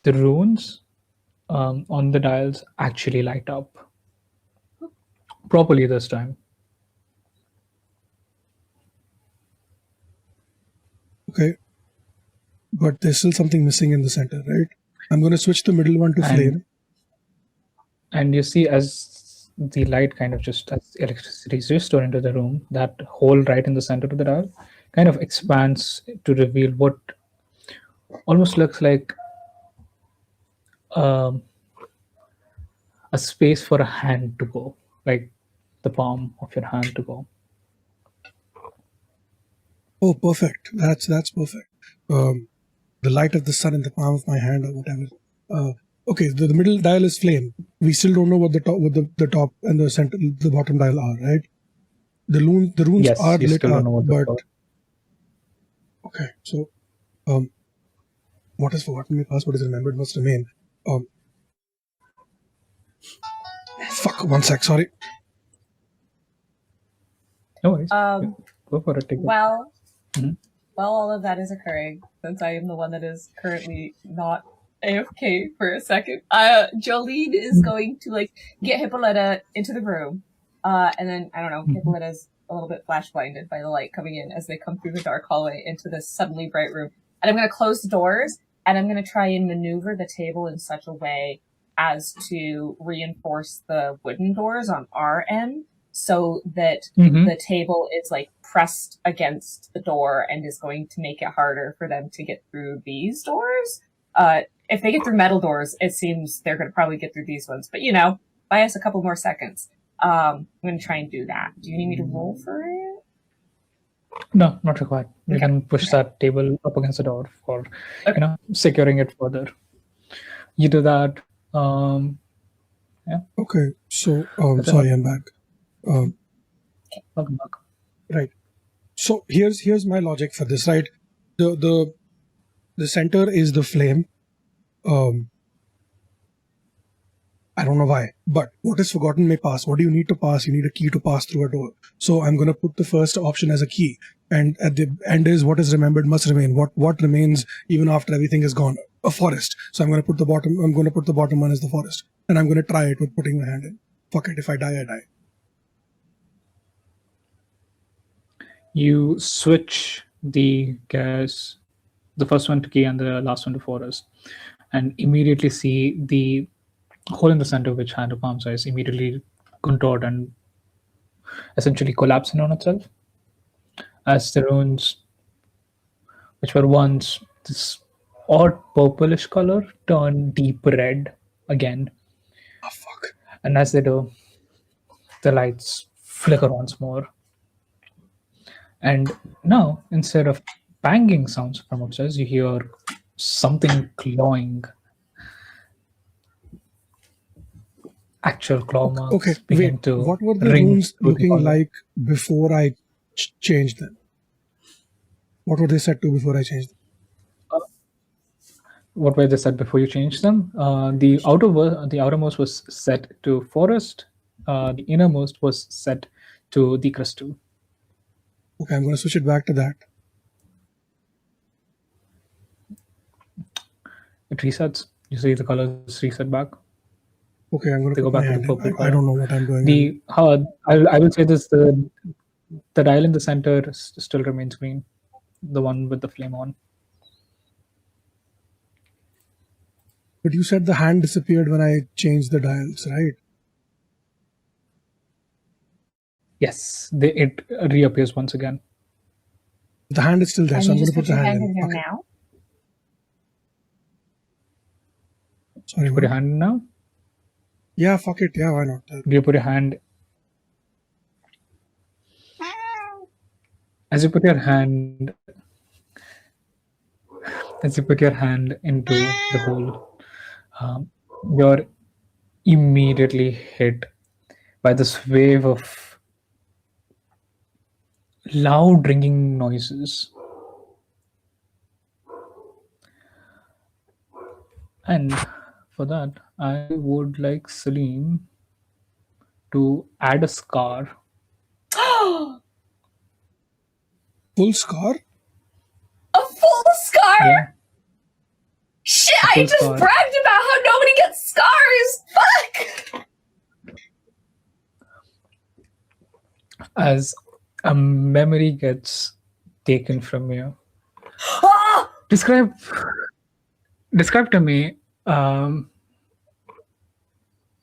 the runes on the dials actually light up properly this time. Okay, but there's still something missing in the center, right? I'm going to switch the middle one to flame. And you see, as the light kind of just, as electricity is restored into the room, that hole right in the center of the dial kind of expands to reveal what almost looks like a space for a hand to go, like the palm of your hand to go. Oh, perfect. That's perfect. The light of the sun in the palm of my hand, or whatever. Okay, the middle dial is flame. We still don't know what the top and the center, the bottom dial are, right? The runes yes, are you lit still up, don't know but okay. So, what is forgotten may pass, what is remembered must remain. Fuck. 1 sec. Sorry. No worries. Go for it. Well, all of that is occurring, since I am the one that is currently not AFK for a second. Jolene is going to get Hippolyta into the room, and then I don't know. Hippolyta's a little bit flash blinded by the light coming in as they come through the dark hallway into this suddenly bright room. And I'm going to close the doors, and I'm going to try and maneuver the table in such a way as to reinforce the wooden doors on our end, so that the table is pressed against the door and is going to make it harder for them to get through these doors. If they get through metal doors, it seems they're going to probably get through these ones. But, buy us a couple more seconds. I'm going to try and do that. Do you need me to roll for it? No, not required. You can push that table up against the door for, securing it further. You do that. Yeah. Okay. So, sorry, I'm back. Welcome back. Right. So here's my logic for this. Right. The center is the flame. I don't know why, but what is forgotten may pass. What do you need to pass? You need a key to pass through a door. So I'm going to put the first option as a key, and at the end is what is remembered must remain. What remains even after everything is gone? A forest. So I'm going to put the bottom one as the forest, and I'm going to try it with putting my hand in. Fuck it. If I die, I die. You switch the gas, the first one to key and the last one to forest. and immediately see the hole in the center, which had a palm size, immediately contort and essentially collapse in on itself as the runes, which were once this odd purplish color, turn deep red again. Oh, fuck. And as they do, the lights flicker once more. And now, instead of banging sounds from upstairs, you hear something clawing. Actual claw marks Okay, begin wait. to What were the ring runes through the looking collar. like before I changed them? What were they set to before I changed them? What were they set before you changed them? The outermost was set to forest. The innermost was set to the crystal. Okay, I'm going to switch it back to that. It resets. You see the colors reset back. Okay, I'm going They to go put my back to hand the in. purple I color. don't know what I'm doing. The I will say this: the dial in the center still remains green, the one with the flame on. But you said the hand disappeared when I changed the dials, right? Yes, it reappears once again. The hand is still there, so I'm going to put the hand in. there Okay. now? Sorry, Put your what? hand in now. Yeah, fuck it. Yeah, why not? Do you put your hand? As you put your hand, into the hole, you're immediately hit by this wave of loud ringing noises. And for that, I would like Salim to add a scar. Full scar? A full scar? Yeah, Shit, a I full just scar. bragged about how nobody gets scars! Fuck! As a memory gets taken from you. Ah! Describe to me,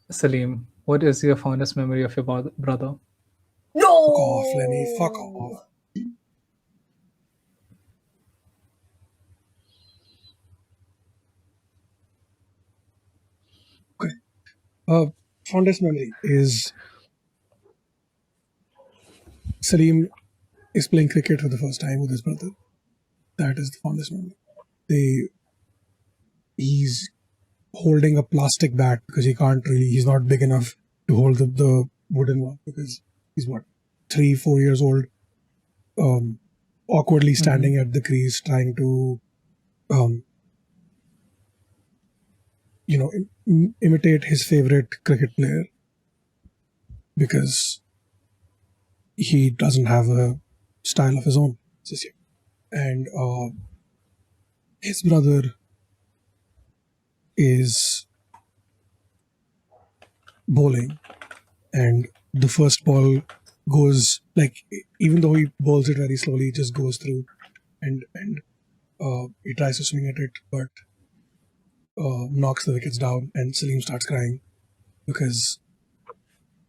Salim, what is your fondest memory of your brother? No! Fuck off, Lenny. Fuck off. Okay. Fondest memory is Salim is playing cricket for the first time with his brother. That is the fondest memory. He's holding a plastic bat because he's not big enough to hold the wooden one because he's 3-4 years old, awkwardly standing at the crease trying to imitate his favorite cricket player because he doesn't have a style of his own. And his brother is bowling, and the first ball goes, like, even though he bowls it very slowly, it just goes through, and he tries to swing at it, but knocks the wickets down, and Salim starts crying because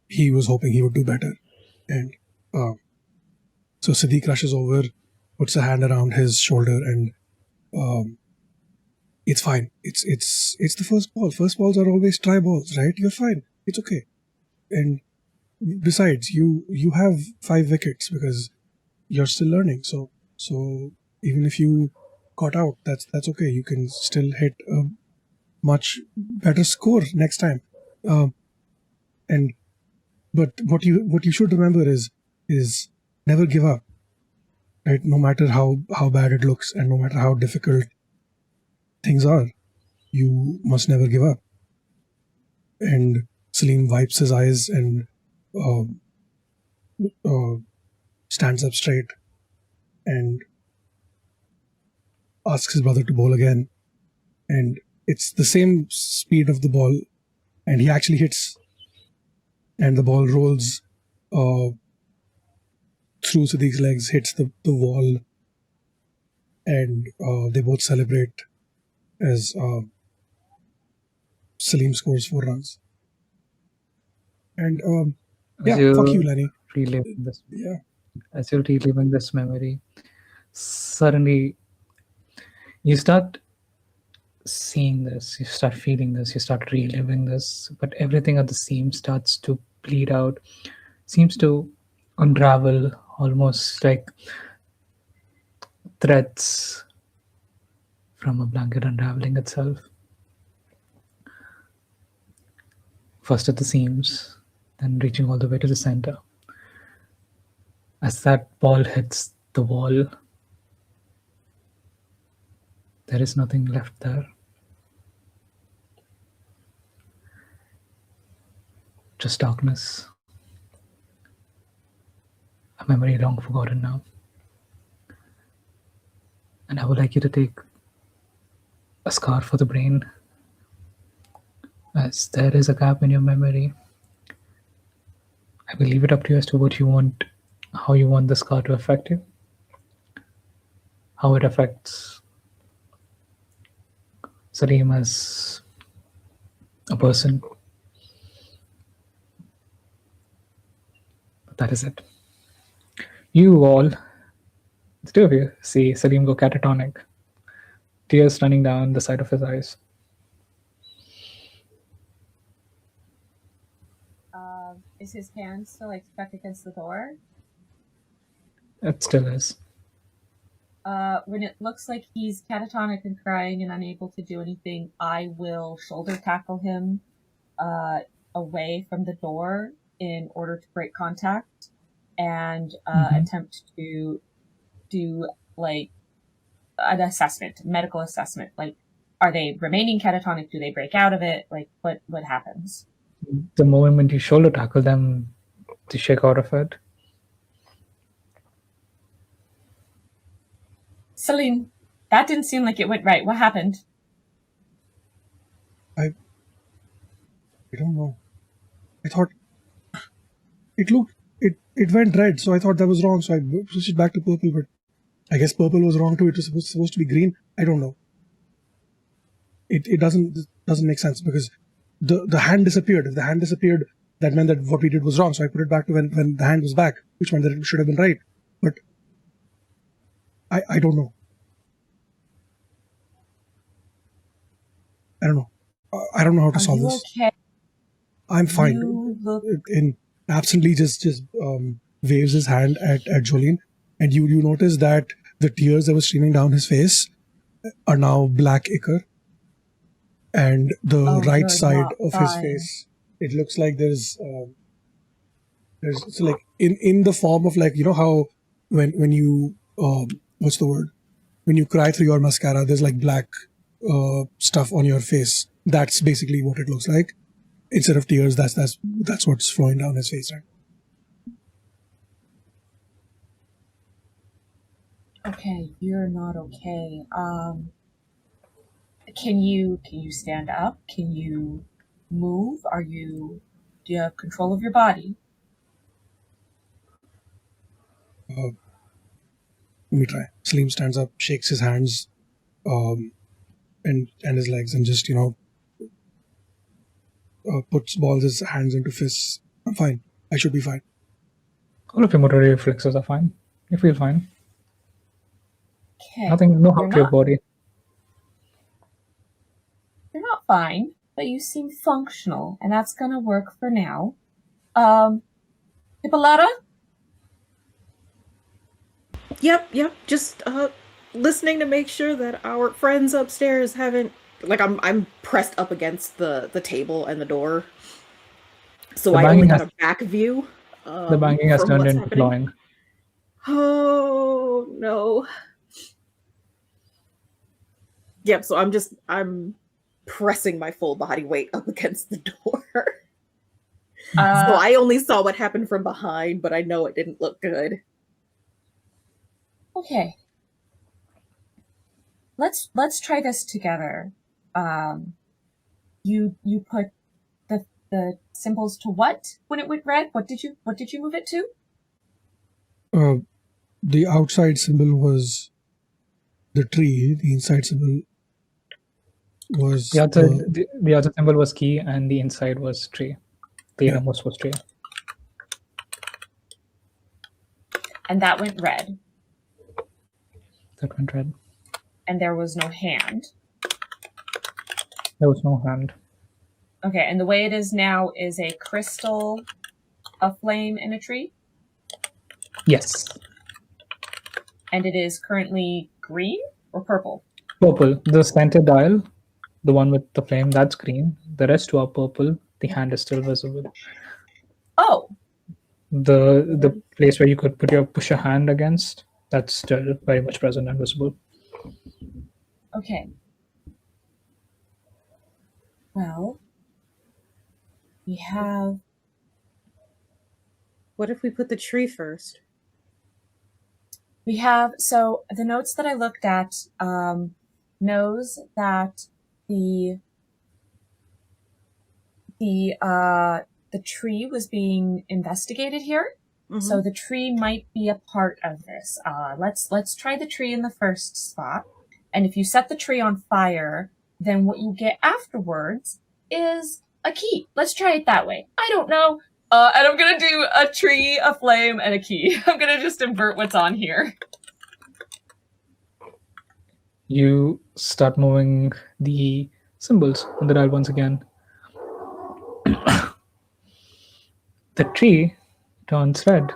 he was hoping he would do better. And so Siddiq rushes over, puts a hand around his shoulder, and it's fine. It's the first ball. First balls are always try balls, right? You're fine. It's okay. And besides, you have 5 wickets because you're still learning. So even if you got out, that's okay. You can still hit a much better score next time. But what you should remember is never give up. Right? No matter how bad it looks and no matter how difficult things are, you must never give up. And Salim wipes his eyes and stands up straight and asks his brother to bowl again. And it's the same speed of the ball, and he actually hits, and the ball rolls through Siddiq's legs, hits the wall, and they both celebrate as Salim scores 4 runs. And As yeah, you're fuck you, Lenny. reliving this, Yeah. as you're reliving this memory, suddenly you start seeing this, you start feeling this, you start reliving this, but everything at the seam starts to bleed out, seems to unravel almost like threads from a blanket unraveling itself. First at the seams, then reaching all the way to the center. As that ball hits the wall, there is nothing left there. Just darkness. A memory long forgotten now. And I would like you to take a scar for the brain, as there is a gap in your memory. I will leave it up to you as to what you want, how you want the scar to affect you, how it affects Salim as a person. But that is it. You all, the two of you, see Salim go catatonic, tears running down the side of his eyes. Is his hand still like stuck against the door? It still is. When it looks like he's catatonic and crying and unable to do anything, I will shoulder tackle him away from the door in order to break contact and attempt to do like an assessment, medical assessment. Like, are they remaining catatonic? Do they break out of it? Like, what happens? The moment you shoulder tackle them, they shake out of it. Salim, that didn't seem like it went right. What happened? I don't know. I thought it went red, so I thought that was wrong. So I switched it back to purple, but I guess purple was wrong too. It was supposed to be green. I don't know. It doesn't make sense because the hand disappeared. If the hand disappeared, that meant that what we did was wrong. So I put it back to when the hand was back, which meant that it should have been right. But I don't know. I don't know. I don't know how to solve this. Okay? I'm fine. You look In absently just waves his hand at Jolene, and you notice that the tears that were streaming down his face are now black ichor, and the right you're side not of his fine. face, it looks like there's so like in the form of, like, you know how when you what's the word, when you cry through your mascara, there's like black stuff on your face. That's basically what it looks like. Instead of tears, that's what's flowing down his face, right? Okay, you're not okay. Can you stand up? Can you move? Do you have control of your body? Let me try. Salim stands up, shakes his hands, and his legs, and just balls his hands into fists. I'm fine. I should be fine. All of your motor reflexes are fine. You feel fine. Okay. Nothing, no harm to your body. You're not fine, but you seem functional, and that's gonna work for now. Hippolyta? Yep. Just listening to make sure that our friends upstairs haven't, like, I'm pressed up against the table and the door, so The I only banging got has- a back view. The banging has from turned what's into happening. clawing. Oh no. Yep. So I'm pressing my full body weight up against the door. So I only saw what happened from behind, but I know it didn't look good. Okay. Let's try this together. You put the symbols to what when it went red? What did you move it to? The outside symbol was the tree. The inside symbol was The outside symbol was key, and the inside was tree. The Yeah. innermost was tree. And that went red. That went red. And there was no hand. There was no hand. Okay, and the way it is now is a crystal, a flame, and a tree? Yes. And it is currently green or purple? Purple. The center dial, the one with the flame, that's green. The rest two are purple. The hand is still visible. Oh, The place where you could push your hand against, that's still very much present and visible. okay. Well, we have... What if we put the tree first? We have, so the notes that I looked at knows that the tree was being investigated here. Mhm. So the tree might be a part of this. Let's try the tree in the first spot. And if you set the tree on fire, then what you get afterwards is a key. Let's try it that way. I don't know. And I'm going to do a tree, a flame, and a key. I'm going to just invert what's on here. You start moving the symbols on the dial once again. The tree turns red,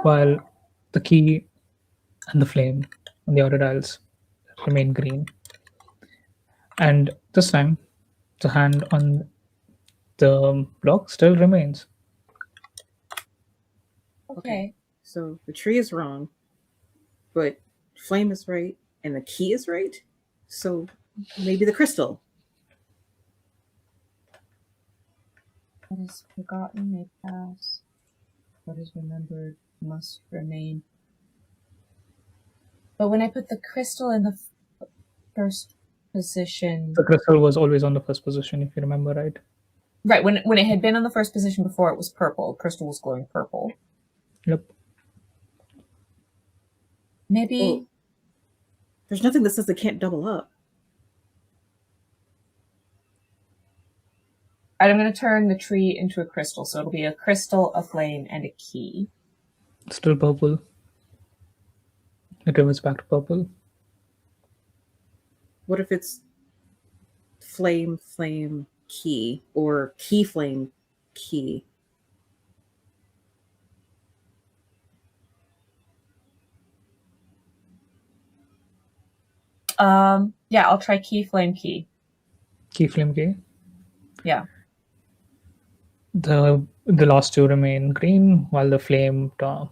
while the key and the flame on the outer dials remain green. And this time, the hand on the block still remains. Okay. So the tree is wrong, but flame is right, and the key is right. So maybe the crystal. What is forgotten may pass. What is remembered must remain. But when I put the crystal in the first position... The crystal was always on the first position, if you remember right. Right, when it had been on the first position before, it was purple. Crystal was glowing purple. Yep. Maybe... Well, there's nothing that says it can't double up. I'm going to turn the tree into a crystal. So it'll be a crystal, a flame, and a key. Still purple. It reverts back to purple. What if it's flame, flame, key, or key, flame, key? Yeah, I'll try key, flame, key. Key, flame, key. Yeah. The last two remain green, while the flame of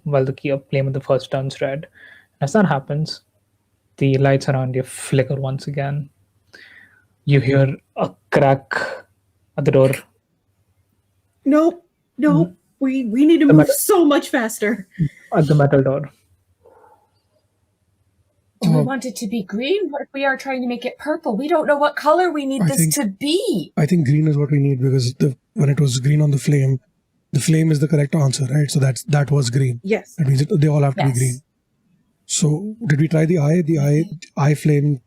the first turns red. As that happens, the lights around you flicker once again. You hear a crack at the door. Nope. Nope. We need to The move metal- so much faster. At the metal door. Do we want it to be green? What if we are trying to make it purple? We don't know what color we need I this think- to be. I think green is what we need because when it was green on the flame is the correct answer, right? So that was green. Yes. That means they all have to be Yes. green. So did we try the eye flame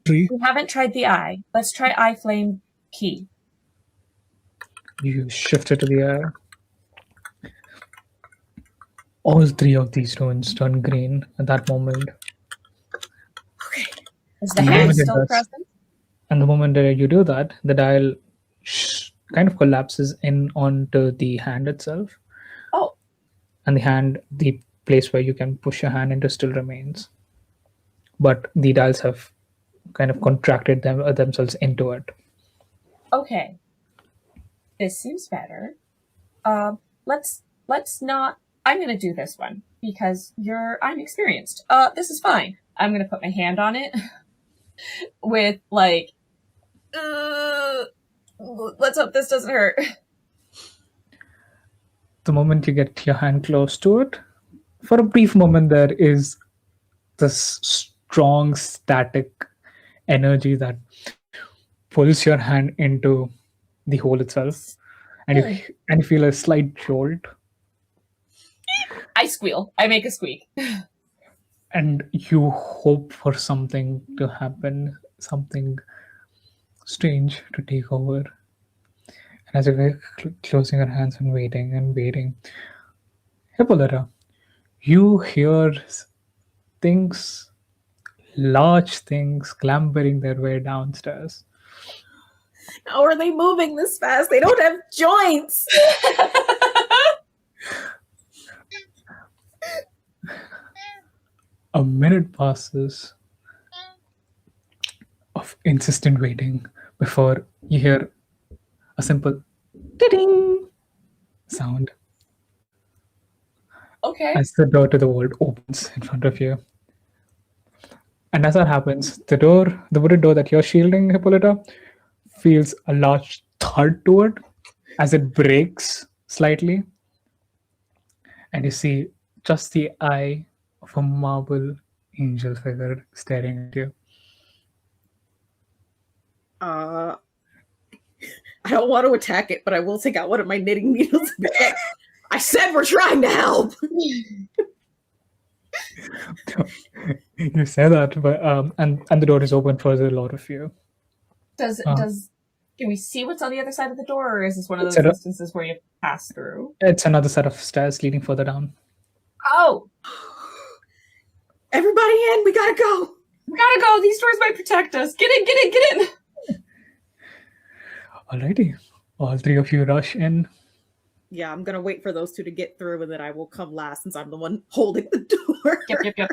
tree? We haven't tried the eye. Let's try eye, flame, key. You shift it to the air. All three of these stones turn green at that moment. Okay. Is the Yeah, hand it still does. present? And the moment that you do that, the dial kind of collapses in onto the hand itself. Oh. And the place where you can push your hand into still remains. But the dials have kind of contracted themselves into it. Okay. This seems better. Let's not... I'm going to do this one because I'm experienced. This is fine. I'm going to put my hand on it with let's hope this doesn't hurt. The moment you get your hand close to it, for a brief moment there is this strong static energy that pulls your hand into the hole itself, and you feel a slight jolt, I squeal. I make a squeak. and you hope for something to happen, something strange to take over. And as you're closing your hands and waiting, Hippolyta, you hear things, large things, clambering their way downstairs. How are they moving this fast? They don't have joints. A minute passes of insistent waiting before you hear a simple ding sound Okay. as the door to the vault opens in front of you. And as that happens, the wooden door that you're shielding, Hippolyta, feels a large thud to it as it breaks slightly. And you see just the eye of a marble angel figure staring at you. I don't want to attack it, but I will take out one of my knitting needles. And be like, I said we're trying to help. You say that, but and the door is open for the lot of you. Can we see what's on the other side of the door, or is this one of It's those a- instances where you pass through? It's another set of stairs leading further down. Oh, Everybody in, we gotta go. we gotta go. These doors might protect us. Get in. Alrighty, all three of you rush in. Yeah, I'm gonna wait for those two to get through, and then I will come last since I'm the one holding the door. Yep.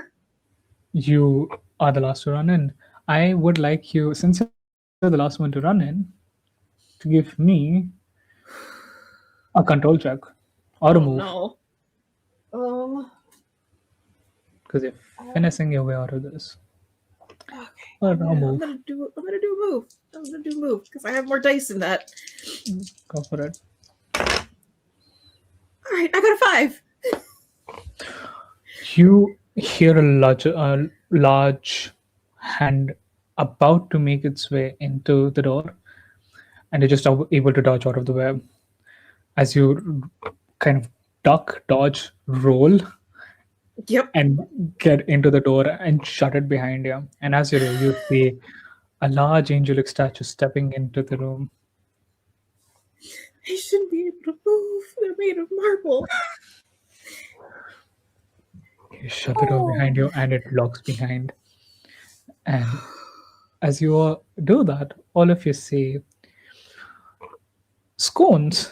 You are the last to run in. I would like you, since you're the last one to run in, to give me a control check or a move, No. because you're finessing your way out of this. Okay. Or a I'm gonna move. do a move. I'm gonna do a move because I have more dice than that. Go for it. All right, I got a 5. You hear a large hand about to make its way into the door, and you're just able to dodge out of the way. As you kind of duck, dodge, roll, Yep. and get into the door and shut it behind you. And as you roll, you see a large angelic statue stepping into the room. They shouldn't be able to move. They're made of marble. You shut the door behind you, and it locks behind. And as you all do that, all of you see scones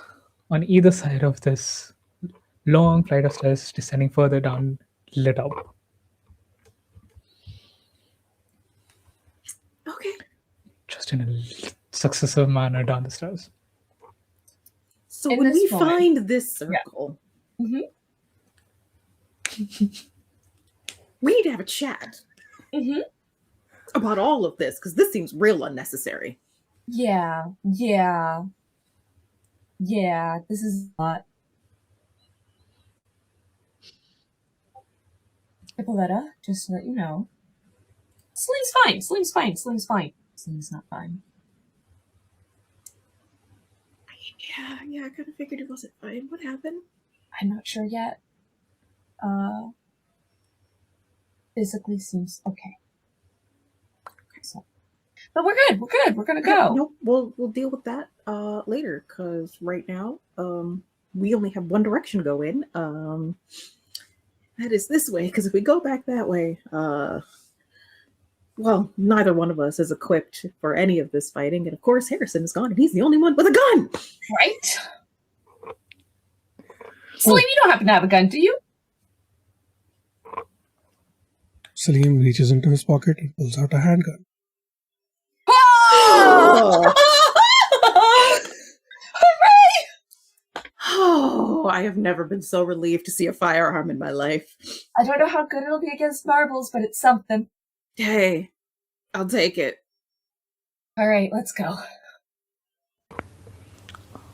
on either side of this long flight of stairs descending further down, lit up. Okay. Just in a successive manner down the stairs. So In when we this moment- find this circle, Mhm. we need to have a chat Mhm. about all of this because this seems real unnecessary. Yeah. This is a lot. Hippolyta, just to let you know, Slim's fine. Slim's not fine. Yeah, I kind of figured it wasn't fine. What happened? I'm not sure yet. Physically seems okay. So, but we're good. We're gonna go. Nope. We'll deal with that later because right now we only have one direction to go in. That is this way because if we go back that way, well, neither one of us is equipped for any of this fighting, and of course Harrison is gone, and he's the only one with a gun. Right? Slim, you don't happen to have a gun, do you? Salim reaches into his pocket and pulls out a handgun. Oh! Oh, I have never been so relieved to see a firearm in my life. I don't know how good it'll be against marbles, but it's something. Hey, I'll take it. All right, let's go.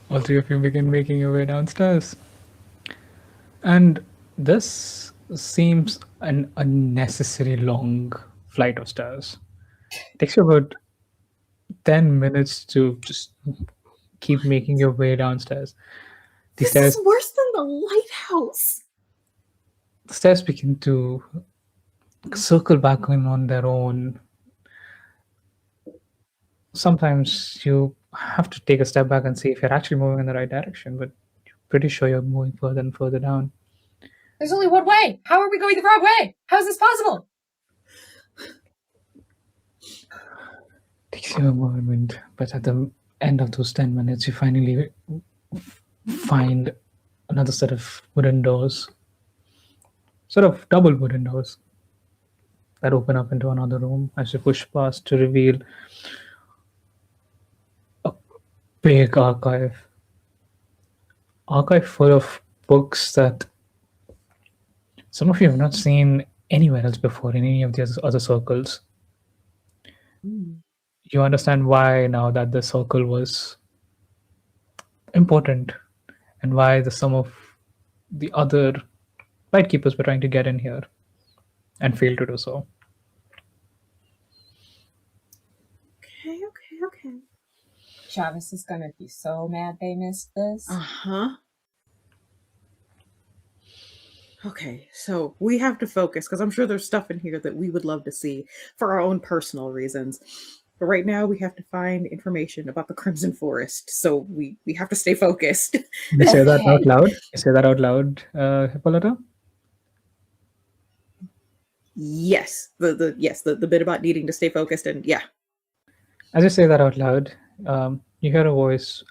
All three of you begin making your way downstairs. And this seems an unnecessary long flight of stairs. It takes you about 10 minutes to just keep making your way downstairs. The This is worse than the lighthouse. stairs begin to circle back on their own, sometimes you have to take a step back and see if you're actually moving in the right direction, but you're pretty sure you're moving further and further down. There's only one way. How are we going the wrong way? How is this possible? Takes you a moment, but at the end of those 10 minutes, you finally find another set of wooden doors, sort of double wooden doors that open up into another room as you push past to reveal a big archive full of books that some of you have not seen anywhere else before in any of the other circles. You understand why now that the circle was important and why some of the other lightkeepers were trying to get in here and failed to do so. Okay. Travis is gonna be so mad they missed this. Uh-huh. Okay, so we have to focus because I'm sure there's stuff in here that we would love to see for our own personal reasons. But right now we have to find information about the Crimson Forest, so we have to stay focused. You say that Okay. out loud? You say that out loud, Hippolyta? Yes, the bit about needing to stay focused, and yeah. As you say that out loud, you hear a voice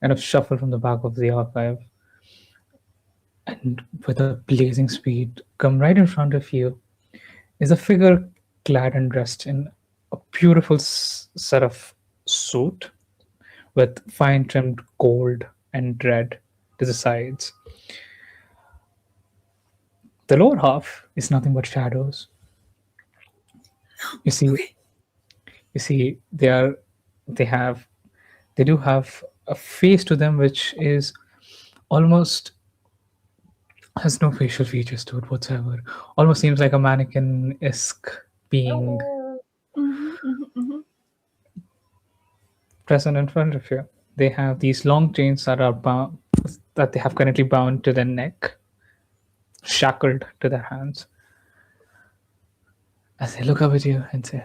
kind of shuffle from the back of the archive, and with a blazing speed, come right in front of you is a figure clad and dressed in a beautiful set of suit with fine trimmed gold and red to the sides. The lower half is nothing but shadows. You see, Okay. they do have a face to them which is almost has no facial features to it whatsoever. Almost seems like a mannequin-esque being present in front of you. They have these long chains that are bound, that they have currently bound to their neck, shackled to their hands. As they look up at you and say,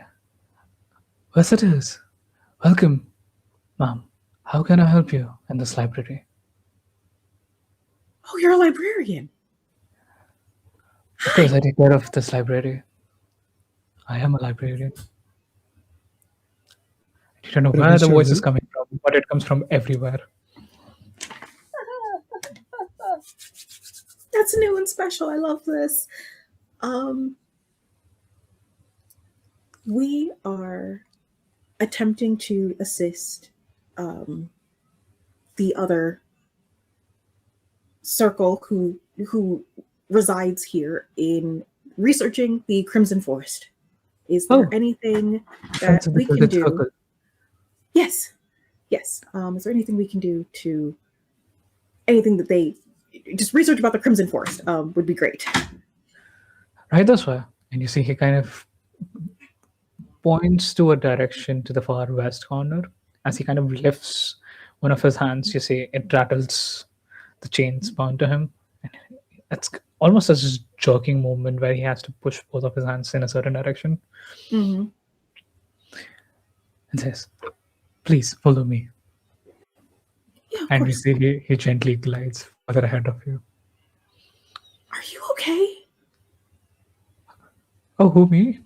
"Visitors, welcome, ma'am. How can I help you in this library?" Oh, you're a librarian. Of course, I take care of this library. I am a librarian. I don't know But where the Mr. voice is Who? coming from, but it comes from everywhere. That's new and special. I love this. We are attempting to assist the other circle who resides here in researching the Crimson Forest. Is there Oh, anything friends that of the we can Gilded do? Circle. Yes. Is there anything we can do to anything that they just research about the Crimson Forest would be great. Right this way. And you see he kind of points to a direction to the far west corner. As he kind of lifts one of his hands, you see it rattles the chains bound to him. And it's almost a jerking movement where he has to push both of his hands in a certain direction. Mm-hmm. And says, "Please follow me." Yeah, of And we course. see he gently glides further ahead of you. Are you okay? Oh, who, me?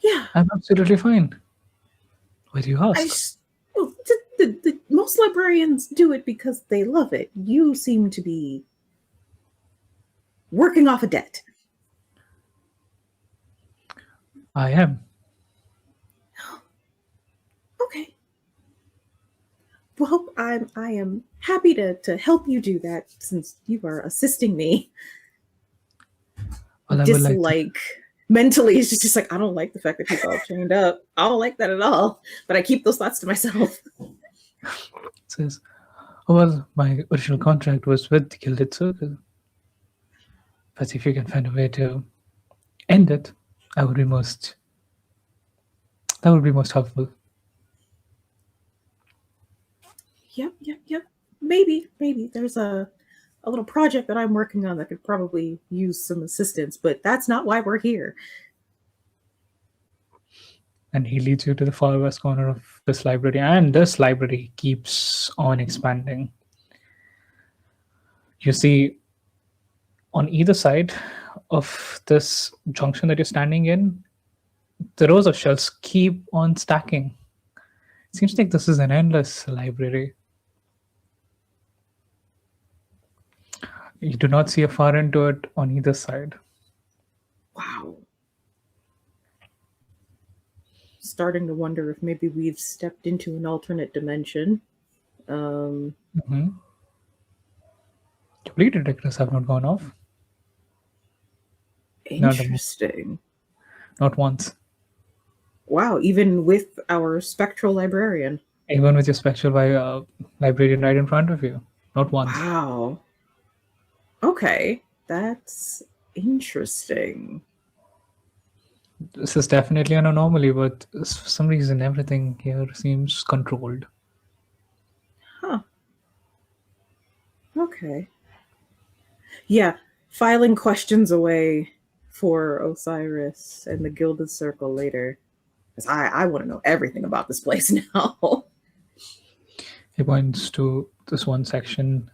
Yeah. I'm absolutely fine. Why do you I ask? just, well, the most librarians do it because they love it. You seem to be working off a debt. I am. Okay. Well, I am happy to help you do that since you are assisting me. Well, I would like to. Dislike mentally is just like I don't like the fact that he's all chained up. I don't like that at all. But I keep those thoughts to myself. Says, "Oh, well, my original contract was with the Gilded Circle. But if you can find a way to end it, that would be most helpful." Yep. Maybe there's a little project that I'm working on that could probably use some assistance, but that's not why we're here. and he leads you to the far west corner of this library. And this library keeps on expanding. You see, on either side of this junction that you're standing in, the rows of shelves keep on stacking. It seems like this is an endless library. You do not see a far end to it on either side. Wow. Starting to wonder if maybe we've stepped into an alternate dimension. Mm-hmm. Complete detectors have not gone off. Interesting. Not once. Wow, even with our spectral librarian. Even with your spectral librarian right in front of you. Not once. Wow. Okay, that's interesting. This is definitely an anomaly, but for some reason everything here seems controlled. Huh. Okay. Yeah, filing questions away for Osiris and the Gilded Circle later. Because I want to know everything about this place now. He points to this one section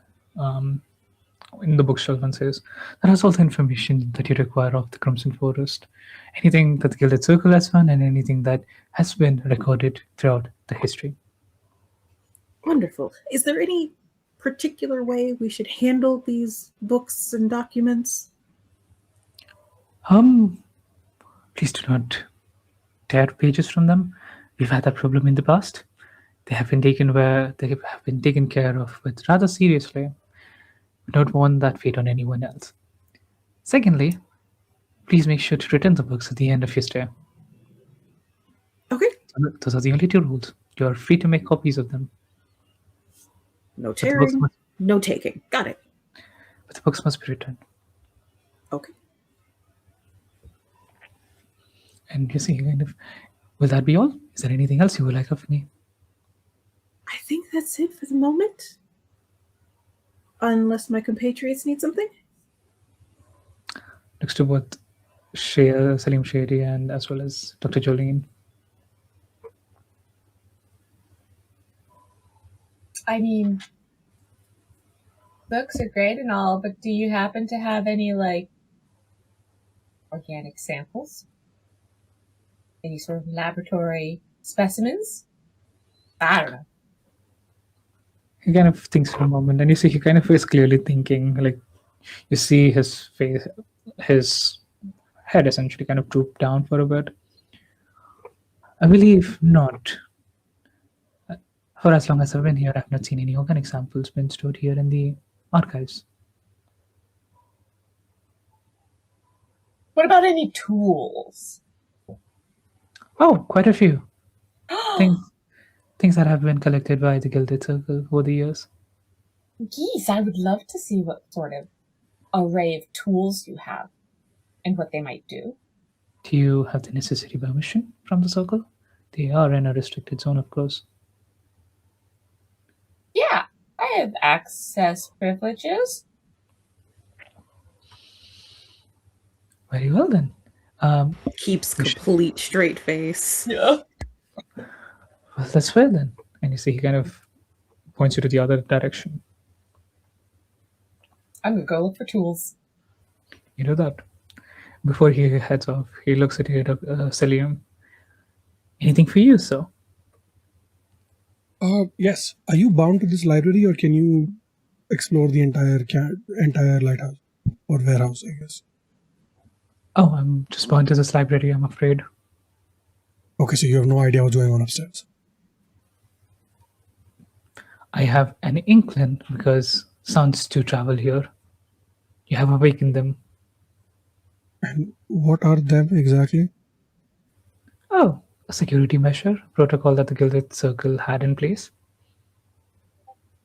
in the bookshelf and says, "That has all the information that you require of the Crimson Forest. Anything that the Gilded Circle has found and anything that has been recorded throughout the history." Wonderful. Is there any particular way we should handle these books and documents? Please do not tear pages from them. We've had that problem in the past. They have been taken care of with rather seriously. We don't want that fate on anyone else. Secondly, please make sure to return the books at the end of your stay. Okay. Those are the only two rules. You are free to make copies of them. No But the books tearing, must- no taking. Got it. But the books must be returned. Okay. And you see, will that be all? Is there anything else you would like of me? I think that's it for the moment. Unless my compatriots need something? Looks to both Salim Shady and as well as Dr. Jolene. I mean, books are great and all, but do you happen to have any, organic samples? Any sort of laboratory specimens? I don't know. He kind of thinks for a moment, and you see he kind of is clearly thinking. Like, you see his face, his head essentially kind of drooped down for a bit. I believe not. For as long as I've been here, I've not seen any organic samples been stored here in the archives. What about any tools? Oh, quite a few things that have been collected by the Gilded Circle over the years. Geez, I would love to see what sort of array of tools you have and what they might do. Do you have the necessary permission from the Circle? They are in a restricted zone, of course. Yeah, I have access privileges. Very well then. Keeps complete straight face. Yeah. Well, that's fair then. And you see he kind of points you to the other direction. I'm gonna go look for tools. You know that. Before he heads off, he looks at you, Selim. Anything for you, sir? Yes. Are you bound to this library, or can you explore the entire lighthouse or warehouse? I guess. Oh, I'm just bound to this library, I'm afraid. Okay, so you have no idea what's going on upstairs. I have an inkling because sounds do travel here. You have awakened them. And what are them exactly? Oh, a security measure, protocol that the Gilded Circle had in place.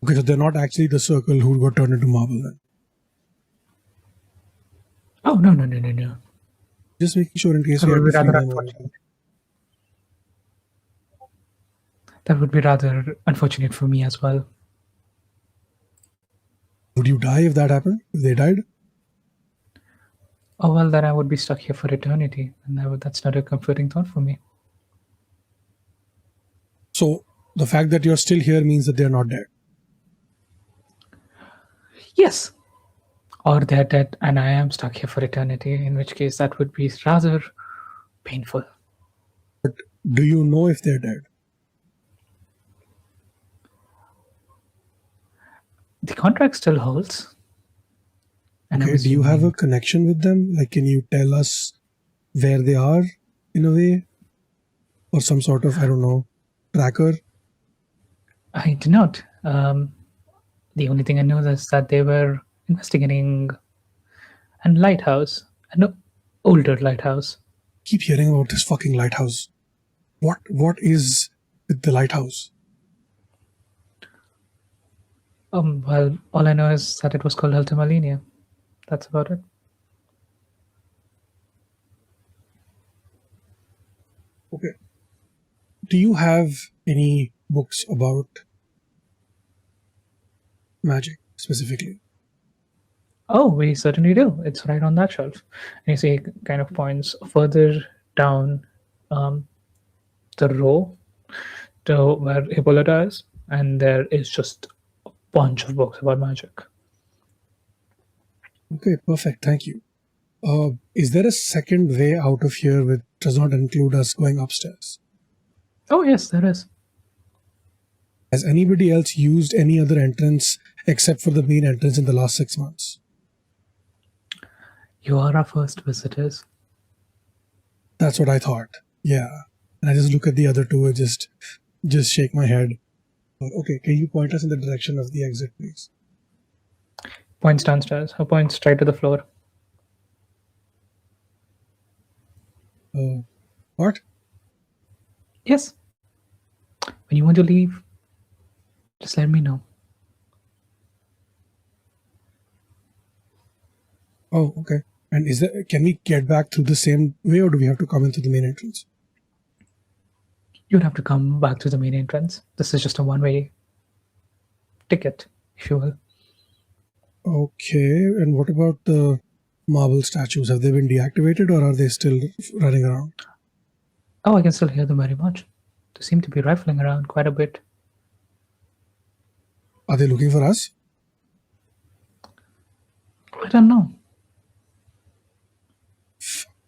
Okay, so they're not actually the circle who got turned into marble then. Oh, no. Just making sure in case That we would have be to rather free them or- unfortunate. That would be rather unfortunate for me as well. Would you die if that happened? If they died? Oh, well, then I would be stuck here for eternity, and that's not a comforting thought for me. So the fact that you're still here means that they're not dead. Yes. Or they're dead and I am stuck here for eternity, in which case that would be rather painful. But do you know if they're dead? The contract still holds. And Okay, do you have a connection with them? Like, can you tell us where they are in a way? Or some sort of, I don't know, tracker? I do not. The only thing I know is that they were investigating a lighthouse, an older lighthouse. Keep hearing about this fucking lighthouse. What is with the lighthouse? Well, all I know is that it was called Ultima Linea. That's about it. Okay. Do you have any books about magic specifically? Oh, we certainly do. It's right on that shelf. And you see, it kind of points further down the row to where Hippolyta is, and there is just a bunch of books about magic. Okay, perfect. Thank you. Is there a second way out of here which does not include us going upstairs? Oh, yes, there is. Has anybody else used any other entrance except for the main entrance in the last 6 months? You are our first visitors. That's what I thought. Yeah. And I just look at the other two and just shake my head. Okay, can you point us in the direction of the exit, please? Points downstairs. Her points straight to the floor. What? Yes. When you want to leave, just let me know. Oh, okay. And can we get back through the same way, or do we have to come in through the main entrance? You'd have to come back to the main entrance. This is just a one-way ticket, if you will. Okay, and what about the marble statues? Have they been deactivated, or are they still running around? Oh, I can still hear them very much. They seem to be rifling around quite a bit. Are they looking for us? I don't know.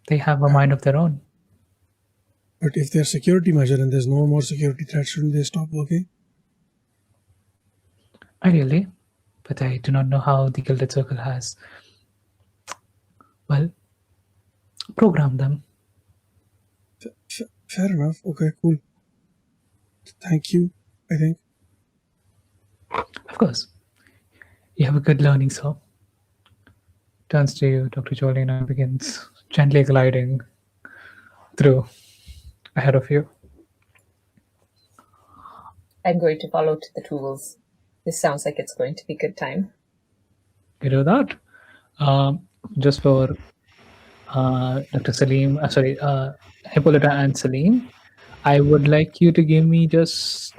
They have a mind of their own. But if they're security measure and there's no more security threat, shouldn't they stop working? Ideally, but I do not know how the Gilded Circle has, well, programmed them. Fair enough. Okay, cool. Thank you, I think. Of course. You have a good learning, sir. Turns to you, Dr. Jolene, and begins gently gliding through ahead of you. I'm going to follow to the tools. This sounds like it's going to be a good time. You do that. Just for Dr. Salim, Hippolyta and Salim, I would like you to give me just,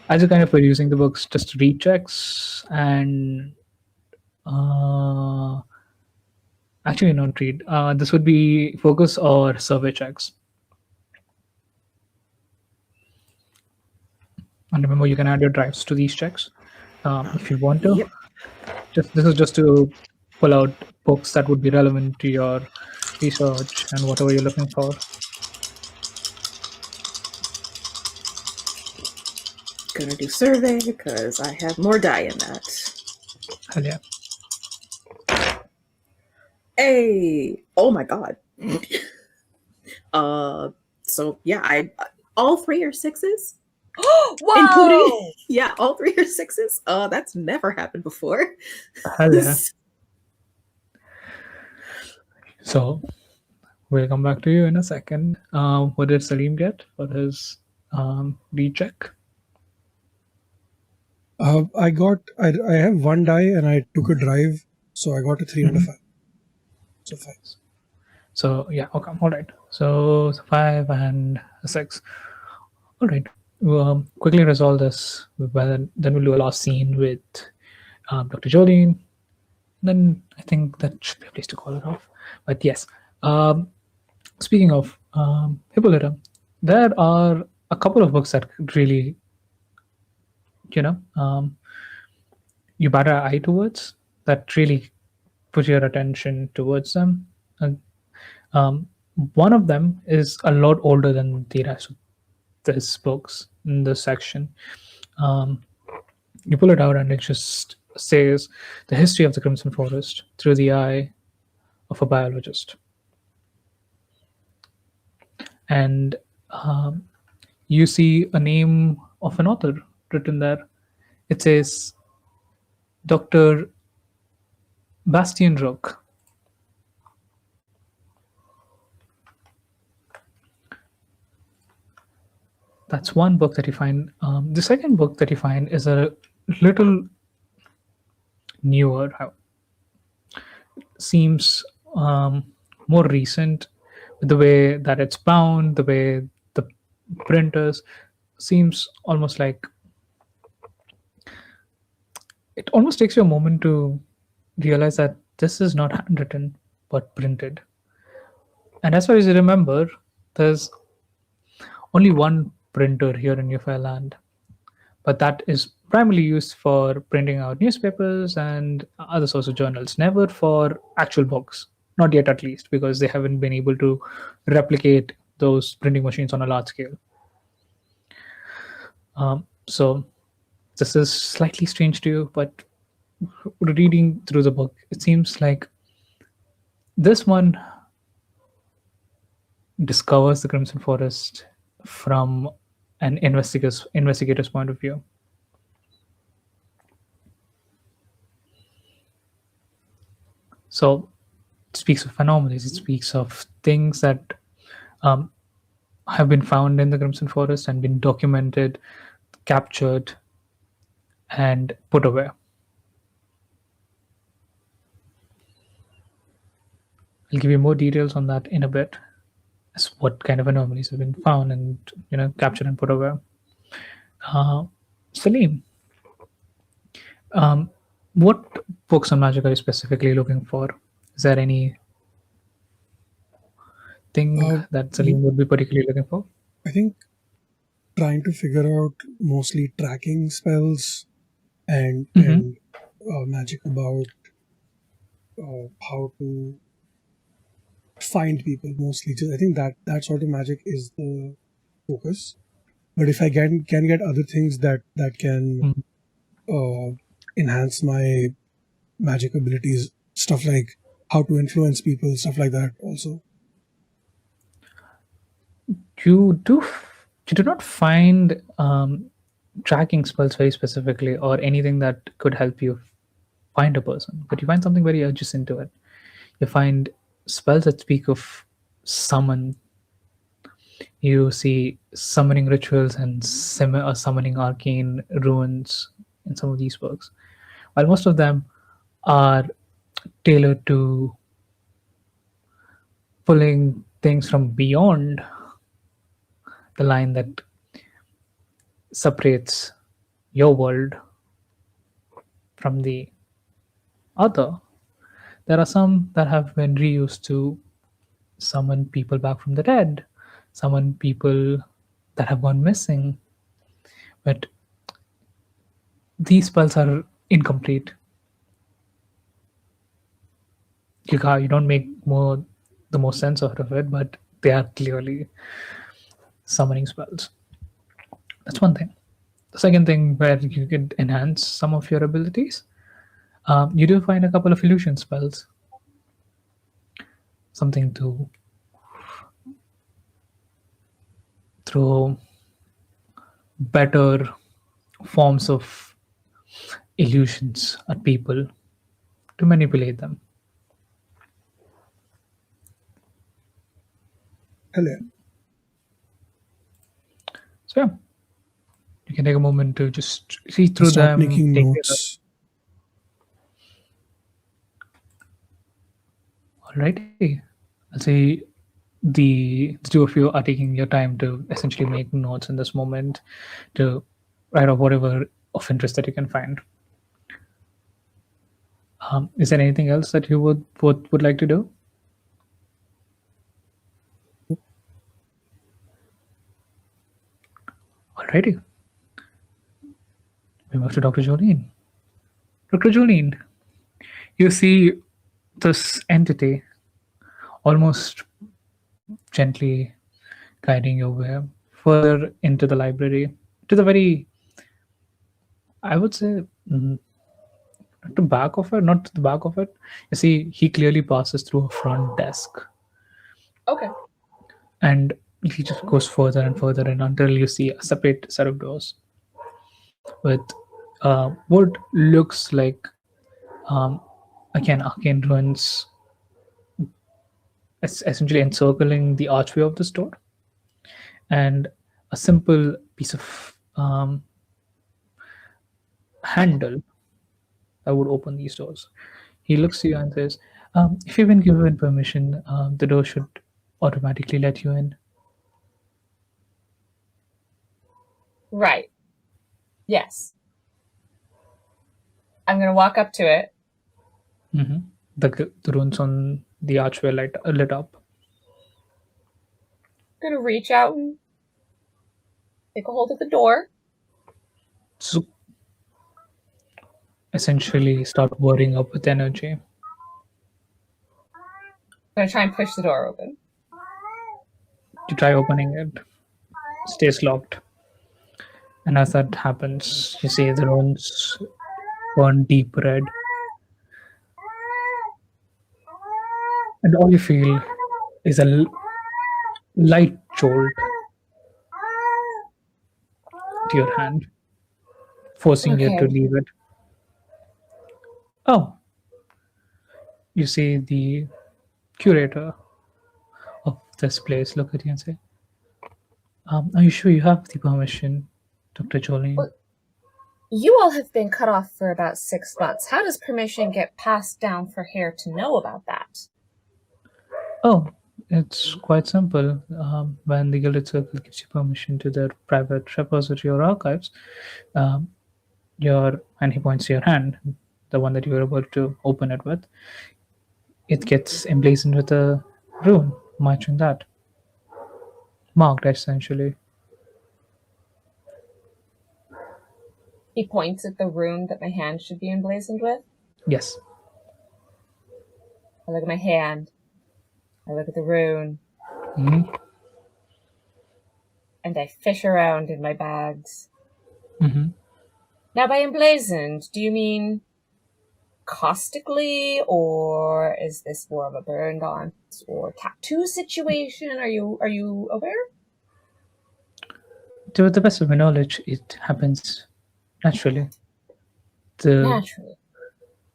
as you're kind of producing the books, just read checks and actually not read. This would be focus or survey checks. And remember, you can add your drives to these checks if you want to. Yep. This is just to pull out books that would be relevant to your research and whatever you're looking for. Gonna do survey because I have more die in that. Hell yeah. Hey! Oh my god. So yeah, all 3 are 6s. Whoa! Including, yeah, all 3 are 6s. That's never happened before. Hell yeah. So we'll come back to you in a second. What did Salim get for his read check? I have 1 die and I took a drive, so I got a 3 and a 5. So 5. So yeah, okay, all right. So 5 and a 6. All right. We'll quickly resolve this. Then we'll do a last scene with Dr. Jolene. Then I think that should be a place to call it off. But yes, speaking of Hippolyta, there are a couple of books that really, you bat an eye towards, that really put your attention towards them. And one of them is a lot older than the rest of these books in this section. Um, you pull it out, and it just says the history of the Crimson Forest through the eye of a biologist. And you see a name of an author written there. It says Dr. Bastian Rook. That's one book that you find. The second book that you find is a little newer. Seems more recent, the way that it's bound, the way the printers seems almost like it almost takes you a moment to realize that this is not handwritten but printed. And as far as you remember, there's only one printer here in Newfoundland, but that is primarily used for printing out newspapers and other sorts of journals, never for actual books. Not yet, at least, because they haven't been able to replicate those printing machines on a large scale. So this is slightly strange to you, but reading through the book, it seems like this one discovers the Crimson Forest from an investigator's point of view. So it speaks of anomalies, it speaks of things that have been found in the Crimson Forest and been documented, captured, and put away. I'll give you more details on that in a bit, as what kind of anomalies have been found and captured and put away. Salim, what books on magic are you specifically looking for? Is there any thing that Salim would be particularly looking for? I think trying to figure out mostly tracking spells and magic about how to find people mostly. I think that sort of magic is the focus. But if I can get other things that can enhance my magic abilities, stuff like how to influence people, stuff like that also. You do not find tracking spells very specifically or anything that could help you find a person, but you find something very adjacent to it. You find spells that speak of summon. You see summoning rituals and summoning arcane runes in some of these books, while most of them are tailored to pulling things from beyond the line that separates your world from the other. There are some that have been reused to summon people back from the dead, summon people that have gone missing, but these spells are incomplete. You don't make the most sense out of it, but they are clearly summoning spells. That's one thing. The second thing where you could enhance some of your abilities, you do find a couple of illusion spells. Something to throw better forms of illusions at people to manipulate them. Hello. So yeah, you can take a moment to just read through Start them. making take notes. Alrighty, I'll say the two of you are taking your time to essentially make notes in this moment to write off whatever of interest that you can find. Is there anything else that you would like to do? Alrighty. We move to Dr. Jolene. Dr. Jolene, you see this entity almost gently guiding your way further into the library to the very, I would say, not the back of it, not to the back of it. You see, he clearly passes through a front desk, Okay. and he just goes further and further in until you see a separate set of doors with what looks like, um, again, arcane ruins essentially encircling the archway of this door, and a simple piece of handle that would open these doors. He looks to you and says, if you've been given permission, the door should automatically let you in. Right. Yes. I'm going to walk up to it. The runes on the archway lit up. I'm going to reach out and take a hold of the door. So essentially start whirring up with energy. I'm going to try and push the door open. You try opening it, stays locked. And as that happens, you see the runes burn deep red. And all you feel is a light jolt to your hand, forcing you to Okay. leave it. Oh, you see the curator of this place look at you and say, are you sure you have the permission, Dr. Jolene? Well, you all have been cut off for about 6 months. How does permission get passed down for Hair to know about that? Oh, it's quite simple. When the Gilded Circle gives you permission to their private repository or archives, and he points to your hand, the one that you were able to open it with, it gets emblazoned with a rune matching that, marked essentially. He points at the rune that my hand should be emblazoned with. Yes. I look at my hand. I look at the rune. Mm-hmm. And I fish around in my bags. Mm-hmm. Now, by emblazoned, do you mean caustically, or is this more of a burned on or tattoo situation? Are you aware? To the best of my knowledge, it happens naturally. Naturally.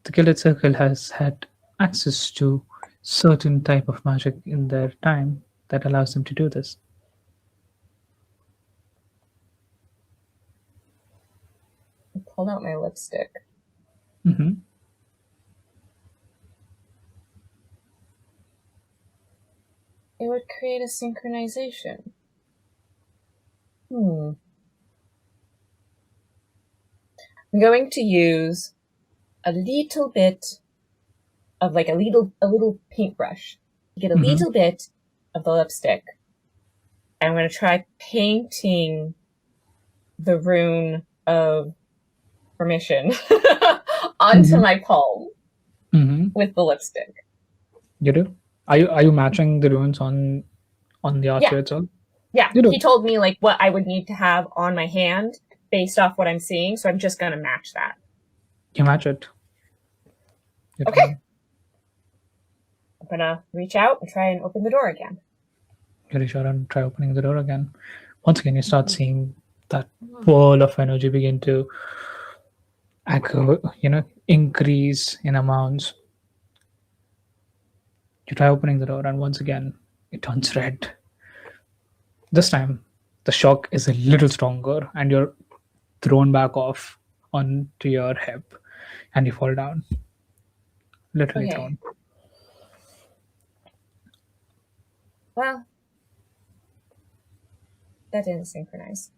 The Gilded Circle has had access to certain type of magic in their time that allows them to do this. I pulled out my lipstick. Mm-hmm. It would create a synchronization. I'm going to use a little bit of like a little paintbrush to get a little bit of the lipstick. I'm going to try painting the rune of permission onto my palm with the lipstick. You do? Are you matching the runes on the archway itself? Yeah, You do. he told me like what I would need to have on my hand based off what I'm seeing, so I'm just gonna match that. You match it. Okay. I'm gonna reach out and try and open the door again. You reach out and try opening the door again. Once again, you start seeing that whirl of energy begin to increase in amounts. You try opening the door, and once again, it turns red. This time, the shock is a little stronger, and you're thrown back off onto your hip, and you fall down. Literally thrown. Well, that didn't synchronize.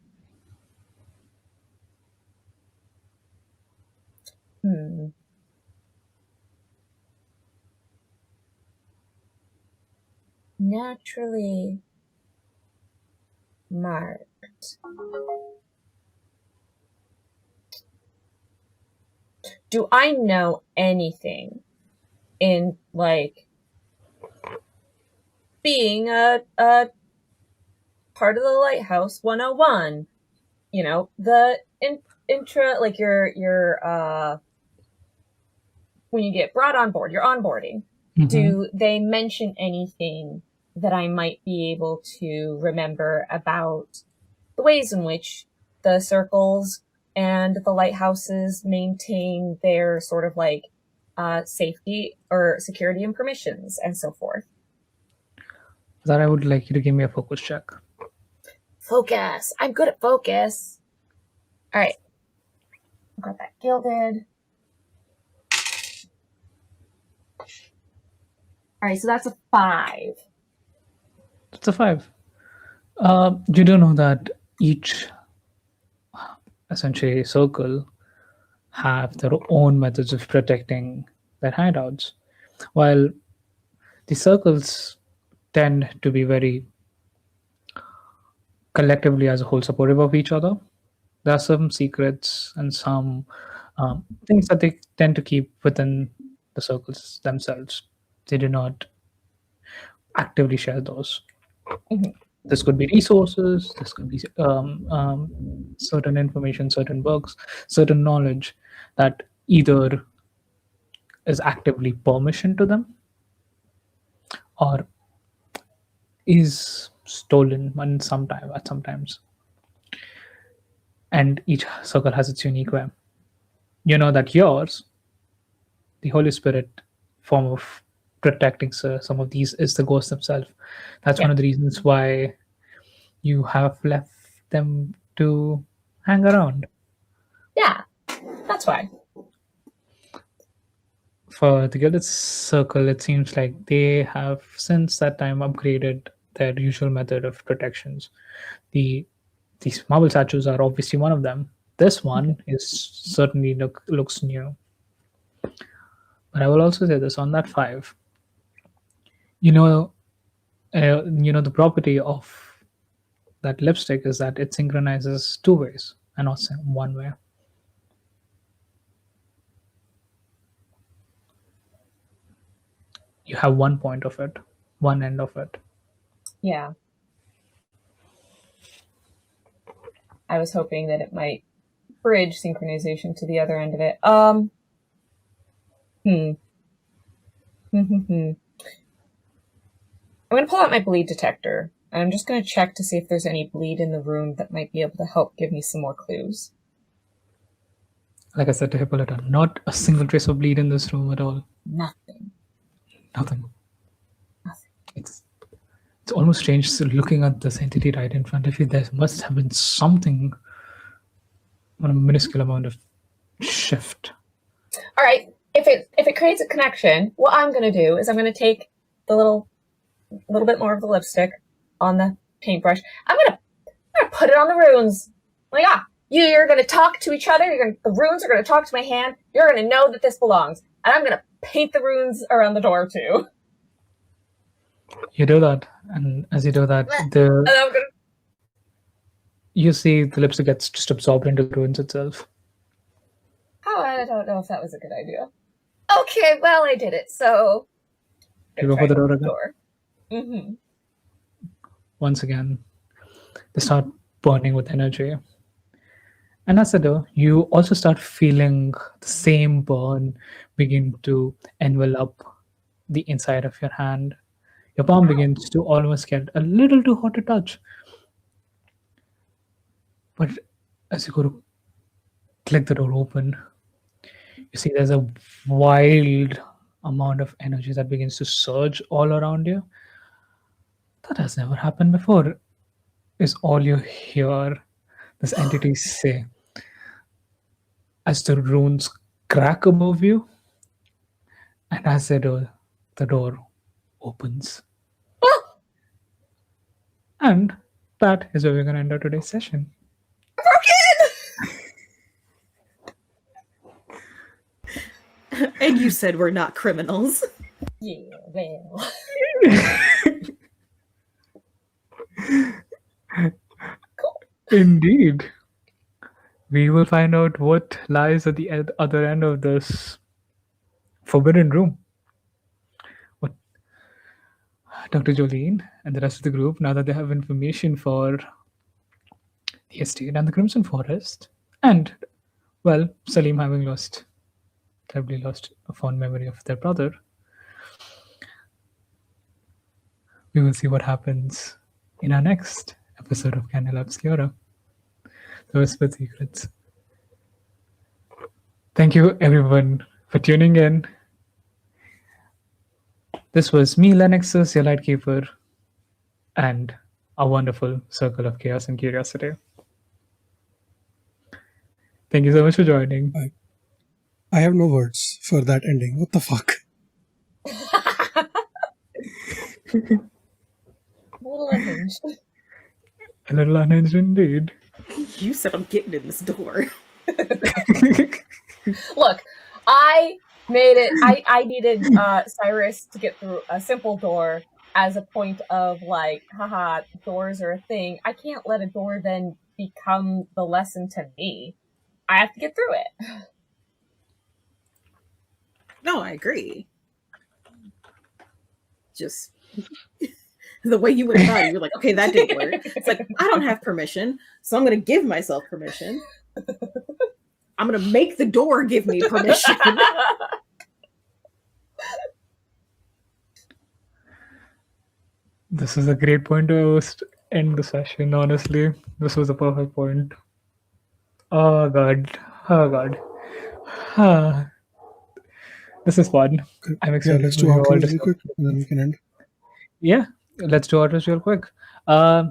Naturally marked. do I know anything in like being a part of the Lighthouse 101? You know, the intra, like your when you get brought on board, your onboarding. Mhm. Do they mention anything that I might be able to remember about the ways in which the circles and the lighthouses maintain their sort of like safety or security and permissions and so forth? That I would like you to give me a focus check. Focus. I'm good at focus. All right. I've got that gilded. All right, so that's a 5. It's a 5. You do know that each essentially circle have their own methods of protecting their hideouts. While the circles tend to be very collectively as a whole supportive of each other, there are some secrets and some things that they tend to keep within the circles themselves. They do not actively share those. Mhm. This could be resources, this could be certain information, certain books, certain knowledge that either is actively permission to them or is stolen at sometimes. And each circle has its unique way. You know that yours, the Holy Spirit form of protecting some of these is the ghost themselves. That's one Yeah. of the reasons why you have left them to hang around. Yeah, that's why. For the Gilded Circle, it seems like they have since that time upgraded their usual method of protections. These marble statues are obviously one of them. This one is certainly looks new. But I will also say this on that 5. You know, the property of that lipstick is that it synchronizes 2 ways and not 1 way. You have one point of it, one end of it. Yeah. I was hoping that it might bridge synchronization to the other end of it. I'm going to pull out my bleed detector, and I'm just going to check to see if there's any bleed in the room that might be able to help give me some more clues. Like I said to Hippolyta, not a single trace of bleed in this room at all. Nothing. Nothing. Nothing. It's almost strange looking at this entity right in front of you. There must have been something on a minuscule amount of shift. All right. If it creates a connection, what I'm going to do is I'm going to take the little bit more of the lipstick on the paintbrush. I'm gonna put it on the runes. Like, you're gonna talk to each other. The runes are gonna talk to my hand. You're gonna know that this belongs, and I'm gonna paint the runes around the door too. You do that, and as you do that, And I'm gonna. you see the lipstick gets just absorbed into the ruins itself. Oh, I don't know if that was a good idea. Okay, well, I did it. So You go for the door again. Mm-hmm. Once again, they start burning with energy. And as they do, you also start feeling the same burn begin to envelop the inside of your hand. Your palm begins to almost get a little too hot to touch. But as you go to click the door open, you see there's a wild amount of energy that begins to surge all around you. That has never happened before, is all you hear this entity say as the runes crack above you, and as they do, the door opens. And that is where we're going to end our today's session. And you said we're not criminals. Yeah, well. Indeed. we will find out what lies at the other end of this forbidden room. What Dr. Jolene and the rest of the group, now that they have information for the estate and the Crimson Forest, and, well, Salim having terribly lost a fond memory of their brother, we will see what happens in our next episode of Candela Obscura, The Whispered Secrets. Thank you, everyone, for tuning in. This was me, Leneyxis, your Lightkeeper, and a wonderful circle of chaos and curiosity. Thank you so much for joining. I have no words for that ending. What the fuck? A little unhinged. A little unhinged indeed. You said I'm getting in this door. Look, I made it. I needed Cyrus to get through a simple door as a point of like, haha, doors are a thing. I can't let a door then become the lesson to me. I have to get through it. No, I agree. Just the way you went about it, you're like, okay, that didn't work. It's like, I don't have permission, so I'm going to give myself permission. I'm going to make the door give me permission. This is a great point to end the session, honestly. This was a perfect point. Oh god. Oh god. This is fun. I'm excited. Yeah, let's do outros really quick and then we can end. Yeah, let's do outros real quick.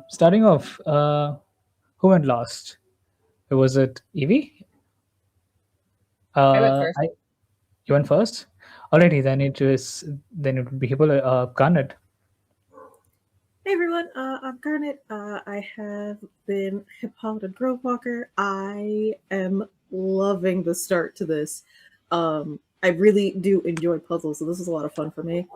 Starting off, who went last? Was it Evie? I went first. You went first? Alrighty, then it would be Garnet. Hey everyone, I'm Garnet. I have been Hippolyta Grovewalker. I am loving the start to this. I really do enjoy puzzles, so this is a lot of fun for me.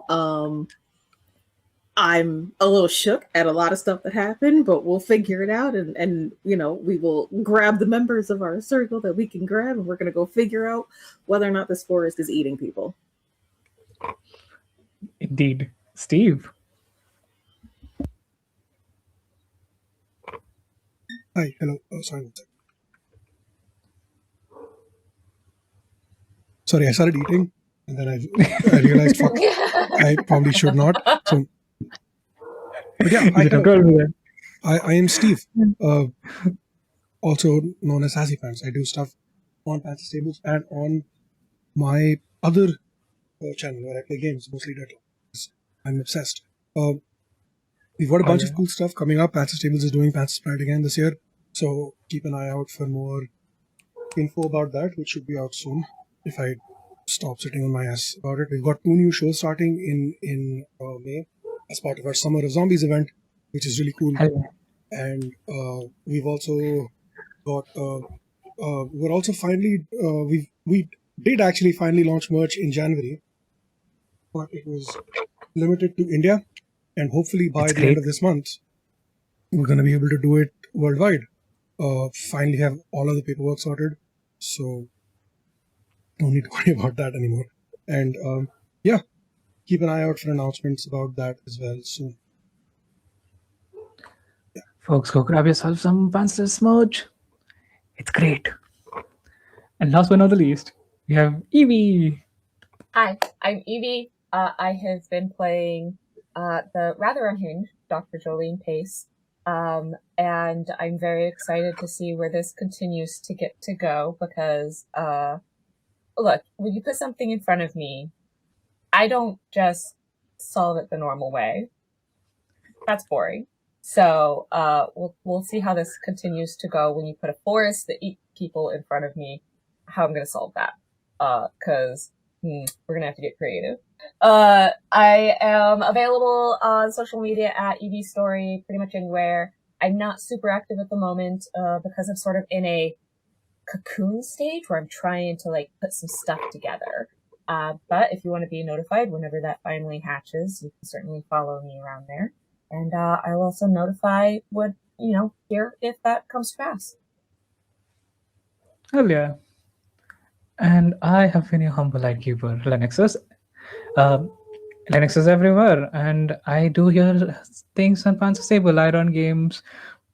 I'm a little shook at a lot of stuff that happened, but we'll figure it out, and you know, we will grab the members of our circle that we can grab, and we're gonna go figure out whether or not this forest is eating people. Indeed. Steve. Hi, hello. Oh, sorry. Sorry, I started eating and then I realized, fuck, I probably should not. So, but yeah, I am Steve, also known as Sassy Pants. I do stuff on Pantsless tables and on my other channel where I play games, mostly Deadlock. I'm obsessed. We've got a bunch of cool stuff coming up. Pantsless tables is doing Pantsless Pride again this year, so keep an eye out for more info about that, which should be out soon if I stop sitting on my ass about it. We've got 2 new shows starting in May as part of our Summer of Zombies event, which is really cool. And we've also got we're also finally we did actually finally launch merch in January, but it was limited to India, and hopefully by the end of this month we're going to be able to do it worldwide. Finally have all of the paperwork sorted, so don't need to worry about that anymore. And yeah, keep an eye out for announcements about that as well soon. Yeah. Folks, go grab yourself some Pantsless merch. It's great. And last but not the least, we have Evie. Hi, I'm Evie. I have been playing the rather unhinged Dr. Jolene Pace. And I'm very excited to see where this continues to get to go because, look, when you put something in front of me, I don't just solve it the normal way. That's boring. So we'll see how this continues to go when you put a forest that eat people in front of me, how I'm going to solve that. Because we're going to have to get creative. I am available on social media at EV Story, pretty much anywhere. I'm not super active at the moment because I'm sort of in a cocoon stage where I'm trying to like put some stuff together. But if you want to be notified whenever that finally hatches, you can certainly follow me around there. And I will also notify what, here if that comes to pass. Hell yeah. And I have been your humble lightkeeper, Leneyxis. Um, Linux is everywhere, and I do hear things on Pantsless Table. I run games,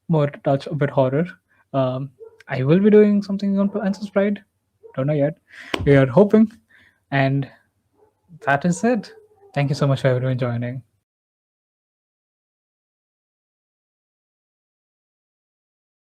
more touch a bit horror. Um, I will be doing something on Pantsless Pride. Don't know yet. We are hoping, and that is it. Thank you so much for everyone joining.